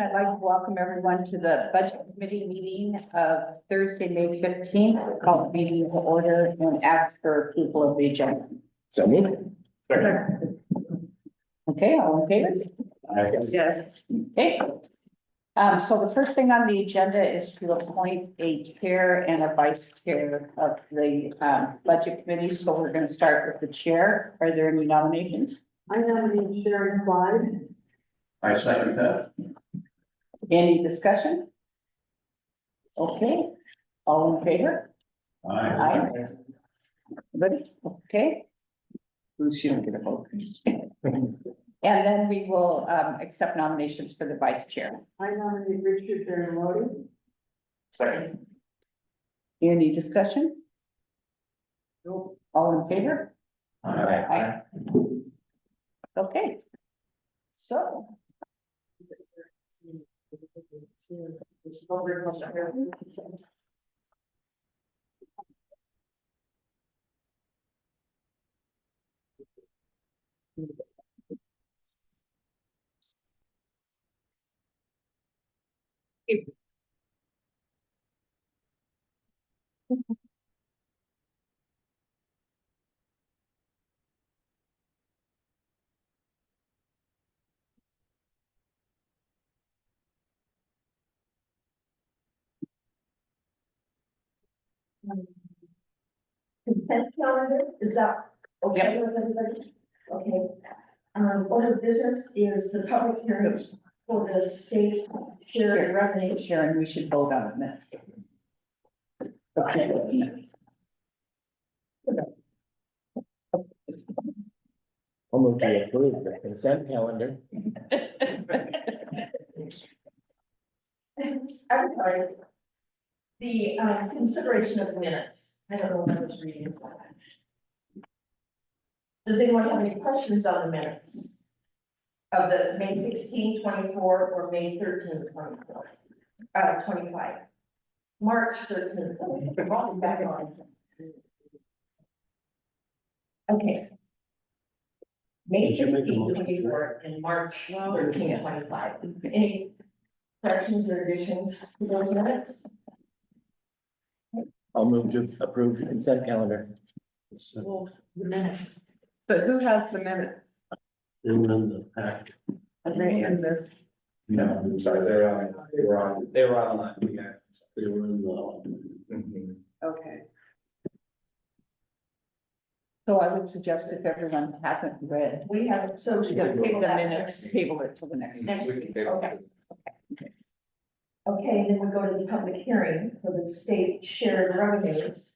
I'd like to welcome everyone to the Budget Committee meeting of Thursday, May 15th. Call the meeting to order and ask for approval of the agenda. So moved. Okay, all in favor? Yes. Okay. So the first thing on the agenda is to appoint a chair and a vice chair of the Budget Committee. So we're going to start with the chair. Are there any nominations? I nominate Sharon Clyde. I second that. Any discussion? Okay, all in favor? Aye. Everybody, okay? She don't get a vote. And then we will accept nominations for the vice chair. I nominate Richard Bernardi. Second. Any discussion? Nope. All in favor? Aye. Okay. So, Consent calendar, is that okay with everybody? Okay. Order of business is the public hearing for the state share revenue. Sharon, we should vote on it now. Okay. I'll move to approve the consent calendar. I'm sorry. The consideration of minutes. I don't know what I was reading. Does anyone have any questions on the minutes? Of the May 16, 24 or May 13, 24? 25. March 13. Ross back on. Okay. May 16, 24 and March 13, 25. Any corrections or additions to those minutes? I'll move to approve the consent calendar. Well, the minutes. But who has the minutes? In the pack. Are they in this? No, I'm sorry, they were online, yeah. They were in the. Okay. So I would suggest if everyone hasn't read, We have, so we take can the table that minutes, table it till the next. next week. Okay. Okay, then we go to the public hearing for the state shared revenues.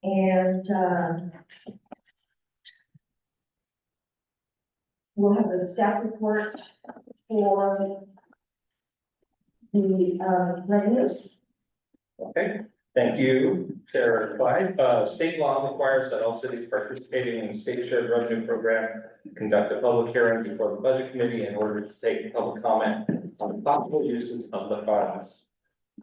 And, we'll have the staff report for the, revenues. Okay, thank you, Chair Clyde. State law requires that all cities participating in the state shared revenue program conduct a public hearing before the budget committee in order to take public comment on possible uses of the funds.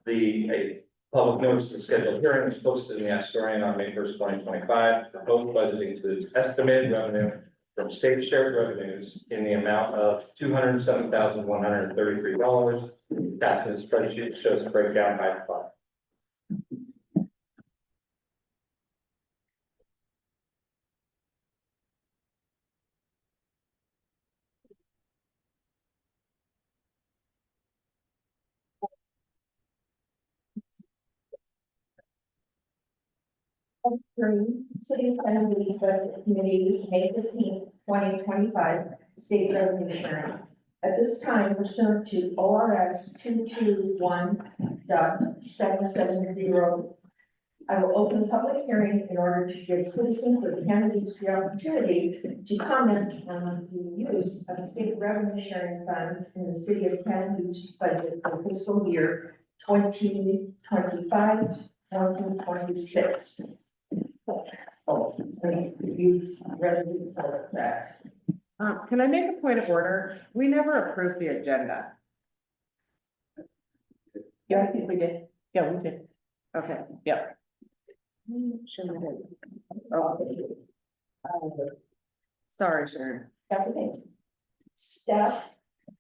A public notice of scheduled hearing is posted in the Astorian on May 1st, 2025. Proposed budget includes estimated revenue from state shared revenues in the amount of $207,133. That's in the spreadsheet, shows a breakdown by fund. City Assembly Budget Committee, May 15, 2025, state revenue sharing. At this time, pursuant to ORS 221.770, I will open the public hearing in order to give citizens of Kansas Beach the opportunity to comment on the use of state revenue sharing funds in the city of Kansas Beach's budget for fiscal year 2025, 2026. Oh, so you read it for that. Can I make a point of order? We never approved the agenda. Yeah, I think we did. Yeah, we did. Okay. Yeah. Sorry, Sharon. That's okay. Staff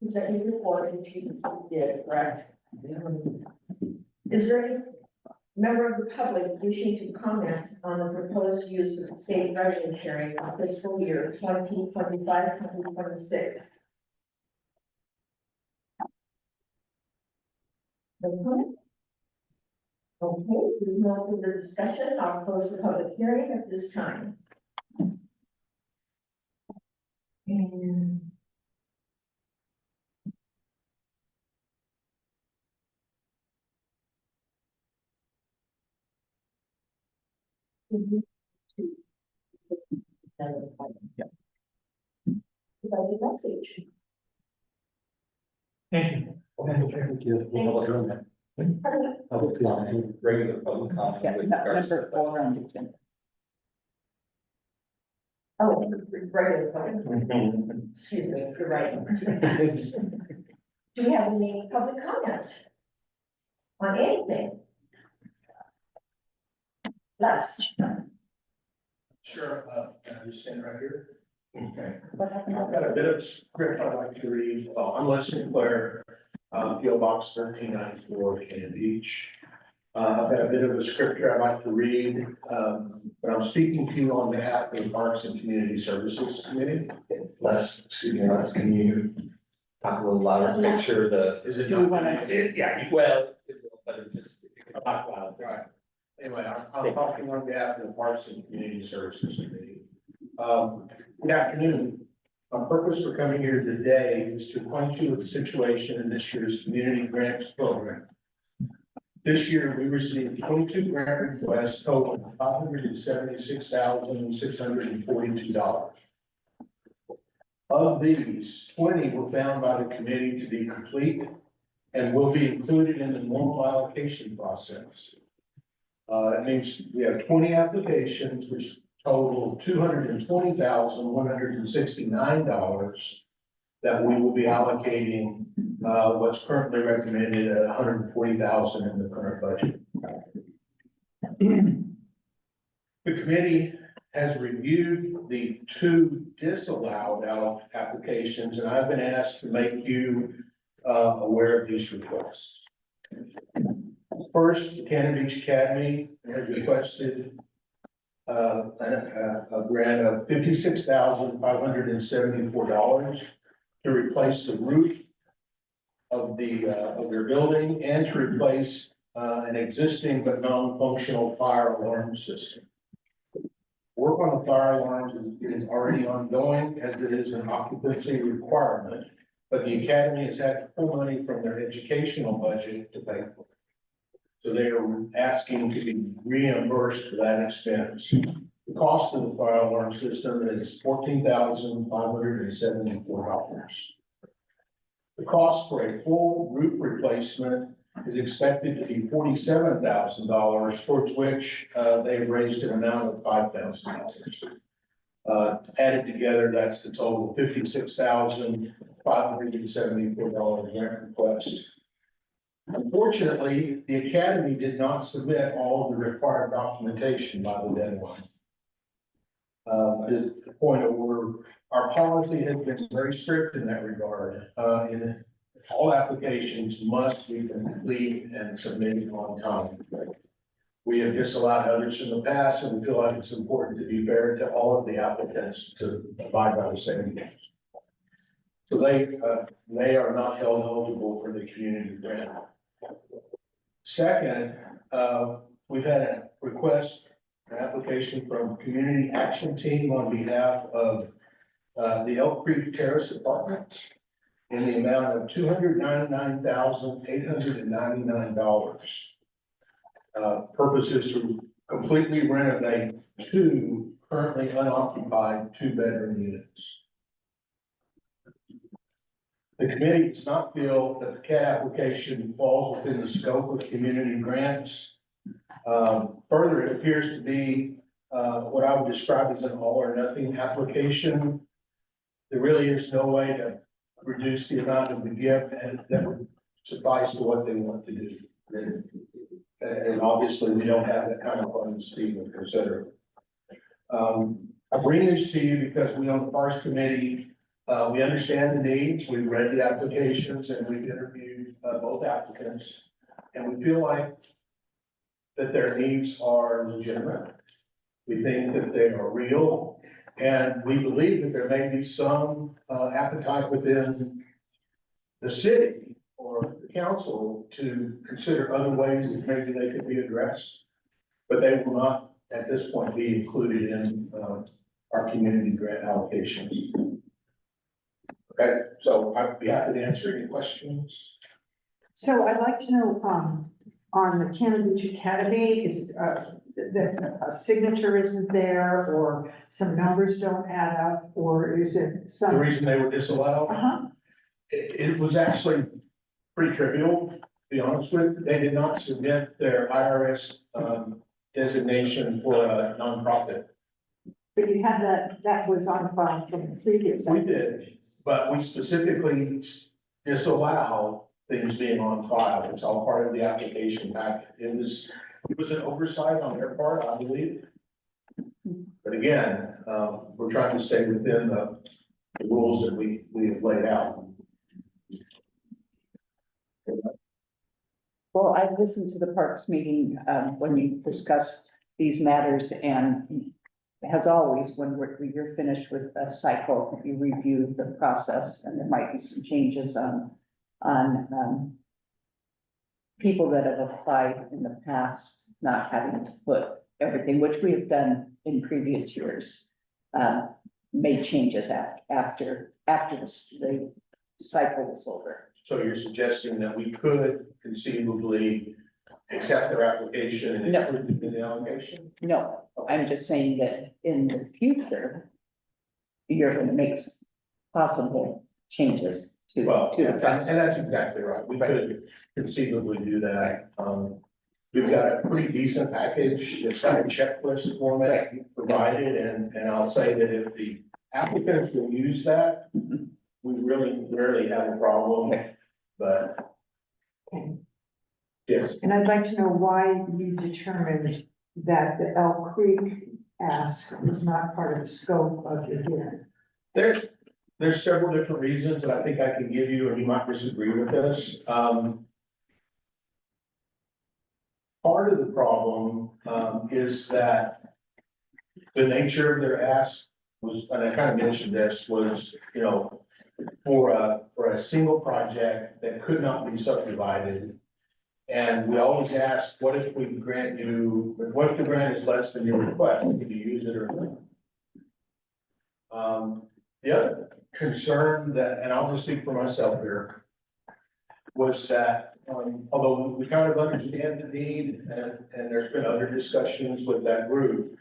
executive report, which you did, correct? Is there any member of the public wishing to comment on the proposed use of state revenue sharing for fiscal year 2025-2026? No comment? Okay, with no further discussion, I'll close the public hearing at this time. And Yeah. Provided message. Thank you. Regular public comment. Yeah, with regards to- number 4 on the agenda. Oh, regular, comment. Mhm. Excuse me, you're right. Do we have any public comment? On anything? Les? Sure, can I just stand right here? Okay. What happened? I've got a bit of script I'd like to read. I'm Les Sinclair, PO Box 1394, Cannon Beach. I've got a bit of a script here I'd like to read, but I'm speaking to you on behalf of the Parks and Community Services Committee. Les, excuse me, Les, can you talk a little louder, make sure the. Is it? Do we wanna- Yeah, well, but it just. Talk loud, right. Anyway, I'm talking on behalf of the Parks and Community Services Committee. Good afternoon. My purpose for coming here today is to acquaint you with the situation in this year's community grants program. This year, we received 22 grant requests totaling $576,642. Of these, 20 were found by the committee to be complete and will be included in the normal allocation process. That means we have 20 applications, which total $220,169 that we will be allocating, what's currently recommended at $140,000 in the current budget. The committee has reviewed the 2 disallowed applications, and I've been asked to make you aware of these requests. First, Cannon Beach Academy has requested a grant of $56,574 to replace the roof of their building and to replace an existing but non-functional fire alarm system. Work on the fire alarms is already ongoing as it is an occupancy requirement, but the academy has had to pull money from their educational budget to pay for it. So they are asking to be reimbursed for that expense. The cost of the fire alarm system is $14,574. The cost for a full roof replacement is expected to be $47,000, towards which they have raised an amount of $5,000. Added together, that's the total $56,574 grant request. Unfortunately, the academy did not submit all of the required documentation by the deadline. At the point of order, our policy has been very strict in that regard. In all applications must be complete and submitted on time. We have disallowed others in the past, and we feel like it's important to be fair to all of the applicants to abide by the same rules. So they are not held eligible for the community grant. Second, we've had a request, an application from Community Action Team on behalf of the Elk Creek Terrace Apartments in the amount of $299,899. Purpose is to completely renovate 2 currently unoccupied 2-bedroom units. The committee does not feel that the CAT application falls within the scope of community grants. Further, it appears to be what I would describe as an all or nothing application. There really is no way to reduce the amount of the gift and that would suffice to what they want to do. And obviously, we don't have that kind of funds to even consider. I bring this to you because we on the Parks Committee We understand the needs, we've read the applications and we've interviewed both applicants. And we feel like that their needs are legitimate. We think that they are real, and we believe that there may be some appetite within the city or the council to consider other ways that maybe they could be addressed. But they will not, at this point, be included in our community grant allocations. Okay, so I'd be happy to answer any questions. So I'd like to know, on the Cannon Beach Academy, is, the a signature isn't there, or some numbers don't add up, or is it The some? reason they were disallowed, Uh-huh, it was actually pretty trivial, to be honest with you. They did not submit their IRS designation for a nonprofit. but you had that was on file from the previous. We did. applications. But we specifically disallow things being on file. It's all part of the application packet. It was an oversight on their part, I believe. But again, we're trying to stay within the rules that we have laid out. Well, I listened to the Parks meeting, when you discussed these matters, and as always, when you're finished with a cycle, you review the process, and there might be some changes on people that have applied in the past, not having to put everything, which we have done in previous years, made changes after the cycle was over. So you're suggesting that we could conceivably accept their application and No. include it in the allocation? No, I'm just saying that in the future, you're gonna make possible changes to Well, the and process. that's exactly right. We could conceivably do that. We've got a pretty decent package. It's got a checklist format provided, and I'll say that if the applicants will use that, we really rarely have a problem, but. Yes, And I'd like to know why you determined that the Elk Creek ask was not part of the scope of your hearing. there's several different reasons that I think I can give you, and you might disagree with this. Part of the problem, is that the nature of their ask was, and I kind of mentioned this, was, for a single project that could not be subdivided. And we always ask, what if we grant you, what if the grant is less than your request, can you use it or not? The other concern that, and I'll just speak for myself here, was that, although we kind of understand the need, and there's been other discussions with that group.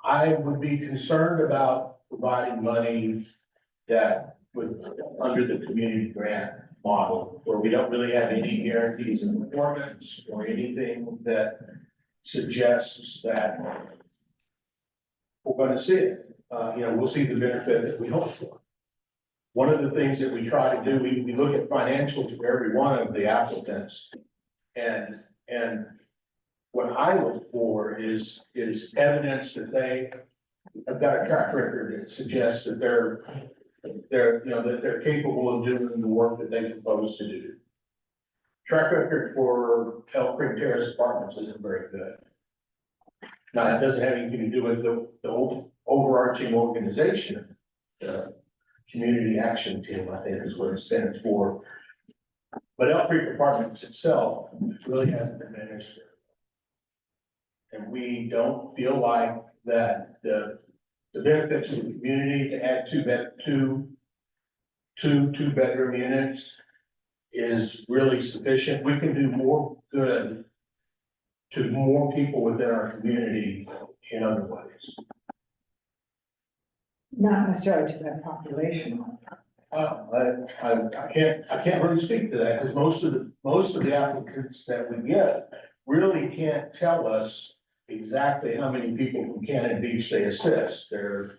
I would be concerned about providing money that under the community grant model, where we don't really have any guarantees of performance or anything that suggests that we're gonna see it. We'll see the benefit that we hope for. One of the things that we try to do, we look at financials for every one of the applicants. And what I look for is evidence that they have got a track record that suggests that they're capable of doing the work that they propose to do. Track record for Elk Creek Terrace Apartments isn't very good. Now, that doesn't have anything to do with the overarching organization, Community Action Team, I think is what it stands for. But Elk Creek Apartments itself really hasn't been managed. And we don't feel like that the benefits of the community to add two bedroom units is really sufficient. We can do more good to more people within our community in other ways. Not necessarily to that population. I can't really speak to that, because most of the applicants that we get really can't tell us exactly how many people from Cannon Beach they assist. They're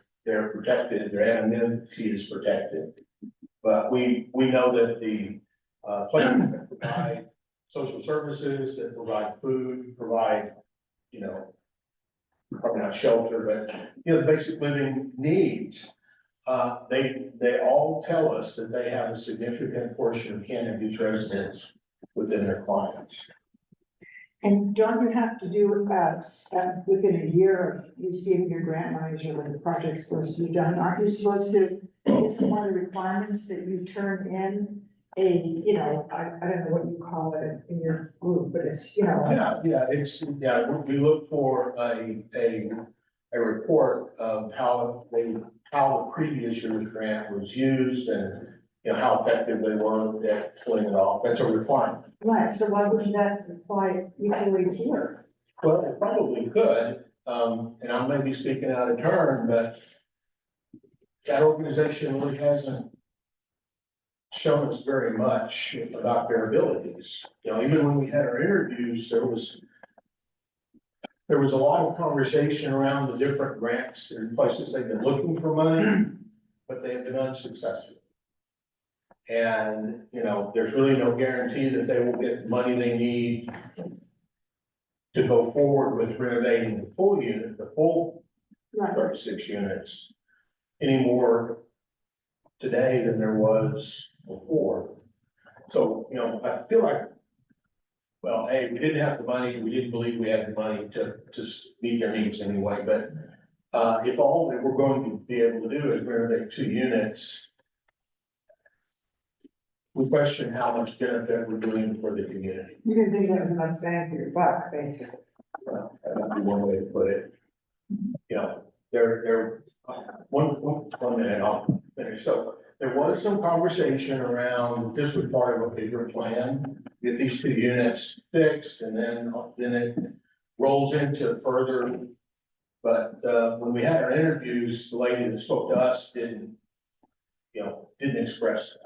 protected, their anonymity is protected. But we know that the places that provide social services, that provide food, provide, probably not shelter, but, you know, basic living needs. They all tell us that they have a significant portion of Cannon Beach residents within their clients. And don't you have to do with that, within a year of receiving your grant money or when the project's supposed to be done? Aren't you supposed to, isn't one of the requirements that you turn in a, you know, I don't know what you call it in your group, but it's, you know. We look for a report of how the previous year's grant was used and, you know, how effective they were at pulling it off. That's a requirement. Right, so why wouldn't that apply equally here? Well, it probably could, and I may be speaking out of turn, but that organization really hasn't shown us very much about their abilities. You know, even when we had our interviews, there was a lot of conversation around the different grants and places they've been looking for money, but they have been unsuccessful. And, you know, there's really no guarantee that they will get the money they need to go forward with renovating the full unit, the full Right, 36 units anymore today than there was before. So, you know, I feel like, well, hey, we didn't have the money, we didn't believe we had the money to meet their needs anyway, but if all that we're going to be able to do is renovate 2 units, we question how much benefit we're doing for the community. you didn't think that was enough bang for your buck, basically. Well, that'd be one way to put it. You know, one minute, I'll finish. So there was some conversation around, this was part of a bigger plan, get these 2 units fixed, and then it rolls into further. But when we had our interviews, the lady that spoke to us didn't express that.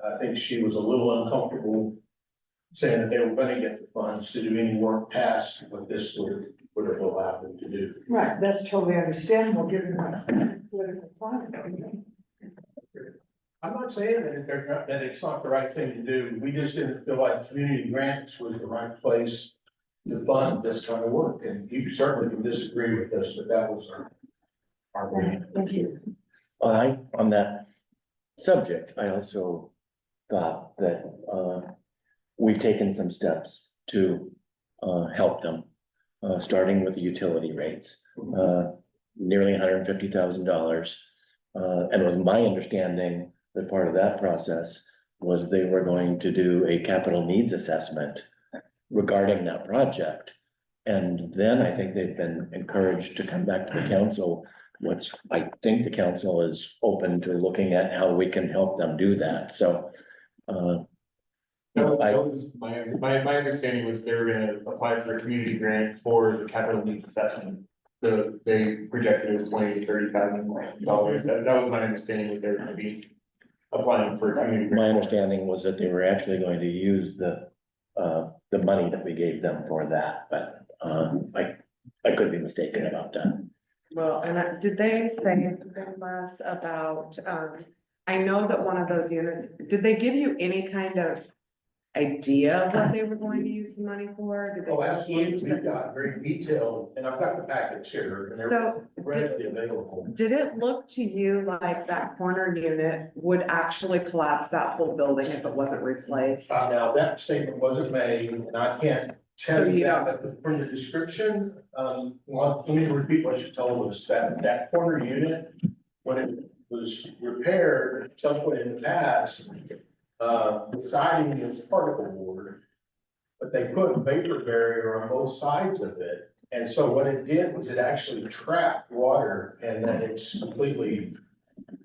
I think she was a little uncomfortable saying that they were gonna get the funds to do any work past what this would have allowed them to do. Right, that's totally understandable, given the political climate. I'm not saying that it's not the right thing to do. We just didn't feel like community grants was the right place to fund this kind of work. And you certainly can disagree with this, but that was our opinion. Thank you. On that subject, I also thought that, we've taken some steps to, help them, starting with the utility rates, nearly $150,000. And it was my understanding that part of that process was they were going to do a capital needs assessment regarding that project. And then I think they've been encouraged to come back to the council, which I think the council is open to looking at how we can help them do that, so. No, that was my understanding was they were gonna apply for a community grant for the capital needs assessment. They projected it as $20,000 to $30,000. That was my understanding that they were gonna be applying for a community grant. My understanding was that they were actually going to use the money that we gave them for that, but, I could be mistaken about that. Well, and did they say anything less about, I know that one of those units, did they give you any kind of idea of what they were going to use the money for? Did they Oh, go absolutely. into We've the- got very detailed, and I've got the package here, and they're So, readily available. did it look to you like that corner unit would actually collapse that whole building if it wasn't replaced? Now, that statement wasn't made, and I can't So tell you you that, but from the description, let me repeat what you told us, that corner unit, when it was repaired at some point in the past, the siding was particle board, but they put a vapor barrier on both sides of it. And so what it did was it actually trapped water and then it's completely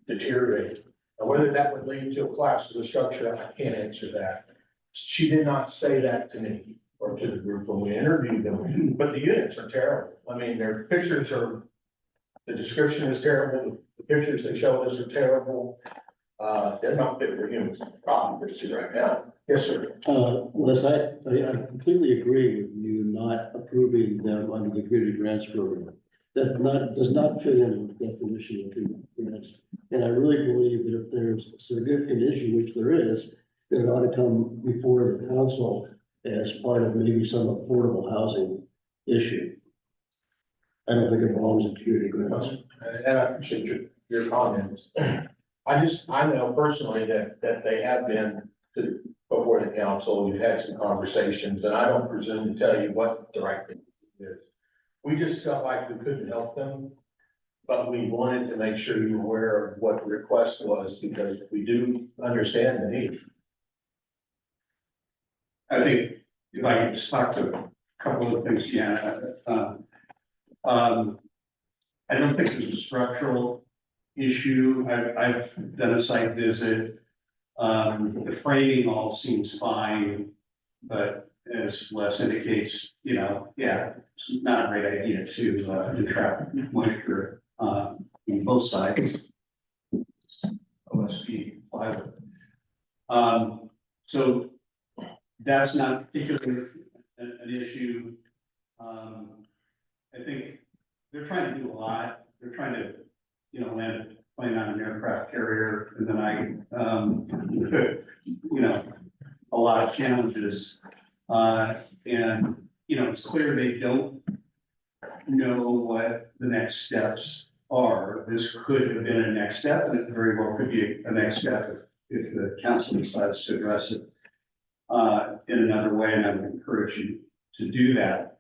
deteriorated. Now, whether that would lead to a collapse of the structure, I can't answer that. She did not say that to me or to the group when we interviewed them, but the units are terrible. I mean, their pictures are, the description is terrible, the pictures they showed us are terrible. They're not fit for humans, obviously right now. Yes, sir. Les, I completely agree with you not approving them under the community grants program. That does not fit in with the definition of community grants. And I really believe that if there's a significant issue, which there is, that it ought to come before the council as part of maybe some affordable housing issue. I don't think it belongs in community grants. And I appreciate your comments. I know personally that they have been before the council, we've had some conversations, and I don't presume to tell you what direction it is. We just felt like we couldn't help them, but we wanted to make sure you were aware of what the request was, because we do understand the need. I think if I could just talk to a couple of things, yeah. I don't think there's a structural issue. I've done a site visit. The framing all seems fine, but as Les indicates, you know, yeah, it's not a great idea to trap moisture, on both sides. OSP plywood. So that's not particularly an issue. I think they're trying to do a lot. They're trying to, you know, land a plane on an aircraft carrier, and then you know, a lot of challenges. And, you know, it's clear they don't know what the next steps are. This could have been a next step, and it very well could be a next step if the council decides to address it in another way, and I would encourage you to do that.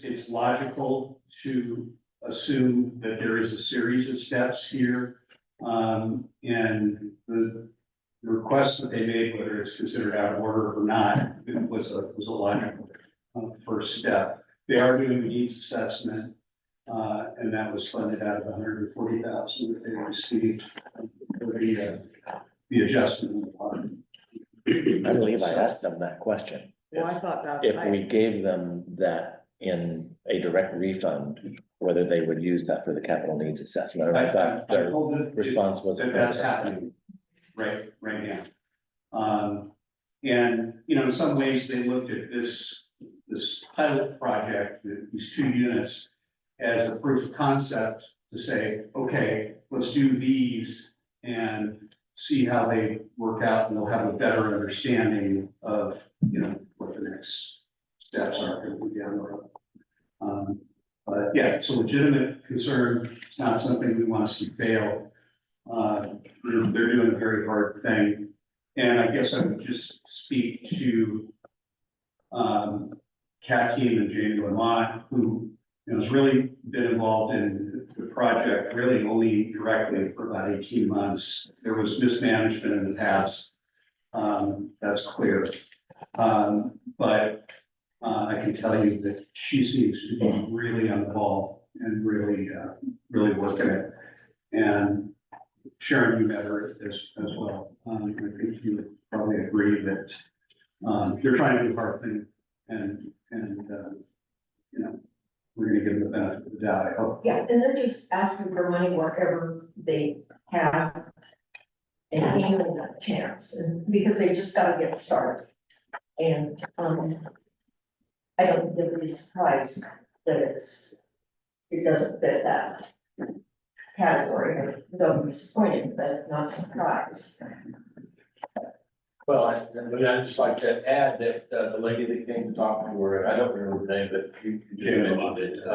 It's logical to assume that there is a series of steps here. And the request that they made, whether it's considered out of order or not, it was a logical first step. They are doing a needs assessment, and that was funded out of the $140,000 that they received for the adjustment. I believe I asked them that question. Well, I thought that's. If we gave them that in a direct refund, whether they would use that for the capital needs assessment, and I thought their response was. That's happening right now. And, you know, in some ways, they looked at this pilot project, these 2 units, as a proof of concept to say, okay, let's do these and see how they work out, and we'll have a better understanding of, you know, what the next steps are going to be down the road. But yeah, it's a legitimate concern. It's not something we want to see fail. They're doing a very hard thing. And I guess I would just speak to Cat Team and Jamie Lamont, who, you know, has really been involved in the project really only directly for about 18 months. There was mismanagement in the past. That's clear. But I can tell you that she seems to be really on the ball and really working it. And Sharon, you met her as well. I think you would probably agree that they're trying to do the hard thing, and you know, we're gonna give them the benefit of the doubt, I hope. Yeah, and they're just asking for money wherever they have and even that chance, and because they just gotta get started. And, I don't think they'll be surprised that it doesn't fit that category. They'll be disappointed, but not surprised. Well, I'd just like to add that the lady that came to talk to her, I don't remember the name, but you mentioned it,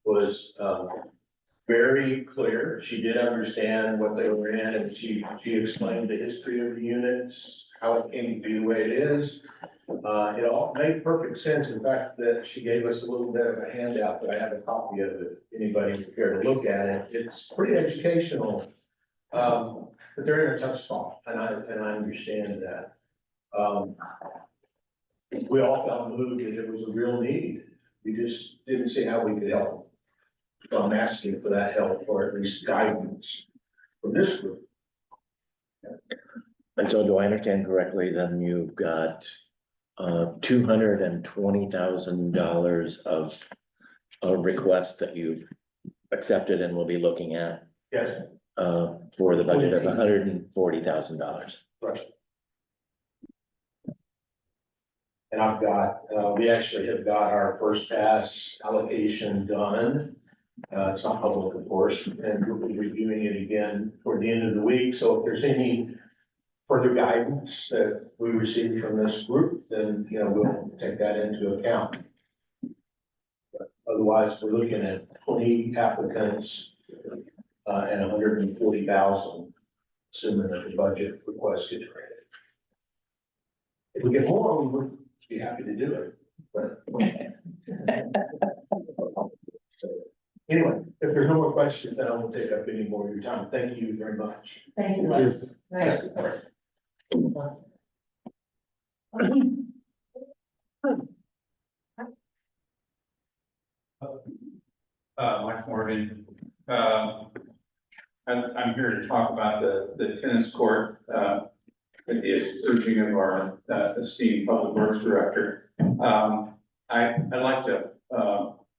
was very clear. She did understand what they were in, and she explained the history of the units, how it came to be the way it is. It all made perfect sense. In fact, that she gave us a little bit of a handout, but I have a copy of it. Anybody care to look at it? It's pretty educational. But they're in a tough spot, and I understand that. We all felt moved that it was a real need. We just didn't see how we could help. So I'm asking for that help, or at least guidance from this group. And so do I understand correctly, then you've got $220,000 of requests that you've accepted and will be looking at Yes, for the budget of $140,000. right. And I've got, we actually have got our first pass allocation done. It's not public, of course, and we'll be reviewing it again toward the end of the week. So if there's any further guidance that we receive from this group, then, we'll take that into account. But otherwise, we're looking at 20 applicants, and 140,000, assuming that the budget request gets granted. If we get more, we would be happy to do it, but. Anyway, if there's no more questions, then I won't take up any more of your time. Thank you very much. Thank you. Yes. Thanks. Mike Morgan. I'm here to talk about the tennis court, at the urging of our esteemed public works director. I'd like to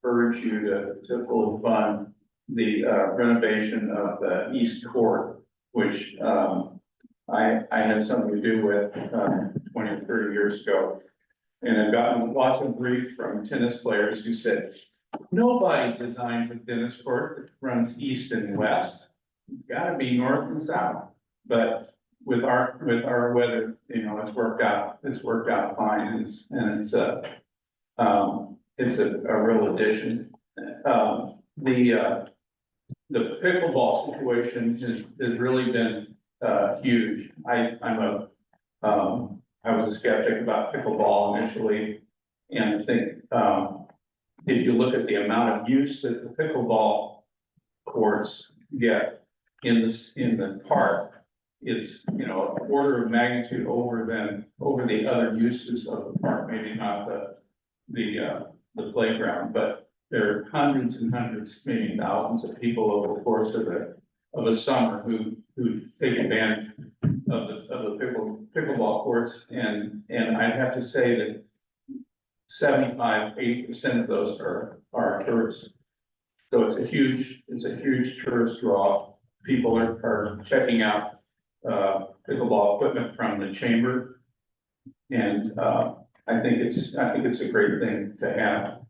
urge you to fully fund the renovation of the east court, which I had something to do with 20 or 30 years ago. And I've gotten lots of grief from tennis players who said, nobody designs a tennis court that runs east and west. It's gotta be north and south. But with our weather, it's worked out fine, and it's a real addition. The pickleball situation has really been huge. I was a skeptic about pickleball initially, and I think if you look at the amount of use that the pickleball courts get in the park, it's an order of magnitude over the other uses of the park. Maybe not the playground, but there are hundreds and hundreds, maybe thousands of people over the course of a summer who take advantage of the pickleball courts, and I'd have to say that 80% of those are tourists. So it's a huge tourist draw. People are checking out pickleball equipment from the chamber, and I think it's a great thing to have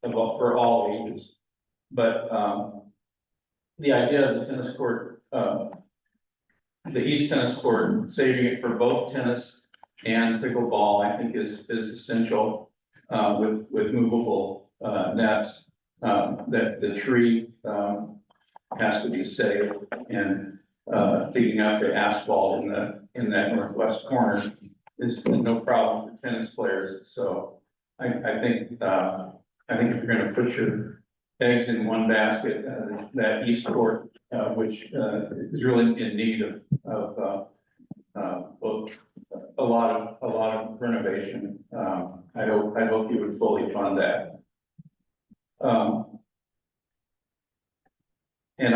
for all ages. But the idea of the tennis court, the east tennis court, saving it for both tennis and pickleball, I think is essential, with movable nets. That the tree has to be saved, and digging out the asphalt in that northwest corner is no problem for tennis players. So I think if you're gonna put your eggs in one basket, that east court, which is really in need of both a lot of renovation. I hope you would fully fund that. And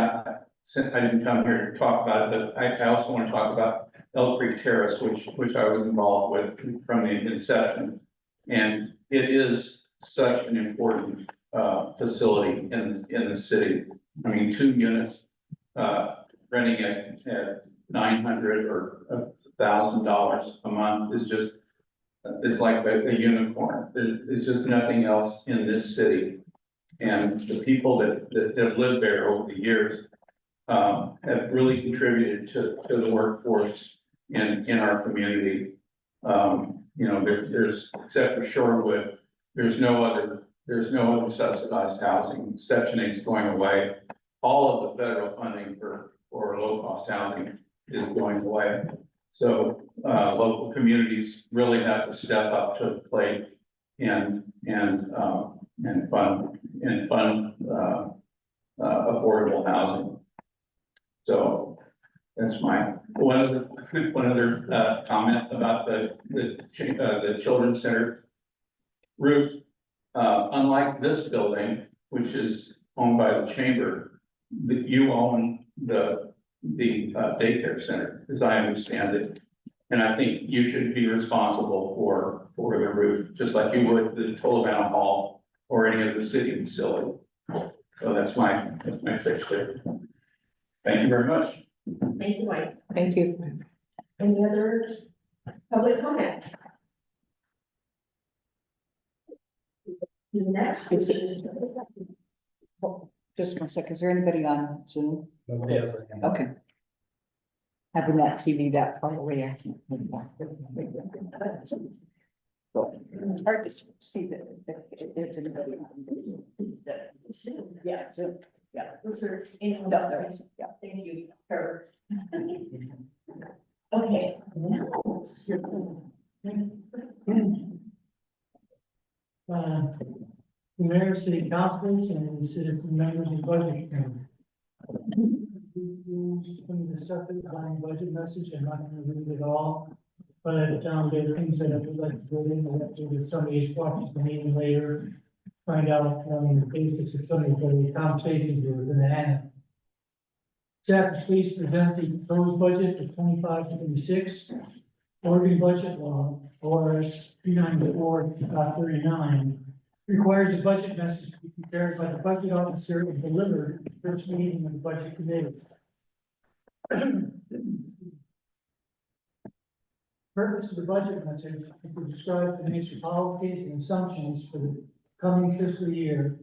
since I didn't come here to talk about it, but I also want to talk about Elk Creek Terrace, which I was involved with from the inception. And it is such an important facility in the city. I mean, 2 units, renting it at $900 or $1,000 a month is just, it's like a unicorn. There's just nothing else in this city. And the people that have lived there over the years have really contributed to the workforce in our community. There's, except for Shorewood, there's no other subsidized housing. Section 8 is going away. All of the federal funding for low cost housing is going away. So local communities really have to step up to the plate and fund affordable housing. So that's one other comment about the children's center roof. Unlike this building, which is owned by the chamber, you own the daycare center, as I understand it. And I think you should be responsible for the roof, just like you would the Tollivant Hall or any other city facility. So that's my fix there. Thank you very much. Thank you, Mike. Thank you. Any other public comment? Next, which is. Just one second, is there anybody on Zoom? Okay. having that TV that far away, I can't. So, it's hard to see that if there's anybody. Yeah, so, yeah. Those are in. No, there is, yeah. Thank you, Trevor. Okay, now. it's your turn. The mayor, city councilors, and the citizen members of the budget committee. Some of the stuff that's behind budget message, I'm not gonna read it all, but there are things that I would like to go in, if somebody watches the meeting later, find out, the basics of some of the conversations we were gonna have. Staff is pleased to present the proposed budget for 25-26, Oregon budget law, ORS 394-39. Requires a budget message to be prepared by the budget officer and delivered at the first meeting of the budget committee. Purpose of the budget message is to describe financial policies and assumptions for the coming fiscal year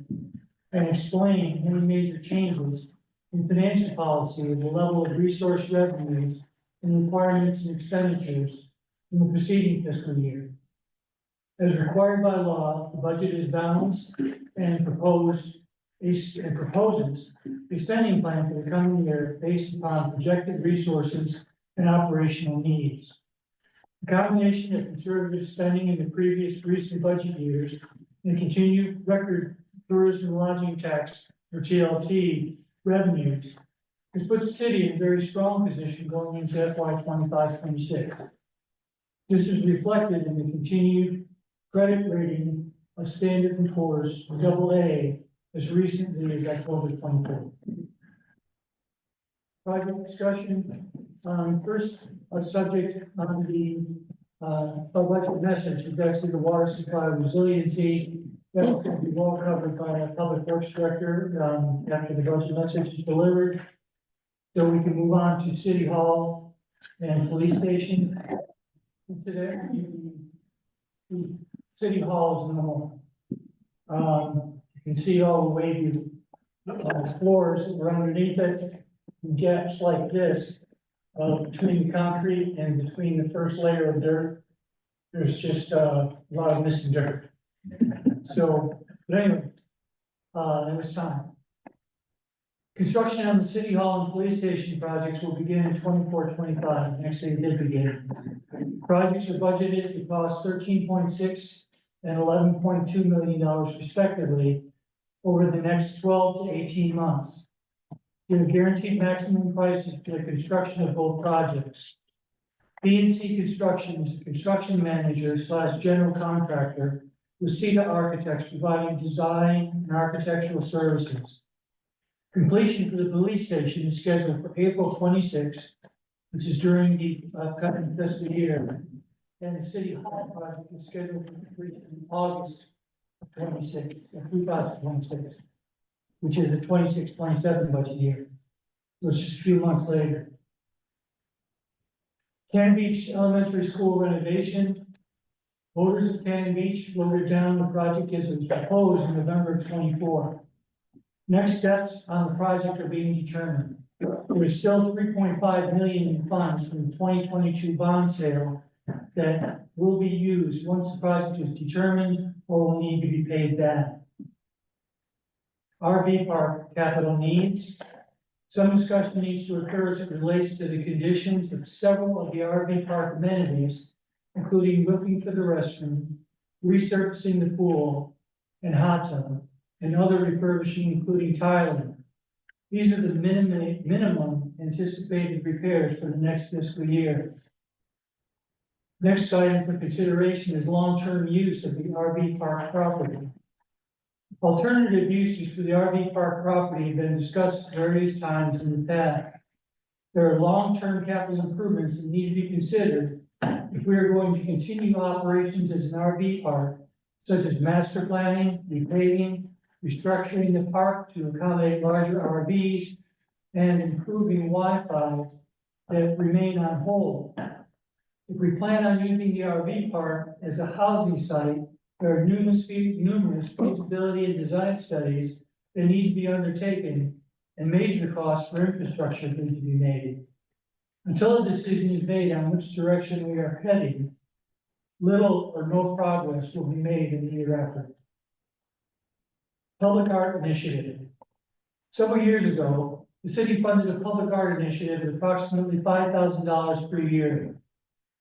and explain any major changes in financial policy with the level of resource revenues and requirements and expenditures in the preceding fiscal year. As required by law, the budget is balanced and proposes a spending plan for the coming year based upon projected resources and operational needs. The combination of conservative spending in the recent budget years and continued record tourism and lodging tax, or TLT, revenues has put the city in a very strong position going into FY 25-26. This is reflected in the continued credit rating of Standard & Poor's AA as recently as October 24th. Project discussion, first, a subject on the budget message is actually the water supply resiliency. That's going to be well covered by a public works director after the budget message is delivered. So we can move on to City Hall and Police Station. City Hall is normal. You can see all the way to floors that are underneath it, and gaps like this between the concrete and between the first layer of dirt. There's just a lot of missing dirt. So, but anyway, it was time. Construction on the City Hall and Police Station projects will begin in 24-25. Actually, it did begin. Projects are budgeted to cost $13.6 and $11.2 million respectively over the next 12 to 18 months. With a guaranteed maximum prices for the construction of both projects. B&C Construction is the construction manager / general contractor with CETA Architects providing design and architectural services. Completion for the police station is scheduled for April 26th, which is during the upcoming fiscal year. And the City Hall project is scheduled for completion in August of 2026, which is the 26-27 budget year. So it's just a few months later. Cannon Beach Elementary School renovation. Voters of Cannon Beach voted down the project as it was proposed in November of 24. Next steps on the project are being determined. There is still $3.5 million in funds from the 2022 bond sale that will be used once the project is determined or will need to be paid back. RV park capital needs. Some discussion needs to occur as it relates to the conditions of several of the RV park amenities, including roofing for the restroom, resurfacing the pool and hot tub, and other refurbishing, including tiling. These are the minimum anticipated repairs for the next fiscal year. Next item for consideration is long-term use of the RV park property. Alternative uses for the RV park property have been discussed various times in the past. There are long-term capital improvements that need to be considered if we are going to continue operations as an RV park, such as master planning, repaving, restructuring the park to accommodate larger RVs, and improving Wi-Fi that remain on hold. If we plan on using the RV park as a housing site, there are numerous feasibility and design studies that need to be undertaken, and major costs for infrastructure need to be made. Until a decision is made on which direction we are heading, little or no progress will be made in the year after. Public art initiative. Several years ago, the city funded a public art initiative of approximately $5,000 per year.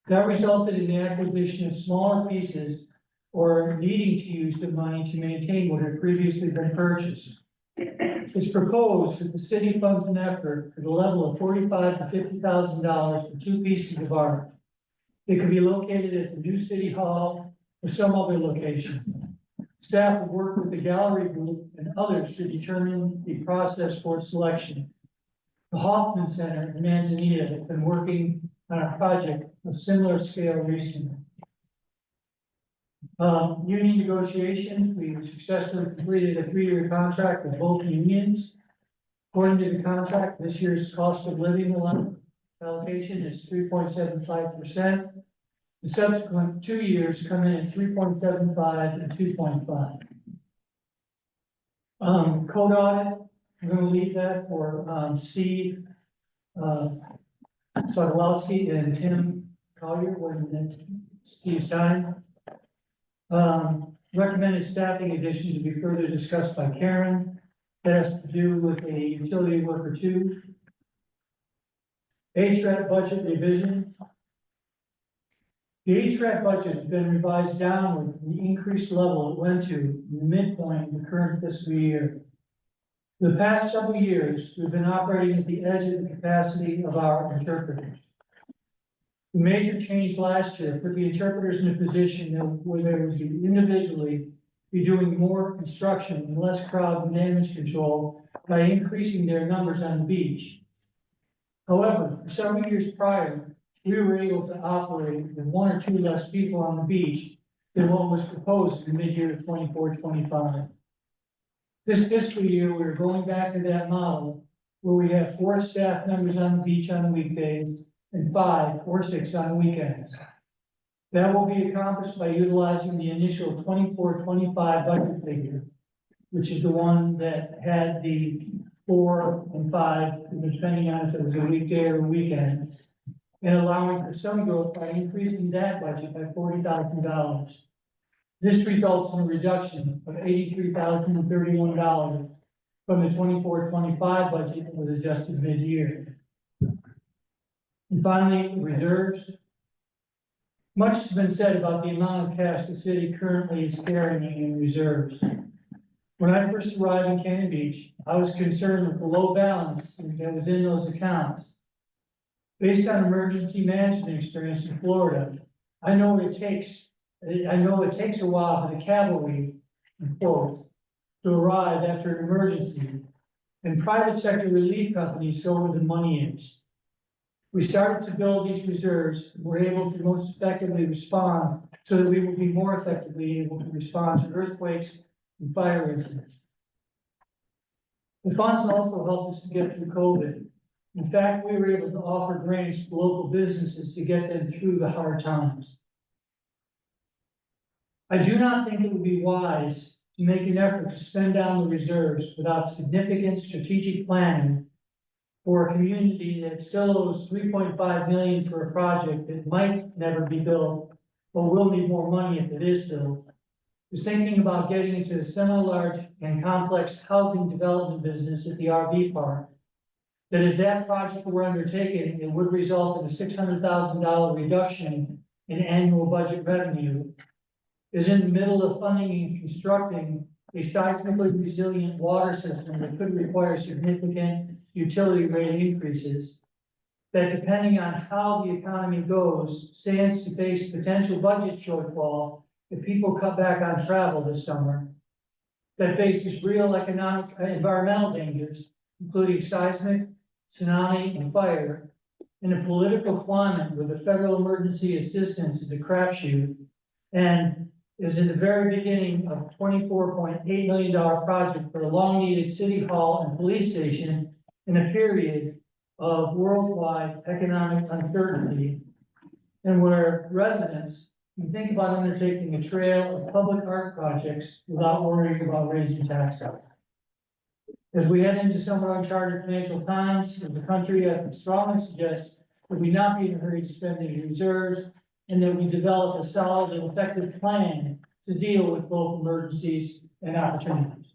That resulted in the acquisition of smaller pieces or needing to use the money to maintain what had previously been purchased. It's proposed that the city funds an effort at a level of $45,000 to $50,000 for 2 pieces of art. They could be located at the new city hall or some other location. Staff will work with the gallery group and others to determine the process for selection. The Hoffman Center in Manzanita have been working on a project of similar scale recently. Union negotiations, we successfully completed a 3-year contract with both unions. According to the contract, this year's cost of living allocation is 3.75%. The subsequent 2 years come in at 3.75 and 2.5. Code audit, I'm going to leave that for Steve Sadlowski and Tim Collier when Steve signed. Recommended staffing additions to be further discussed by Karen. That has to do with a utility worker 2. HRAP budget revision. The HRAP budget has been revised downward from the increased level it went to in the midpoint of the current fiscal year. For the past several years, we've been operating at the edge of the capacity of our interpreters. The major change last year put the interpreters in a position where they would individually be doing more construction and less crowd and damage control by increasing their numbers on the beach. However, for several years prior, we were able to operate with 1 or 2 less people on the beach than what was proposed in mid-year of 24-25. This fiscal year, we are going back to that model where we have 4 staff members on the beach on weekdays and 5 or 6 on weekends. That will be accomplished by utilizing the initial 24-25 budget figure, which is the one that had the 4 and 5, depending on if it was a weekday or a weekend, and allowing for some growth by increasing that budget by $40,000. This results in a reduction of $83,031 from the 24-25 budget that was adjusted mid-year. And finally, reserves. Much has been said about the amount of cash the city currently is carrying in reserves. When I first arrived in Cannon Beach, I was concerned with the low balance that was in those accounts. Based on emergency management experience in Florida, I know it takes a while for the cavalry, in quotes, to arrive after an emergency, and private sector relief companies go where the money is. We started to build these reserves, and we're able to most effectively respond so that we will be more effectively able to respond to earthquakes and fire incidents. The funds also helped us to get through COVID. In fact, we were able to offer grants to local businesses to get them through the hard times. I do not think it would be wise to make an effort to spend down the reserves without significant strategic planning for a community that still owes $3.5 million for a project that might never be built, but will need more money if it is built. Was thinking about getting into the semi-large and complex housing development business at the RV park. That if that project were undertaken, it would result in a $600,000 reduction in annual budget revenue. Is in the middle of funding and constructing a seismically resilient water system that could require significant utility rate increases. That depending on how the economy goes, stands to face potential budget shortfall if people cut back on travel this summer. That faces real economic, environmental dangers, including seismic, tsunami, and fire, in a political climate where the federal emergency assistance is a crapshoot, and is in the very beginning of a $24.8 million project for a long-needed city hall and police station in a period of worldwide economic uncertainty, and where residents can think about undertaking a trail of public art projects without worrying about raising taxes. As we head into somewhat uncharted financial times, as the country, I strongly suggest that we not be in a hurry to spend these reserves, and that we develop a solid and effective plan to deal with both emergencies and opportunities.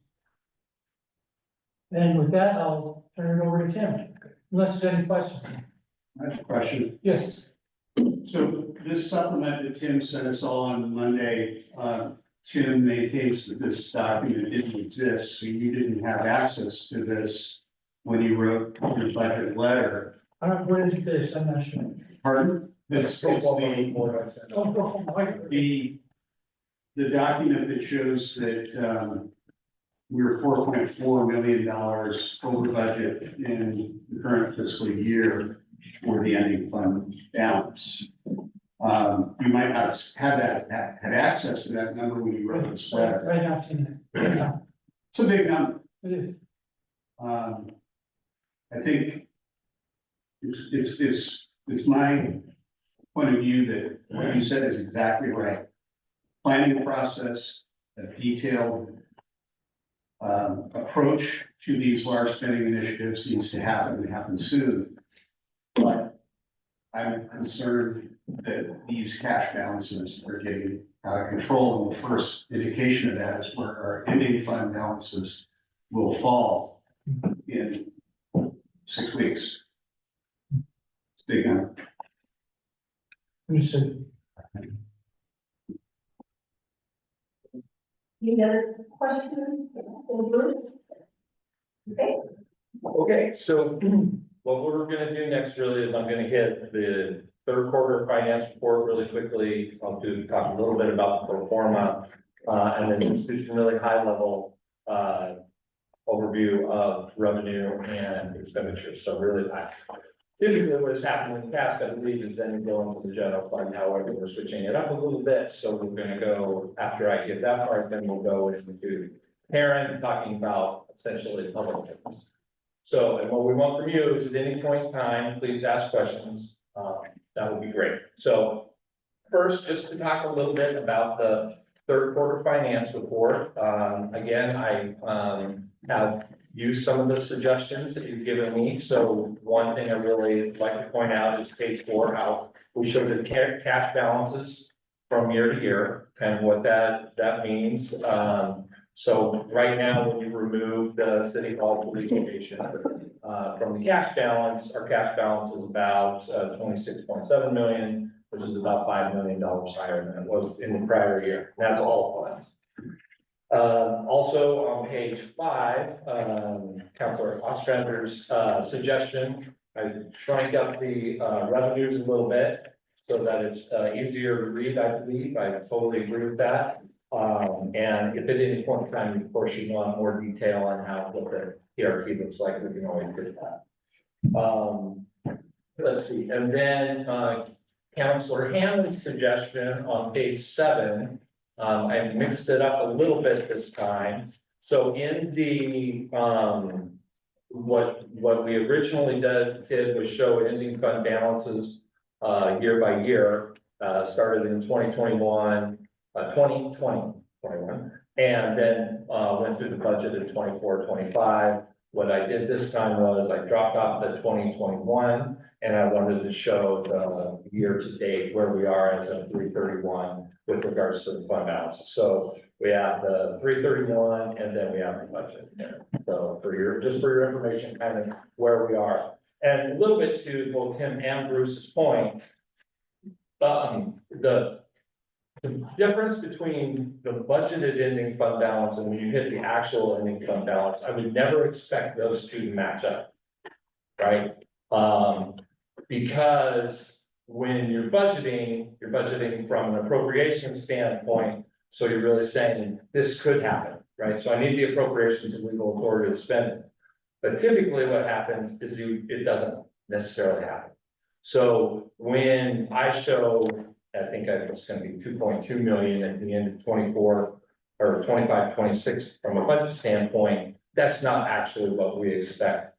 And with that, I'll turn it over to Tim, unless there's any questions. I have a question. Yes. So this supplement that Tim sent us all on Monday, Tim maintains that this document didn't exist, so you didn't have access to this when you wrote your budget letter. What is this? I'm not sure. Pardon? This is the document that shows that, we're $4.4 million over budget in the current fiscal year for the ending fund balance. You might not have had access to that number when you wrote this letter. Right now, seeing it. It's a big number. It is. I think it's my point of view that what you said is exactly right. Planning process, a detailed approach to these large spending initiatives needs to happen and happen soon. But I'm concerned that these cash balances are getting out of control, and the first indication of that is where our ending fund balances will fall in 6 weeks. It's big number. Understood. Any other questions? Okay. Okay, so what we're gonna do next really is I'm gonna hit the third quarter finance report really quickly. I'll talk a little bit about the pro forma, and then just do some really high level, overview of revenue and expenditures. So really, typically what has happened in the past, I believe, is then go into the general fund. However, we're switching it up a little bit. So we're gonna go, after I get that part, then we'll go into Karen talking about essentially public things. So, and what we want from you is at any point in time, please ask questions. That would be great. So first, just to talk a little bit about the third quarter finance report. Again, I have used some of the suggestions that you've given me. So one thing I really like to point out is page 4, how we show the cash balances from year to year and what that means. So right now, when you remove the City Hall police station from the cash balance, our cash balance is about 26.7 million, which is about $5 million higher than it was in the prior year. That's all funds. Also on page 5, Councilor Ostrander's suggestion, I shrank up the revenues a little bit so that it's easier to read, I believe. I totally agree with that. And if at any point in time, of course, you want more detail on what the hierarchy looks like, we can always do that. Let's see, and then Councilor Hammond's suggestion on page 7, I mixed it up a little bit this time. So in the what we originally did was show ending fund balances year by year, started in 2021. 2021, and then went through the budget in 24-25. What I did this time was I dropped off the 2021, and I wanted to show the year to date where we are as of 3/31 with regards to the fund balance. So we have the 3/31, and then we have the budget there. So for your information, kind of where we are, and a little bit to both Tim and Bruce's point, the difference between the budgeted ending fund balance and when you hit the actual ending fund balance, I would never expect those two to match up. Right? Because when you're budgeting from an appropriation standpoint. So you're really saying this could happen, right? So I need the appropriations and legal authority to spend it. But typically what happens is it doesn't necessarily happen. So when I show, I think it's going to be 2.2 million at the end of 24 or 25, 26 from a budget standpoint, that's not actually what we expect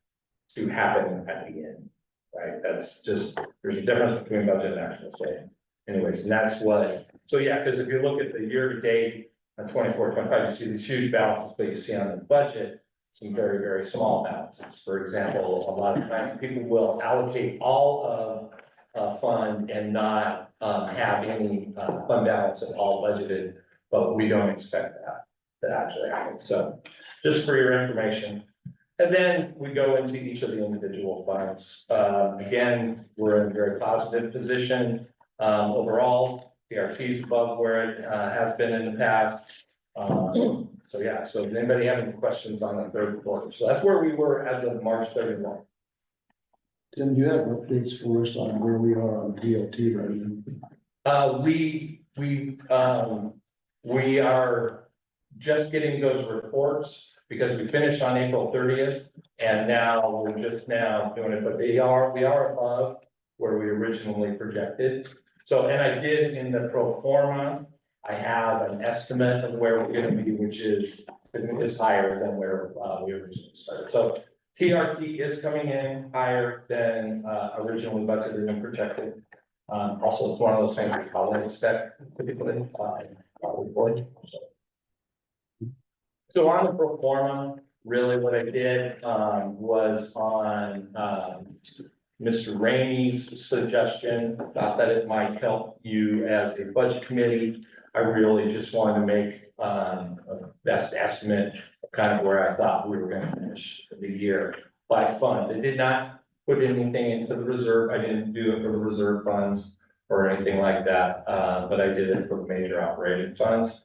to happen at the end, right? That's just, there's a difference between budget and actual. So anyways, and that's what, so yeah, because if you look at the year to date on 24, 25, you see these huge balances, but you see on the budget, some very, very small balances. For example, a lot of times people will allocate all of fund and not, have any, fund balance at all budgeted, but we don't expect that to actually happen. So just for your information. And then we go into each of the individual funds. Again, we're in a very positive position. Overall, PRT is above where it, has been in the past. So yeah, so if anybody have any questions on the third quarter? So that's where we were as of March 31. Tim, do you have updates for us on where we are on DLT right now? We are just getting those reports because we finished on April 30th. And now we're just now doing it, but we are above where we originally projected. So, and I did in the pro forma, I have an estimate of where we're gonna be, which is higher than where we originally started. So TRT is coming in higher than originally budgeted and projected. Also, it's one of those things we probably expect typically, probably. So on the pro forma, really what I did was on Mr. Rainey's suggestion, thought that it might help you as a budget committee. I really just wanted to make a best estimate of kind of where I thought we were gonna finish the year by fund. I did not put anything into the reserve. I didn't do it for the reserve funds or anything like that, but I did it for the major operating funds.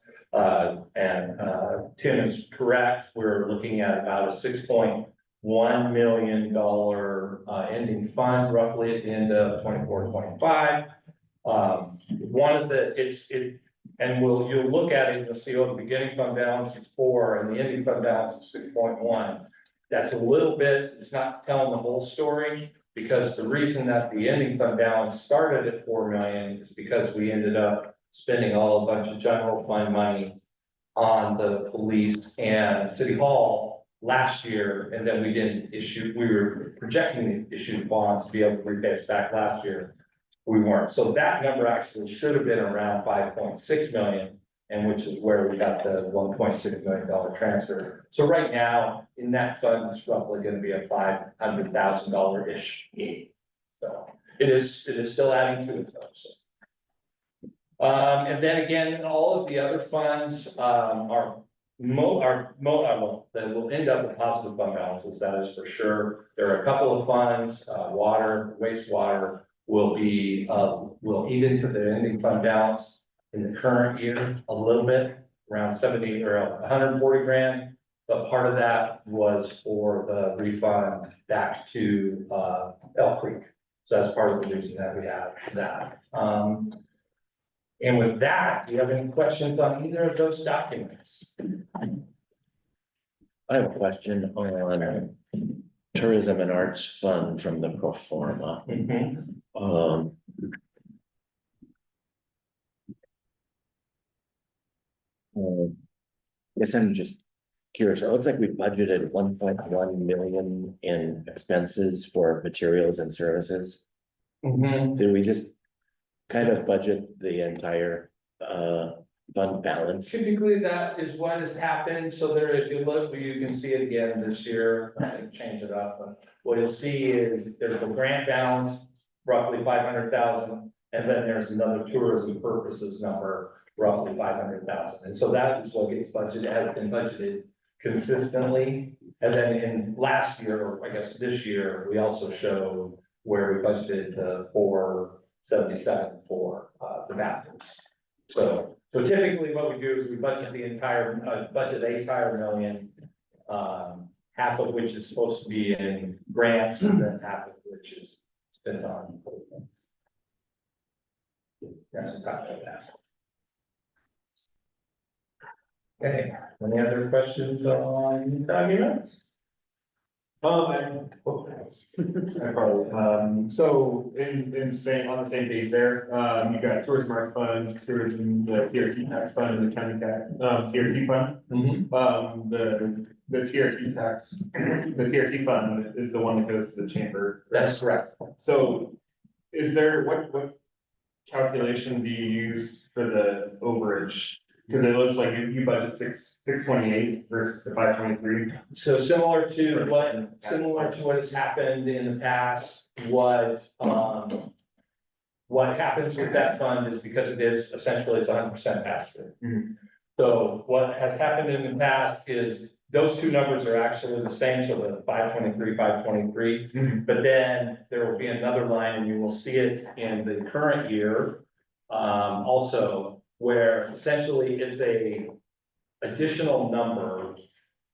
Tim is correct. We're looking at about a $6.1 million ending fund roughly at the end of 24-25. One of the, and you'll look at it, you'll see, the beginning fund balance is 4 and the ending fund balance is 6.1. That's a little bit, it's not telling the whole story, because the reason that the ending fund balance started at 4 million is because we ended up spending a bunch of general fund money on the police and city hall last year, and then we were projecting the issued bonds to be able to repay us back last year. We weren't, so that number actually should have been around 5.6 million, and which is where we got the $1.6 million transfer. So right now, in that fund, it's roughly gonna be a $500,000-ish. So it is still adding to it though, so. And then again, all of the other funds, that will end up with positive fund balances, that is for sure. There are a couple of funds, water, wastewater, will eat into the ending fund balance in the current year a little bit, around 70 or 140 grand. But part of that was for the refund back to Elk Creek. So that's part of the reason that we have that. And with that, do you have any questions on either of those documents? I have a question on tourism and arts fund from the pro forma. Guess I'm just curious. It looks like we budgeted 1.1 million in expenses for materials and services. Did we just kind of budget the entire fund balance? Typically, that is what has happened. So there, if you look, you can see it again this year. I can change it up, but what you'll see is there's a grant balance, roughly 500,000, and then there's another tourism purposes number, roughly 500,000. And so that is what gets budgeted, has been budgeted consistently. And then in last year, or I guess this year, we also showed where we budgeted the 477 for the bathrooms. So typically what we do is we budget the entire, million, half of which is supposed to be in grants, and then half of which is spent on improvements. That's what's happening last. Okay, any other questions on documents? I probably, so on the same page there, you got tourism arts fund, tourism, the TRT tax fund, and the county tax, TRT fund. The TRT tax, the TRT fund is the one that goes to the chamber. That's correct. So is there, what calculation do you use for the overage? Because it looks like you budget 628 versus the 523. So similar to what has happened in the past, what what happens with that fund is because it is essentially it's 100% pass through. Mhm. So what has happened in the past is those two numbers are actually the same, so the 523, 523. Mhm. But then there will be another line and you will see it in the current year. Also, where essentially it's a additional number.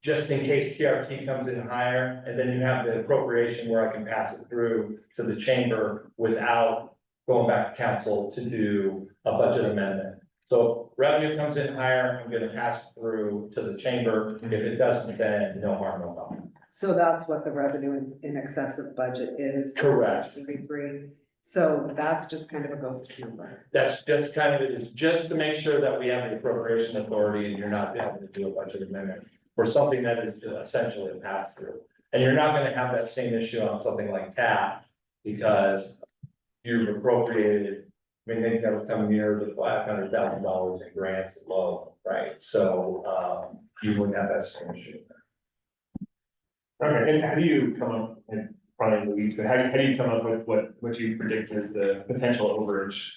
Just in case TRT comes in higher, and then you have the appropriation where I can pass it through to the chamber without going back to council to do a budget amendment. So if revenue comes in higher, I'm gonna pass it through to the chamber. If it doesn't, then no harm, no foul. So that's what the revenue in excess of budget is. Correct. 33. So that's just kind of a ghost number. That's just kind of, it's just to make sure that we have the appropriation authority and you're not having to do a budget amendment for something that is essentially a pass through. And you're not gonna have that same issue on something like TAF because you've appropriated, I mean, they've never come near the $500,000 in grants alone, right? So, you wouldn't have that same issue. Okay, and how do you come up, and probably in the weeds, but how do you come up with what you predict is the potential overage?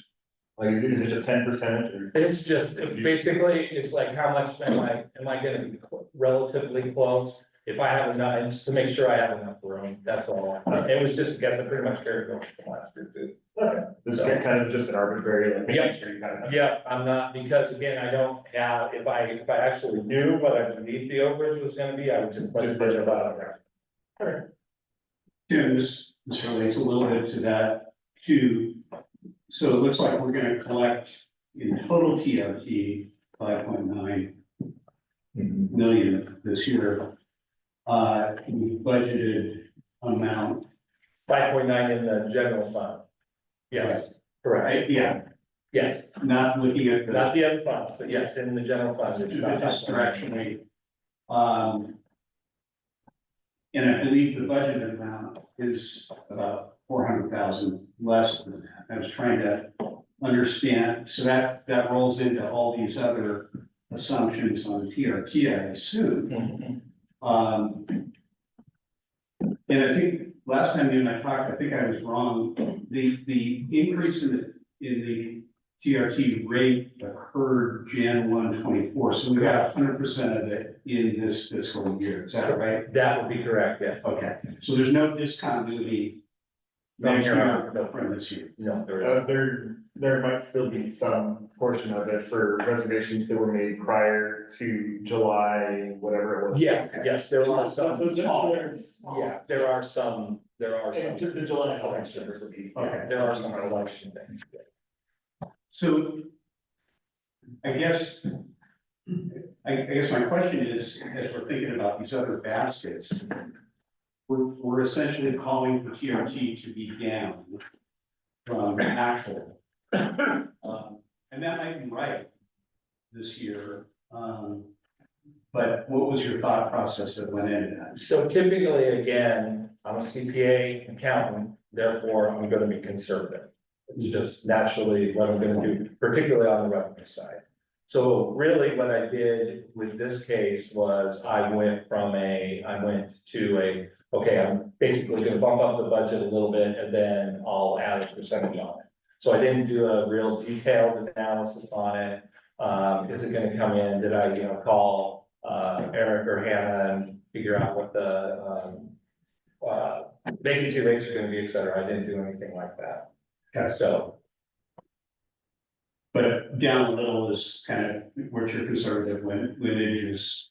Like, is it just 10% or? It's just, basically, it's like, how much am I gonna be relatively close? If I have enough, it's to make sure I have enough room, that's all. It was just a guess, I pretty much carried over from last year too. Okay, this is kind of just an arbitrary, like, Yep. making sure you kind of. Yeah, I'm not, because again, I don't have, if I actually knew what I believed the overage was gonna be, I would just budget it about it. Tim, this relates a little bit to that too. So it looks like we're gonna collect in total TRT 5.9 million this year. We budgeted amount, 5.9 in the general fund. Yes, correct, right? Yeah, yes, not looking at the. not the other funds, but yes, in the general fund. it's about Just 5.9. directionally. And I believe the budgeted amount is about 400,000 less than that. I was trying to understand, so that rolls into all these other assumptions on TRT, I assume. Mhm. And I think last time you and I talked, I think I was wrong. The increase in the TRT rate occurred Jan 1, 24. So we got 100% of it in this fiscal year. Is that right? That would be correct, yes. Okay, so there's no discontinuity From next here year on. from this year. No, there is. There might still be some portion of it for reservations that were made prior to July, whatever it was. Yes, there are some. So there's. Yeah, there are some. And just the July election will be. Okay. There are some election things. So I guess my question is, as we're thinking about these other baskets, we're essentially calling for TRT to be down from actual. And that might be right this year. But what was your thought process that went into that? So typically, again, I'm a CPA accountant, therefore I'm gonna be conservative. It's just naturally what I'm gonna do, particularly on the revenue side. So really what I did with this case was I went to a, okay, I'm basically gonna bump up the budget a little bit and then I'll add a percentage on it. So I didn't do a real detailed analysis on it. Is it gonna come in? Did I, call Eric or Hannah and figure out what the vacancy rates are gonna be, et cetera. I didn't do anything like that. Okay. So, But down a little is kind of what your conservative windage is.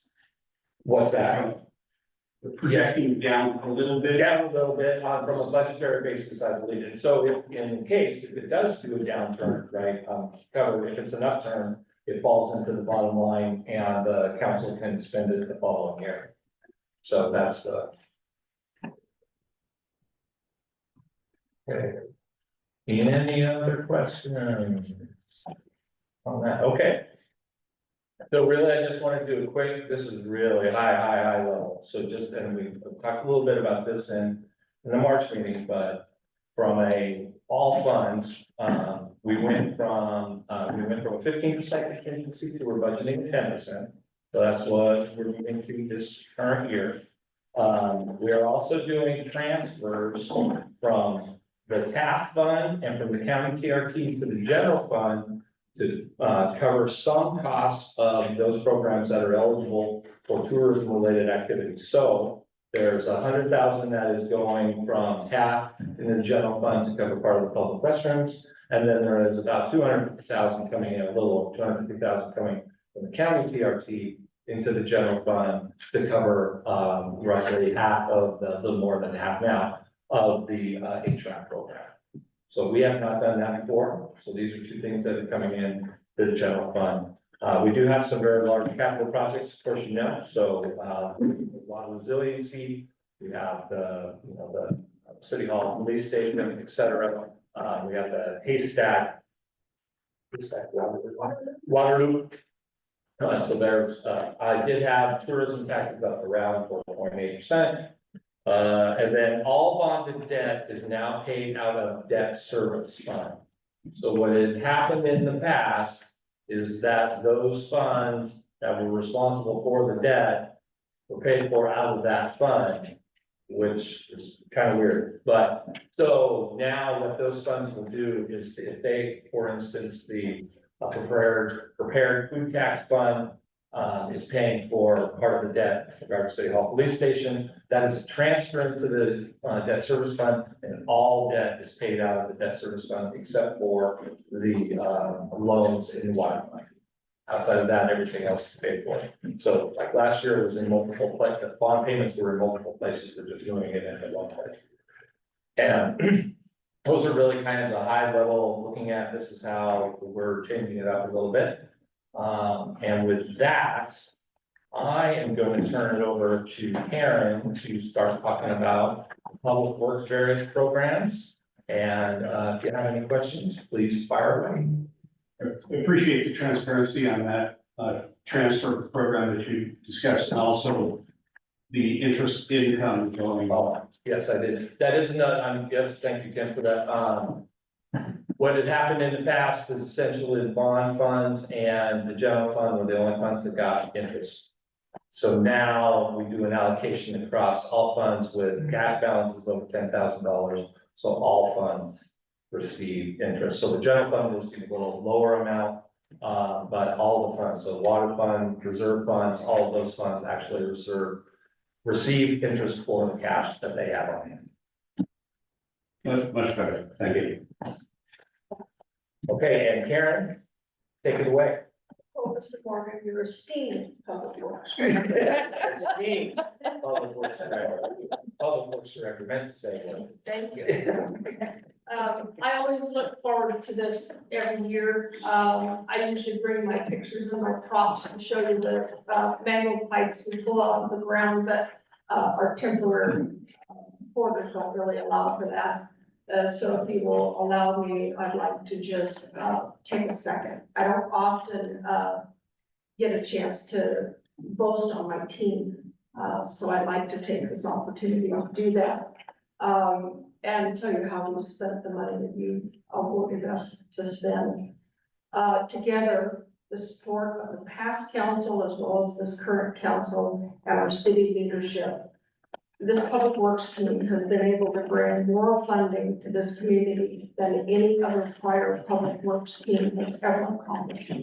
what's that? Projecting down a little bit. Down a little bit from a budgetary basis, I believe. And so in the case, if it does do a downturn, right, covered, if it's an upturn, it falls into the bottom line and the council can spend it the following year. So that's the. Okay. Any other questions on that? Okay. So really, I just want to do a quick, this is really high level. So just, and we talked a little bit about this in the March meeting, but from all funds, we went from a 15% contingency to we're budgeting 10%. So that's what we're moving to this current year. We are also doing transfers from the TAF fund and from the county TRT to the general fund to cover some costs of those programs that are eligible for tourism related activities. So there's 100,000 that is going from TAF in the general fund to cover part of the public restrooms. And then there is about 250,000 coming in, a little over 250,000 coming from the county TRT into the general fund to cover roughly half of the, a little more than half now of the HVAC program. So we have not done that before. So these are two things that are coming in to the general fund. We do have some very large capital projects, of course, you know, so a lot of resiliency. We have the, you know, the City Hall, police station, et cetera. We have the haystack water loop. So there's, I did have tourism taxes up around 4.8%. And then all bonded debt is now paid out of debt service fund. So what had happened in the past is that those funds that were responsible for the debt were paid for out of that fund, which is kind of weird. But so now what those funds will do is if they, for instance, the prepared food tax fund is paying for part of the debt with regard to City Hall Police Station, that is transferred to the debt service fund, and all debt is paid out of the debt service fund except for the loans in the water fund. Outside of that, everything else is paid for. So like last year, it was in multiple places, bond payments were in multiple places, we're just doing it in one place. And those are really kind of the high level looking at, this is how we're changing it up a little bit. And with that, I am going to turn it over to Karen to start talking about Public Works various programs. And if you have any questions, please fire away. I appreciate the transparency on that transfer program that you discussed, and also the interest income going on. Yes, I did. That is not, yes, thank you, Tim, for that. What had happened in the past is essentially the bond funds and the general fund were the only funds that got interest. So now we do an allocation across all funds with cash balances over $10,000. So all funds receive interest. So the general fund will receive a little lower amount, but all the funds, so water fund, reserve funds, all of those funds actually receive interest for the cash that they have on hand. Much better. Thank you. Okay, and Karen, take it away. Oh, Mr. Morgan, you're esteemed public works. Esteemed Public Works Director. Public Works Director, meant to say that. Thank you. I always look forward to this every year. I usually bring my pictures and my props to show you the mango pipes we pull out of the ground, but our temporary borders don't really allow for that. So if you will allow me, I'd like to just take a second. I don't often get a chance to boast on my team. So I'd like to take this opportunity to do that. And tell you how we spent the money that you awarded us to spend. Together, the support of the past council as well as this current council and our city leadership, this public works team has been able to bring more funding to this community than any other prior public works team has ever accomplished.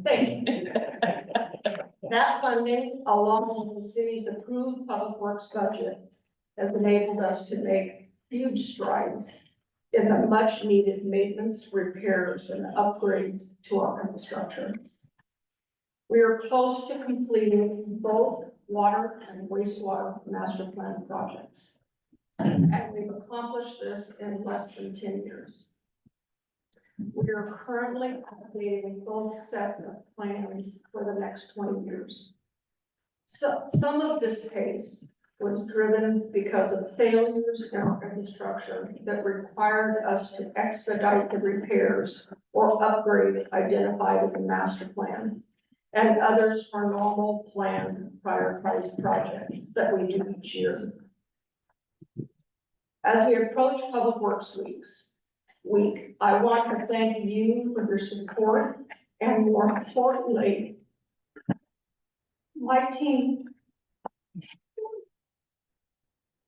Thank you. That funding, along with the city's approved public works budget, has enabled us to make huge strides in the much needed maintenance, repairs, and upgrades to our infrastructure. We are close to completing both water and wastewater master plan projects. And we've accomplished this in less than 10 years. We are currently updating both sets of plans for the next 20 years. So some of this pace was driven because of failures in our infrastructure that required us to expedite the repairs or upgrades identified in the master plan. And others are normal planned prioritized projects that we do each year. As we approach Public Works Week, I want to thank you for your support and more importantly, my team.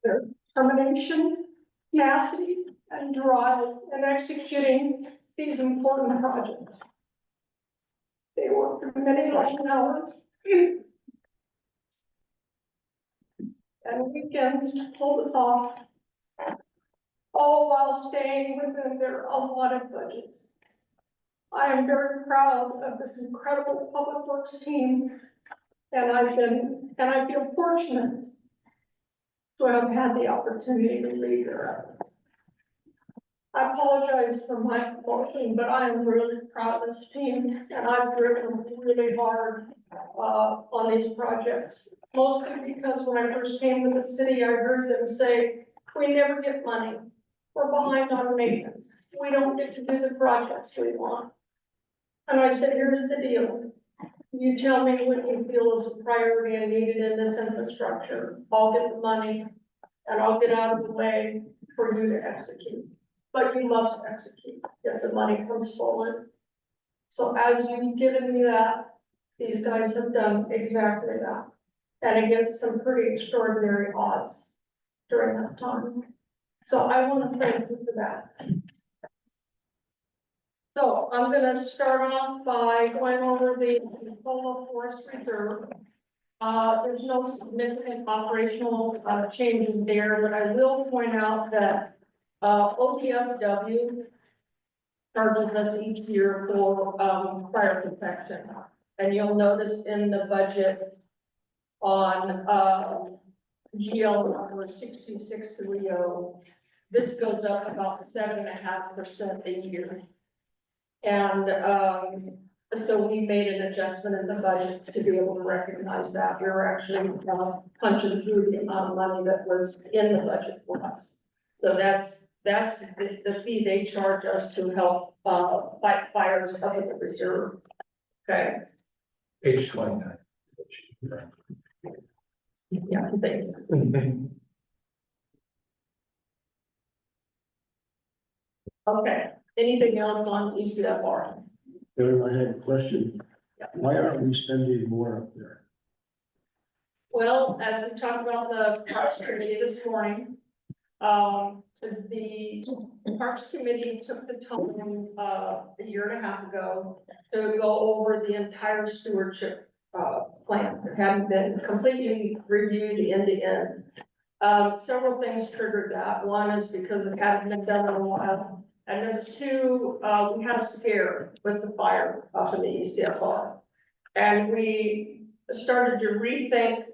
Their determination tenacity and drive in executing these important projects. They worked many long hours and weekends to pull this off, all while staying within their allotted budgets. I am very proud of this incredible public works team, and I feel fortunate to have had the opportunity to lead their efforts. I apologize for my emotion, but I am really proud of this team, and I've driven really hard on these projects. Mostly because when I first came to the city, I heard them say, we never get money. We're behind on maintenance. We don't get to do the projects we want. And I said, here's the deal. You tell me what you feel is a priority and needed in this infrastructure. I'll get the money and I'll get out of the way for you to execute. But you must execute if the money comes forward. So as you've given me that, these guys have done exactly that. And against some pretty extraordinary odds during that time. So I want to thank you for that. So I'm gonna start off by going over the Polo Forest Reserve. There's no significant operational changes there, but I will point out that OPFW charges us each year for fire protection. And you'll notice in the budget on GL number 6630, this goes up about 7.5% a year. And so we made an adjustment in the budget to be able to recognize that. We were actually punching through the amount of money that was in the budget for us. So that's the fee they charge us to help fight fires up at the reserve. Okay. Page 29. Yeah, thank you. Okay, anything else on ECFR? Aaron, I have a question. Why aren't we spending more up there? Well, as we talked about the Parks Committee this morning, the Parks Committee took the time, a year and a half ago to go over the entire stewardship, plan. It hadn't been completely reviewed end to end. Several things triggered that. One is because it hadn't been done in a while. And number two, we had a scare with the fire up in the ECFR. And we started to rethink,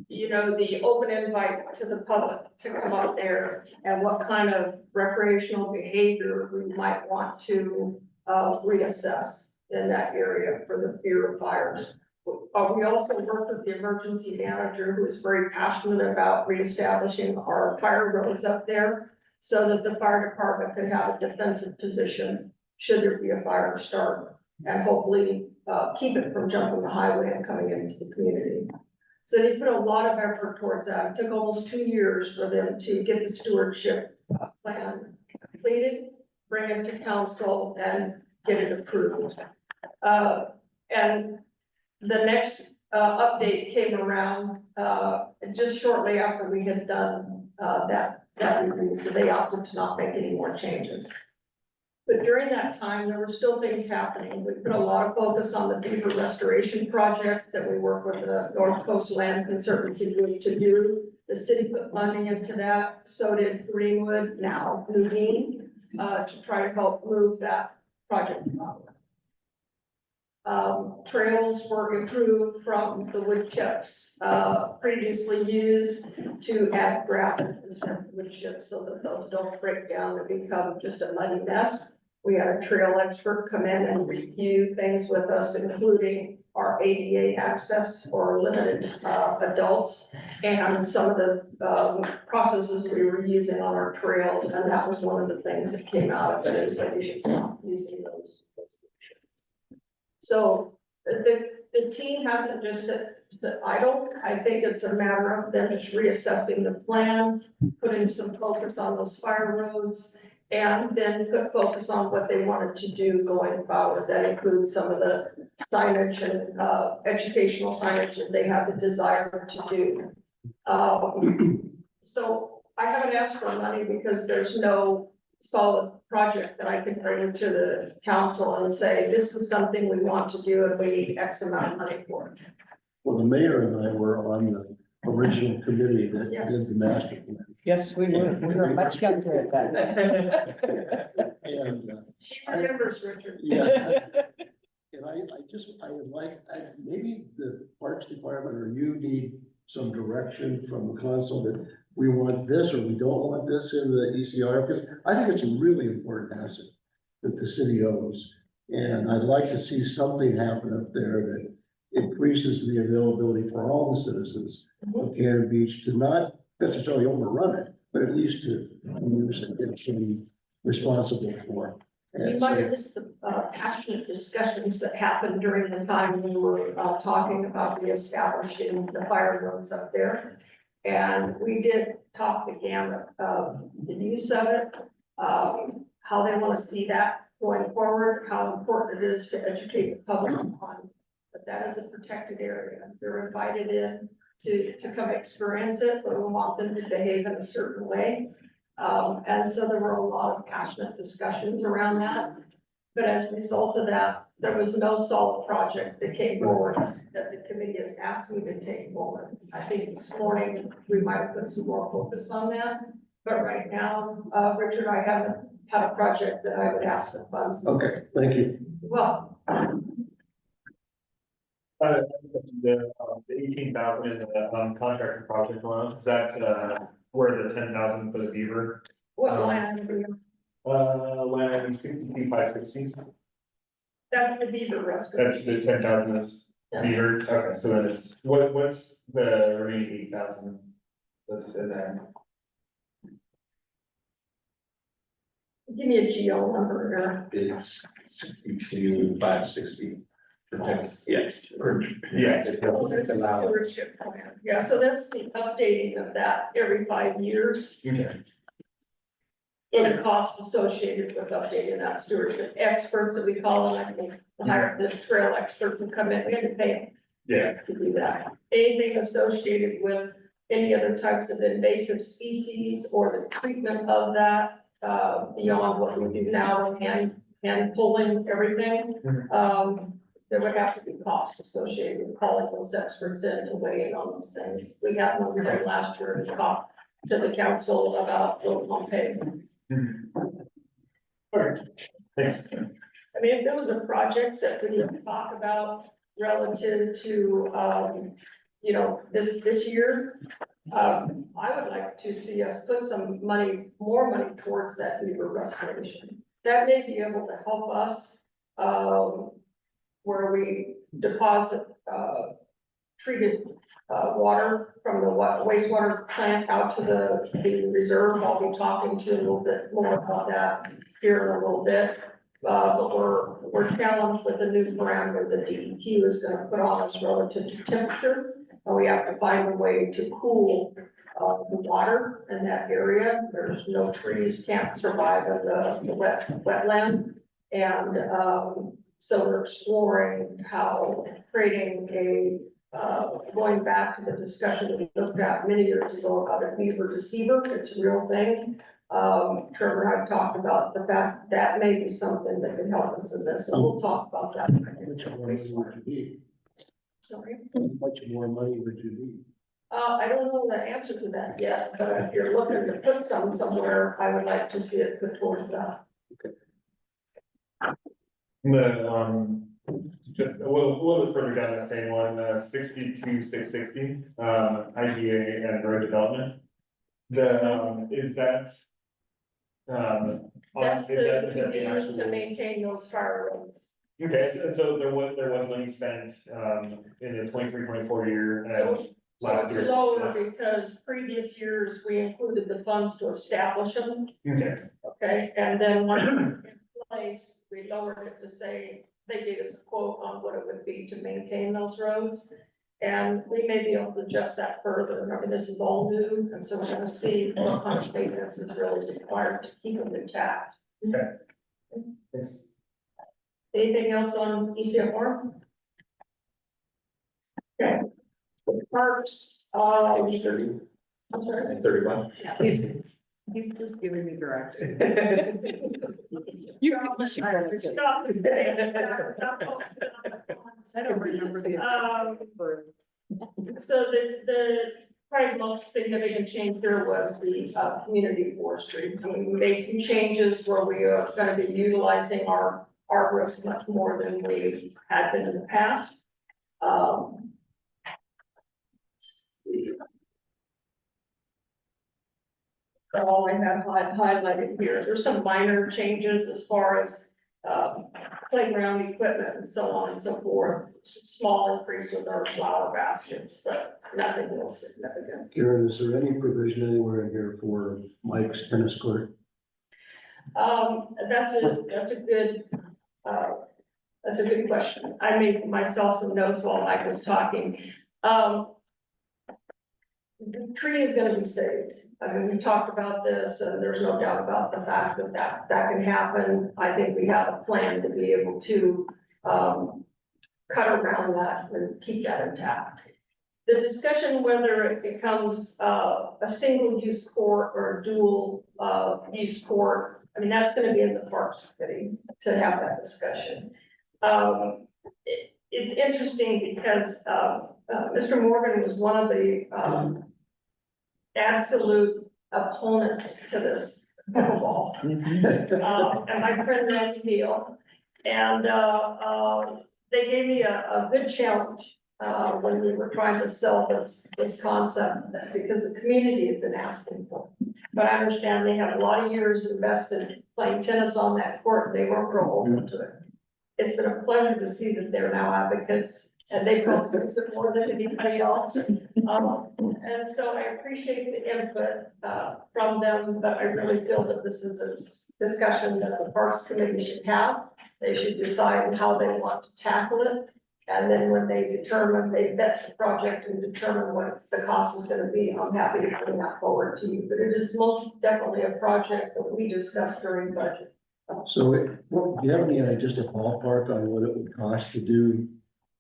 you know, the open invite to the public to come up there and what kind of recreational behavior we might want to reassess in that area for the fear of fires. We also worked with the emergency manager, who is very passionate about reestablishing our fire roads up there so that the fire department could have a defensive position should there be a fire start, and hopefully keep it from jumping the highway and coming into the community. So they put a lot of effort towards that. It took almost 2 years for them to get the stewardship plan completed, bring it to council, and get it approved. And the next update came around just shortly after we had done that review, so they opted to not make any more changes. But during that time, there were still things happening. We put a lot of focus on the beaver restoration project that we work with the North Coast Land Conservancy Group to do. The city put funding into that, so did Greenwood, now Nuveen, to try to help move that project forward. Trails were improved from the wood chips previously used to add gravel instead of wood chips so that those don't break down and become just a muddy mess. We had a trail expert come in and review things with us, including our ADA access for limited adults and some of the processes we were using on our trails. And that was one of the things that came out of it, is that we should stop using those. So the team hasn't just said idle. I think it's a matter of them just reassessing the plan, putting some focus on those fire roads, and then put focus on what they wanted to do going forward. That includes some of the signage and educational signage that they have the desire to do. So I haven't asked for money because there's no solid project that I can bring to the council and say, this is something we want to do and we need X amount of money for. Well, the mayor and I were on the original committee that Yes. did the master plan. Yes, we were much younger at that. And, She remembers, Richard. yeah, and I would like, maybe the Parks Department or you need some direction from the council that we want this or we don't want this in the ECR, because I think it's a really important asset that the city owns. And I'd like to see something happen up there that increases the availability for all the citizens of Cannon Beach to not necessarily overrun it, but at least to use it and be responsible for. You And might so- have missed the passionate discussions that happened during the time we were talking about reestablishing the fire roads up there. And we did talk the gamut of the use of it, how they want to see that going forward, how important it is to educate the public on. But that is a protected area. They're invited in to come experience it, but we want them to behave in a certain way. And so there were a lot of passionate discussions around that. But as a result of that, there was no solid project that came forward that the committee has asked me to take forward. I think this morning we might put some more focus on that. But right now, Richard, I haven't had a project that I would ask for funds. Okay, thank you. Well, The 18,000 in the contractor project allowance, is that where the 10,000 for the beaver? what line item are you on? Line item 62,560, That's the beaver rescue. that's the 10,000 is Yeah. beaver, okay, so then it's, what's the remaining 8,000? That's in there. Give me a GO number here. It's 62,560. Yes. Yeah. Oh, that's a stewardship plan. Yeah, so that's the updating of that every 5 years. Okay. And the cost associated with updating that stewardship experts that we call them, I think, hire the trail expert who come in, we had to pay them Yeah, to do that. Anything associated with any other types of invasive species or the treatment of that, beyond what we do now, hand pulling everything. There would have to be cost associated with calling those experts in to weigh in on those things. We had one here last year and talked to the council about what on pay. alright, thanks. I mean, if there was a project that we need to talk about relative to, you know, this year, I would like to see us put some money, more money towards that beaver restoration. That may be able to help us, where we deposit, treated, water from the wastewater plant out to the reserve. I'll be talking to you a little bit more about that here in a little bit. But we're challenged with a new parameter that DEQ is gonna put on us relative to temperature. And we have to find a way to cool, the water in that area. There's no trees, can't survive in the wetland. And, so we're exploring how creating going back to the discussion that we looked at many years ago about a beaver deceiver. It's a real thing. Trevor and I have talked about the fact that may be something that could help us in this, and we'll talk about that. How much more money would you need? Sorry. How much more money would you need? I don't know the answer to that yet, but if you're looking to put some somewhere, I would like to see it put towards that. Just a little bit further down the same one, 62,660, IGA and road development. Is that? That's is that the, the actual? to maintain those fire roads. Okay, so there was money spent, in the 23-24 year, So last it's year. lower because previous years we included the funds to establish them, Okay, okay? And then when we were in place, we lowered it to say, they gave us a quote on what it would be to maintain those roads. And we may be able to adjust that further. Remember, this is all new, and so we're gonna see what kind of maintenance is really required to keep them intact. thanks. Anything else on ECFR? Okay. Parks, I'm sorry. 31. He's just giving me direction. You should go with it. I don't remember the. So the probably most significant change here was the community forestry. I mean, we made some changes where we are gonna be utilizing our arborists much more than we had been in the past. All I have highlighted here, there's some minor changes as far as playground equipment and so on and so forth. Small increase with our flower baskets, but nothing real significant. Karen, is there any provision anywhere in here for Mike's tennis court? That's a good question. I made myself some notes while Mike was talking. The tree is gonna be saved. I mean, we talked about this, and there's no doubt about the fact that can happen. I think we have a plan to be able to cut around that and keep that intact. The discussion whether it becomes a single-use court or a dual use court, I mean, that's gonna be in the Parks Committee to have that discussion. It's interesting because Mr. Morgan was one of the absolute opponents to this pickleball. And my friend Randy Neal, and they gave me a good challenge when we were trying to sell this concept, because the community has been asking for it. But I understand they have a lot of years invested playing tennis on that court, and they weren't real open to it. It's been a pleasure to see that they're now advocates, and they probably use it more than anybody else. And so I appreciate the input from them, but I really feel that this is a discussion that the Parks Committee should have. They should decide how they want to tackle it. And then when they vet the project and determine what the cost is gonna be, I'm happy to bring that forward to you. But it is most definitely a project that we discussed during budget. So, do you have any, just a ballpark on what it would cost to do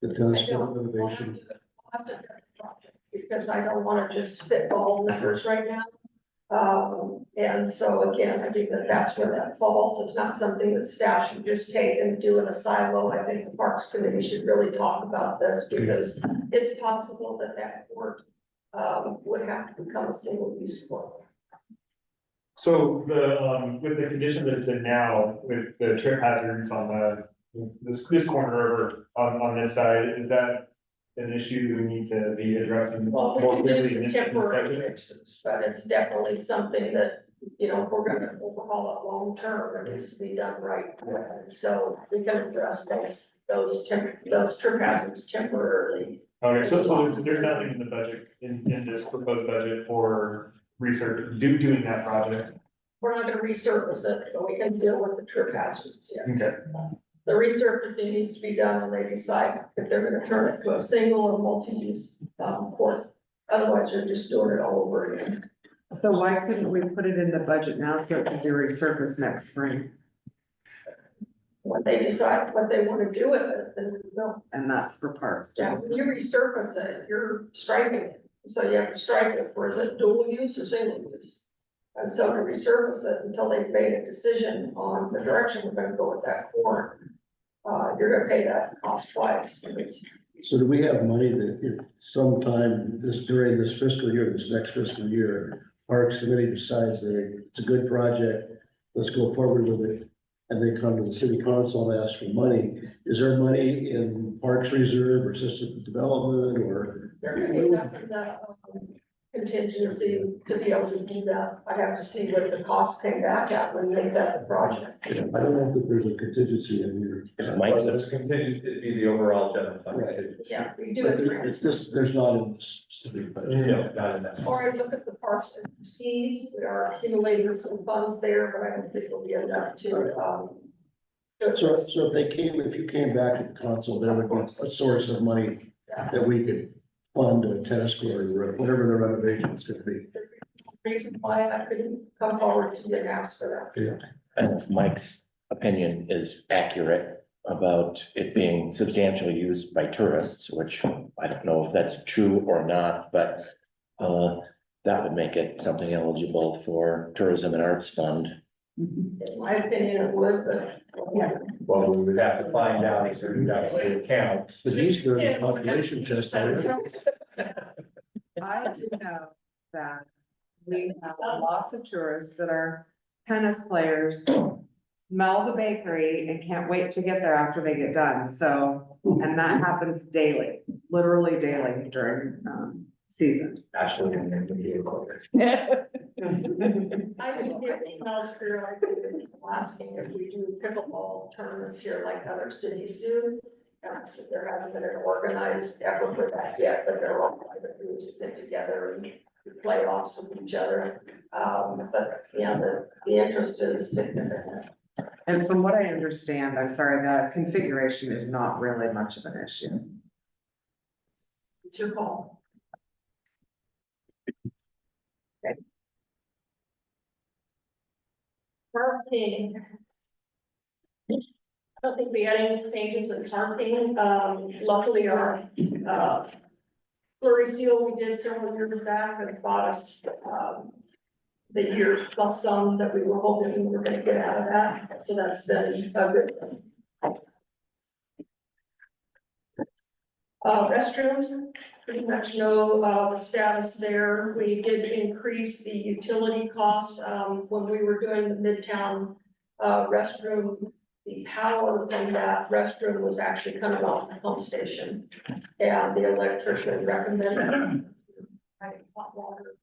the tennis court renovation? Because I don't wanna just spitball numbers right now. And so again, I think that that's where that falls. It's not something that staff should just take and do in a silo. I think the Parks Committee should really talk about this, because it's possible that court would have to become a single use court. So with the condition that it's in now, with the trip hazards on this corner over on this side, is that an issue that we need to be addressing Well, we more can do clearly in some this temporary construction? fixes, but it's definitely something that, you know, if we're gonna overhaul it long term, it needs to be done right. So we can address those trip hazards temporarily. Okay, so there's nothing in the budget, in this proposed budget for research, doing that project? We're not gonna resurface it, but we can deal with the trip hazards, yes. Okay. The resurfacing needs to be done when they decide if they're gonna turn it to a single or multi-use court. Otherwise, you're just doing it all over again. So why couldn't we put it in the budget now so it can be resurfaced next spring? When they decide what they wanna do with it, then we go. And that's for parks. Yeah, when you resurface it, you're striping it, so you have to stripe it, or is it dual use or single use? And so to resurface it until they've made a decision on the direction we're gonna go with that court, you're gonna pay that cost twice. So do we have money that if sometime during this fiscal year, this next fiscal year, Parks Committee decides that it's a good project, let's go forward with it, and they come to the city council and ask for money, is there money in Parks Reserve or System Development or? They're gonna need that for the contingency to be able to do that. I have to see what the cost came back at when they vet the project. I don't know if there's a contingency in here. Mike's, It's contingent, it'd be the overall general fund. Yeah, we do But it. it's just, there's not in this specific budget. No, not in that. Or I look at the parks and seas, we are accumulating some funds there, but I don't think it'll be enough to. So if you came back to the council, there would be a source of money that we could fund a tennis court or whatever the renovation is gonna be. Reason why I couldn't come forward to you and ask for that. and if Mike's opinion is accurate about it being substantially used by tourists, which I don't know if that's true or not, but that would make it something eligible for Tourism and Arts Fund. In my opinion, it would, but yeah. Well, we would have to find out if there's actually a count. But he's doing a population test already. I do know that we have lots of tourists that are tennis players, smell the bakery and can't wait to get there after they get done, so, and that happens daily, literally daily during, season. Actually, in the vehicle. I would get emails periodically asking if we do pickleball tournaments here like other cities do. So there hasn't been an organized effort for that yet, but there are all private groups that get together and play offs with each other. But yeah, the interest is significant. And from what I understand, I'm sorry, the configuration is not really much of an issue. It's your call. Parking. I don't think we had any changes in parking. Luckily our, flurry seal we did several years back has bought us, the years plus some that we were hoping we were gonna get out of that. So that's been a good thing. Restrooms, pretty much know, the status there. We did increase the utility cost, when we were doing the Midtown, restroom. The power from that restroom was actually coming off the pump station. And the electrician recommended having hot water,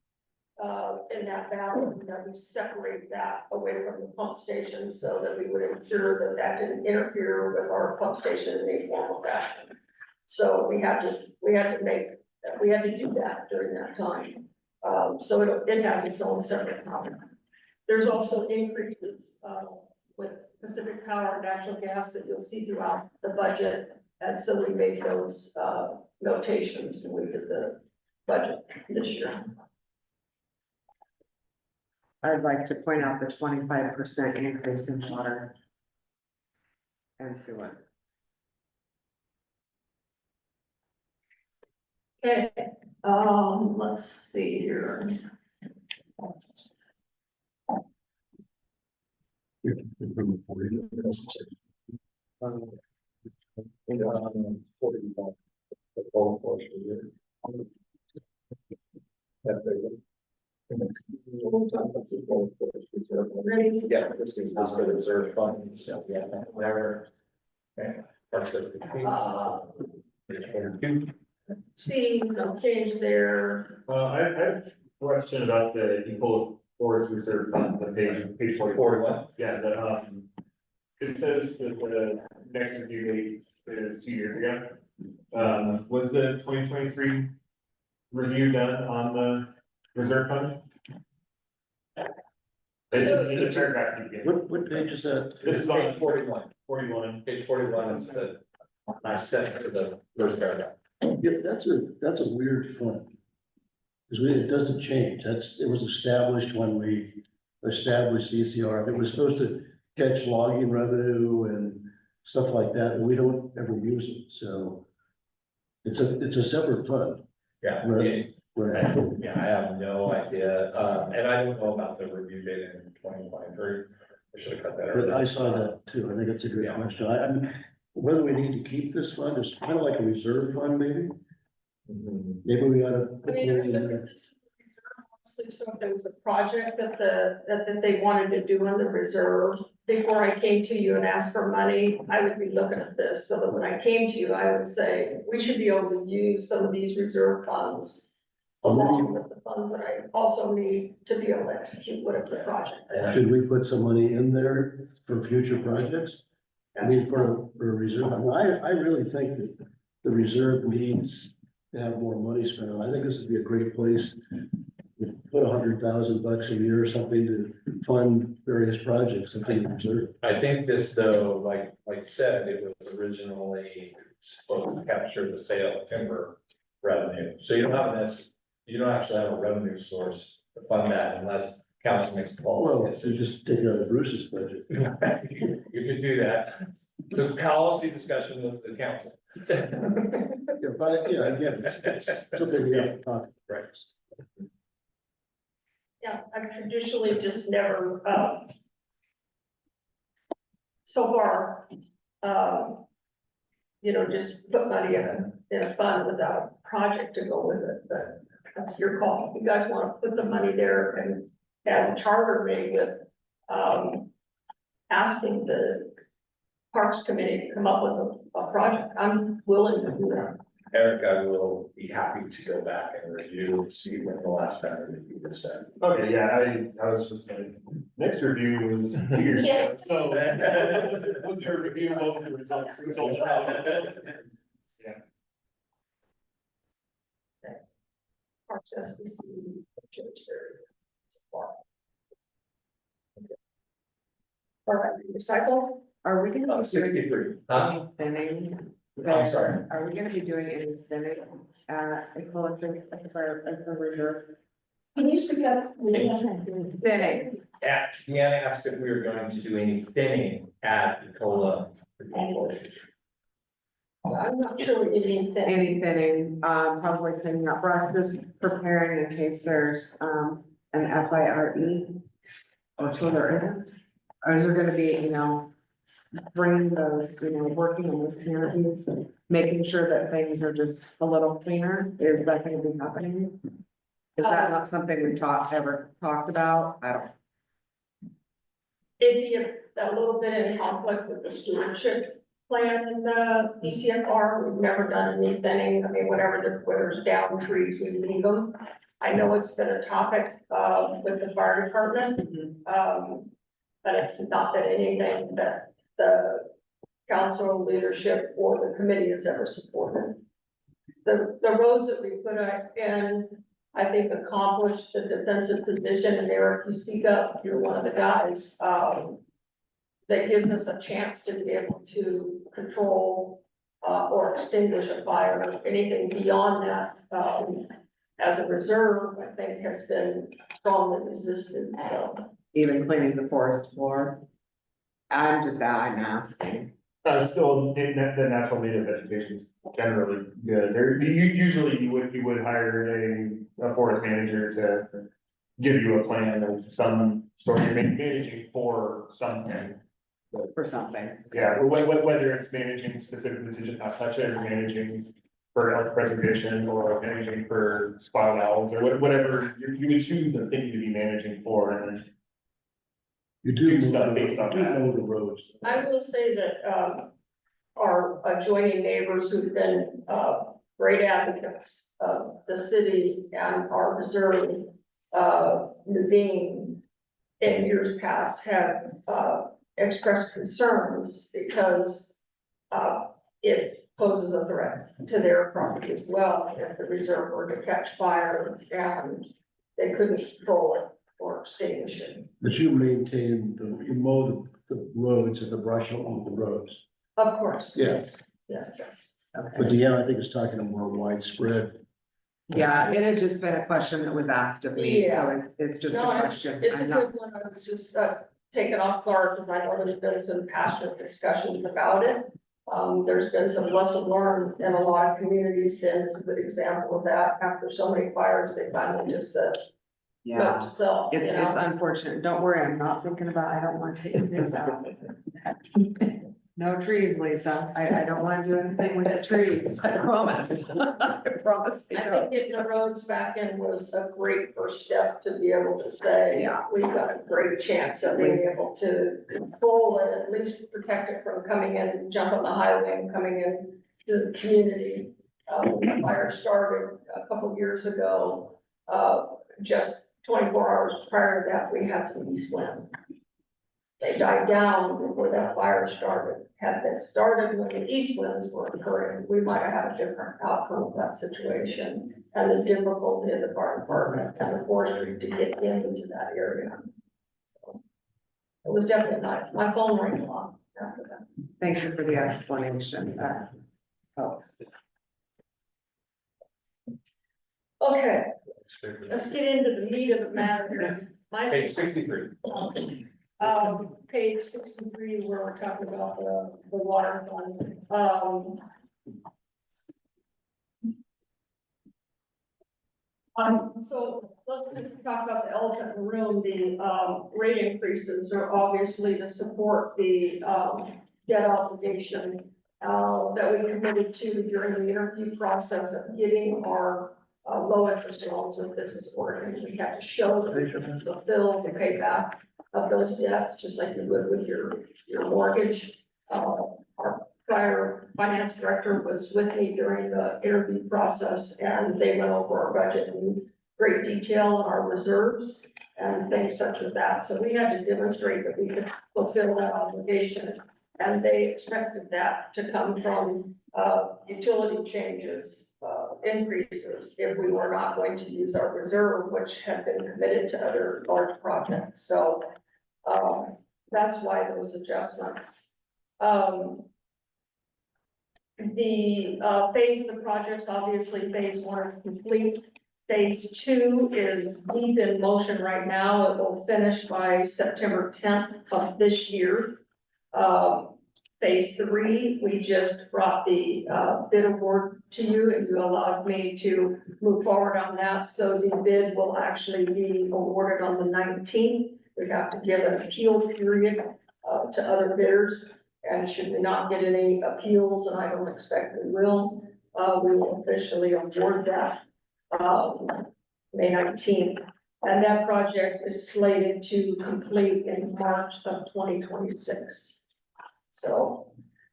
in that bathroom, that we separate that away from the pump station so that we would ensure that that didn't interfere with our pump station in any form of fashion. So we had to do that during that time. So it has its own separate topic. There's also increases, with Pacific Power and natural gas that you'll see throughout the budget. And so we made those, notations when we did the budget this year. I'd like to point out the 25% increase in water and sewer. Okay, let's see here. Yeah, this is also reserve fund, so yeah, whatever. Okay. See, no change there. I have a question about the Eagle Forest Reserve Fund, the page 41. Yeah, it says that the next review date is 2 years ago. Was the 2023 review done on the reserve fund? It's in the paragraph. you gave. What page is that? This is page 41. 41. Page 41 is the last sentence of the first paragraph. Yeah, that's a weird fund. Because it doesn't change. It was established when we established ECR. It was supposed to catch logging revenue and stuff like that, and we don't ever use it, so. It's a separate fund. Yeah. Right. Yeah, I have no idea, and I don't know about the review date in 2023. I should have cut that But earlier. I saw that too. I think it's a good Yeah. question. I mean, whether we need to keep this fund is kind of like a reserve fund, maybe. Mhm. Maybe we ought to. I mean, so if there was a project that they wanted to do in the reserve, before I came to you and asked for money, I would be looking at this, so that when I came to you, I would say, we should be able to use some of these reserve funds along with the funds that I also need to be able to execute whatever the project is. Should we put some money in there for future projects? I mean, for a reserve, I mean, I really think that the reserve needs to have more money spent on. I think this would be a great place. to Put $100,000 a year or something to fund various projects, something in reserve. I think this though, like you said, it was originally supposed to capture the sale of timber revenue. So you don't have you don't actually have a revenue source to fund that unless council makes a Well, policy you just take it out of Bruce's budget. decision. You could do that. The policy discussion with the council. Yeah, but yeah, again, it's something we have to talk. Right. Yeah, I've traditionally just never, so far, just put money in a fund without a project to go with it, but that's your call. If you guys want to put the money there and charter me with, asking the Parks Committee to come up with a project, I'm willing to do that. Erica will be happy to go back and review, and see when the last time we reviewed this done. Okay, yeah, I was just saying, next review was 2 years ago, so. Was there a review, what was the results? Yeah. Parks SBC, church there. All right, recycle, Are we gonna be doing 63. any thinning? I'm sorry. Are we gonna be doing any thinning, electric, at the reserve? can you speak up? Thinning, Deanna asked if we were going to do any thinning at Ecola. I'm not sure what you mean. any thinning, probably thinning up brush, just preparing in case there's, an FIRE. Or so there isn't, or is there gonna be, bringing those, working on those canopies and making sure that things are just a little cleaner, is that gonna be happening? Is that not something we ever talked about? I don't. It'd be a little bit in conflict with the stewardship plan in the DCFR. We've never done any thinning. I mean, whenever there's down trees, we leave them. I know it's been a topic, with the fire department. But it's not that anything that the council leadership or the committee has ever supported. The roads that we put in, I think accomplished the defensive position, and Eric, you speak up, you're one of the guys, that gives us a chance to be able to control, or extinguish a fire. Anything beyond that, as a reserve, I think has been strongly resisted, so. Even cleaning the forest floor. I'm asking. Still, the natural native vegetation is generally good. Usually you would hire a forest manager to give you a plan of some sort of managing for something. For something. Yeah, whether it's managing specifically to just not touch it, or managing for elk preservation, or managing for spotted owls, or whatever you would choose the thing to be managing for, and then You do do stuff based on that. know the roads. I will say that, our adjoining neighbors who've been, great advocates of the city and our reserve, Nuveen, in years past have, expressed concerns because, it poses a threat to their property as well, if the reserve were to catch fire and they couldn't control it or extinguish it. But you maintain you mow the roads and the brush along the roads. Of course. Yes. Yes. But Deanna, I think it's talking a more widespread. Yeah, it had just been a question that was asked of me, so Yeah. it's just a No, question. it's a I'm not- good one. I was just, taken off guard because I know there's been some passionate discussions about it. There's been some lesson learned in a lot of communities. Ben is a good example of that. After so many fires, they finally just said, note Yeah, to self, it's unfortunate. Don't worry, I'm not thinking about, I don't want to take things out. No trees, Lisa. I don't want to do anything with the trees. I promise. I promise. I I don't. think getting the roads back in was a great first step to be able to say, Yeah. we've got a great chance of being able to control it, at least protect it from coming in, jump on the highway and coming in to the community. When the fire started a couple of years ago, just 24 hours prior to that, we had some east winds. They died down before that fire started. Had they started when the east winds were occurring, we might have had a different outcome of that situation. And the difficulty of the fire department and the forestry to get into that area. So it was definitely nice. My phone rang a lot after that. Thank you for the explanation. That helps. Okay, let's get into the meat of the matter here. Page 63. Page 63, where we're talking about the water fund. So let's just talk about the elephant in the room. The, rate increases are obviously to support the, debt obligation, that we committed to during the interview process of getting our, low interest loans with business working. We have to show that we can fulfill the payback of those debts, just like you would with your mortgage. Our prior finance director was with me during the interview process, and they went over our budget in great detail and our reserves and things such as that. So we had to demonstrate that we could fulfill that obligation. And they expected that to come from, utility changes, increases, if we were not going to use our reserve, which had been committed to other large projects. So, that's why those adjustments. The phase of the projects, obviously, phase one is complete. Phase two is deep in motion right now. It will finish by September 10th of this year. Phase three, we just brought the bid award to you, and you allowed me to move forward on that. So the bid will actually be awarded on the 19th. We have to give an appeal period to other bidders. And should we not get any appeals, and I don't expect we will officially award that May 19th. And that project is slated to complete in March of 2026. So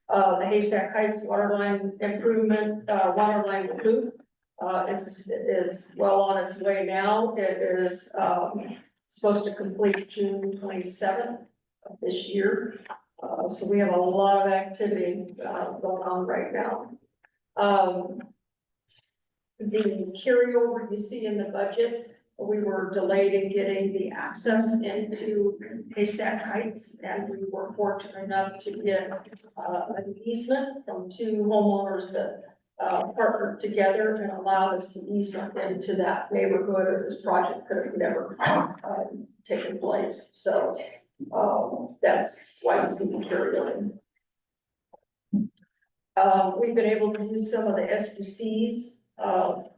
the Haystack Heights waterline improvement, waterline loop is well on its way now. It is supposed to complete June 27th of this year. So we have a lot of activity going on right now. The carryover you see in the budget, we were delayed in getting the access into Haystack Heights, and we were fortunate enough to get an easement from two homeowners that partnered together and allowed us the easement into that neighborhood, or this project could have never taken place. So that's why you see the carryover. We've been able to use some of the SDCs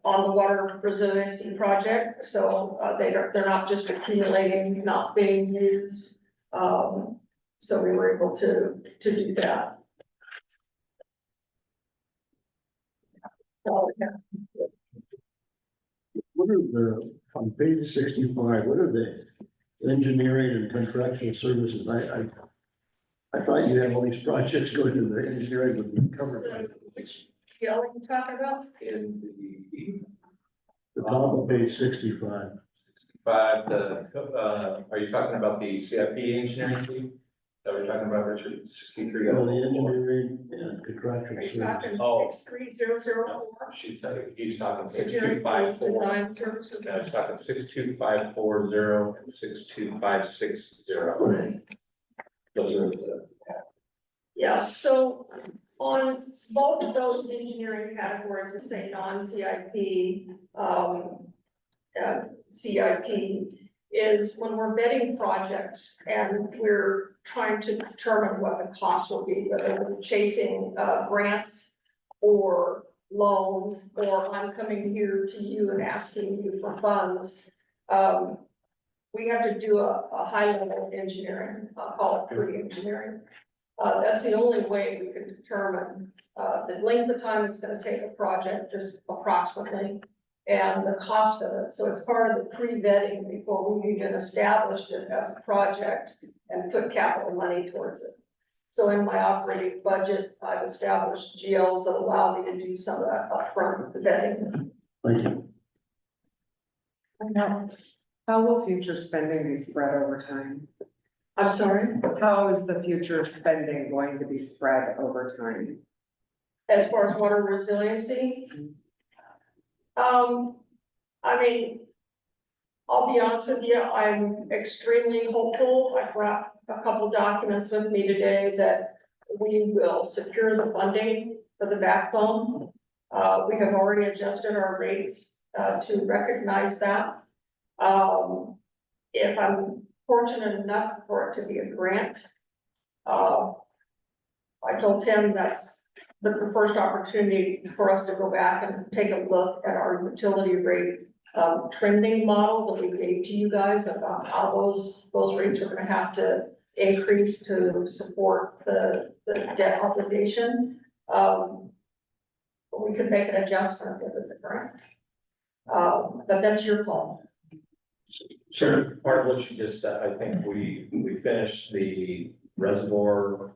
on the water resiliency project, so they're not just accumulating, not being used. So we were able to do that. So, yeah. What are the, on page 65, what are the engineering and contractual services? I thought you had all these projects going to the engineering would be covered. Which scale are you talking about? The top of page 65. But are you talking about the CIP engineering team? That we're talking about, Richard, 63? The engineering and contractual Are you services. talking Oh. 63004? He's talking Engineering 6254. Design services. No, it's talking 62540 and 62560. Those are the. Yeah, so on both of those engineering categories, let's say non-CIP, CIP is when we're bidding projects and we're trying to determine what the cost will be, whether we're chasing grants or loans, or I'm coming here to you and asking you for funds. We have to do a high level engineering, I'll call it pre-engineering. That's the only way we can determine the length of time it's gonna take a project, just approximately, and the cost of it. So it's part of the pre-vetting before we even established it as a project and put capital money towards it. So in my operating budget, I've established GLs that allow me to do some of that upfront vetting. Thank you. How will future spending be spread over time? I'm sorry, How is the future spending going to be spread over time? as far as water resiliency. I mean, I'll be honest with you, I'm extremely hopeful. I brought a couple documents with me today that we will secure the funding for the backbone. We have already adjusted our rates to recognize that. If I'm fortunate enough for it to be a grant, I told Tim that's the first opportunity for us to go back and take a look at our utility rate trending model that we gave to you guys about how those rates are gonna have to increase to support the debt obligation. We could make an adjustment if it's a grant. But that's your call. So part of what you just said, I think we finished the reservoir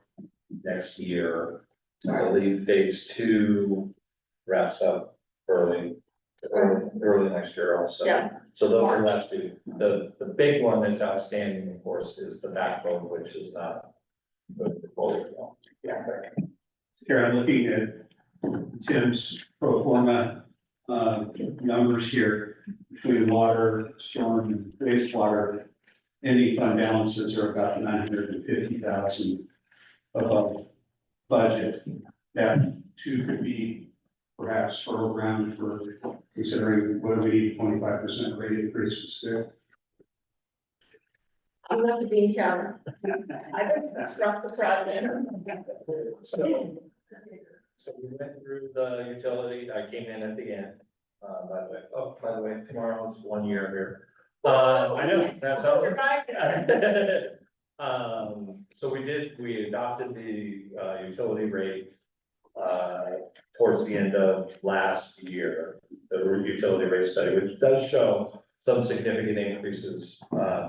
next year. I believe phase 2 wraps up early next year also. Yeah. So those are the last two. The big one that's outstanding, of course, is the backbone, which is not. Yeah. Here, I'm looking at Tim's pro forma, numbers here between water, storm, and wastewater. Any fund balances are about 950,000 above budget. That too could be perhaps fertile ground for considering whether we need 25% rate increases there. I'm not the bean counter. I just struck the crowd there. So we went through the utility, I came in at the end, by the way, tomorrow is 1 year here. I know, that's how. So we adopted the utility rate towards the end of last year, the utility rate study, which does show some significant increases,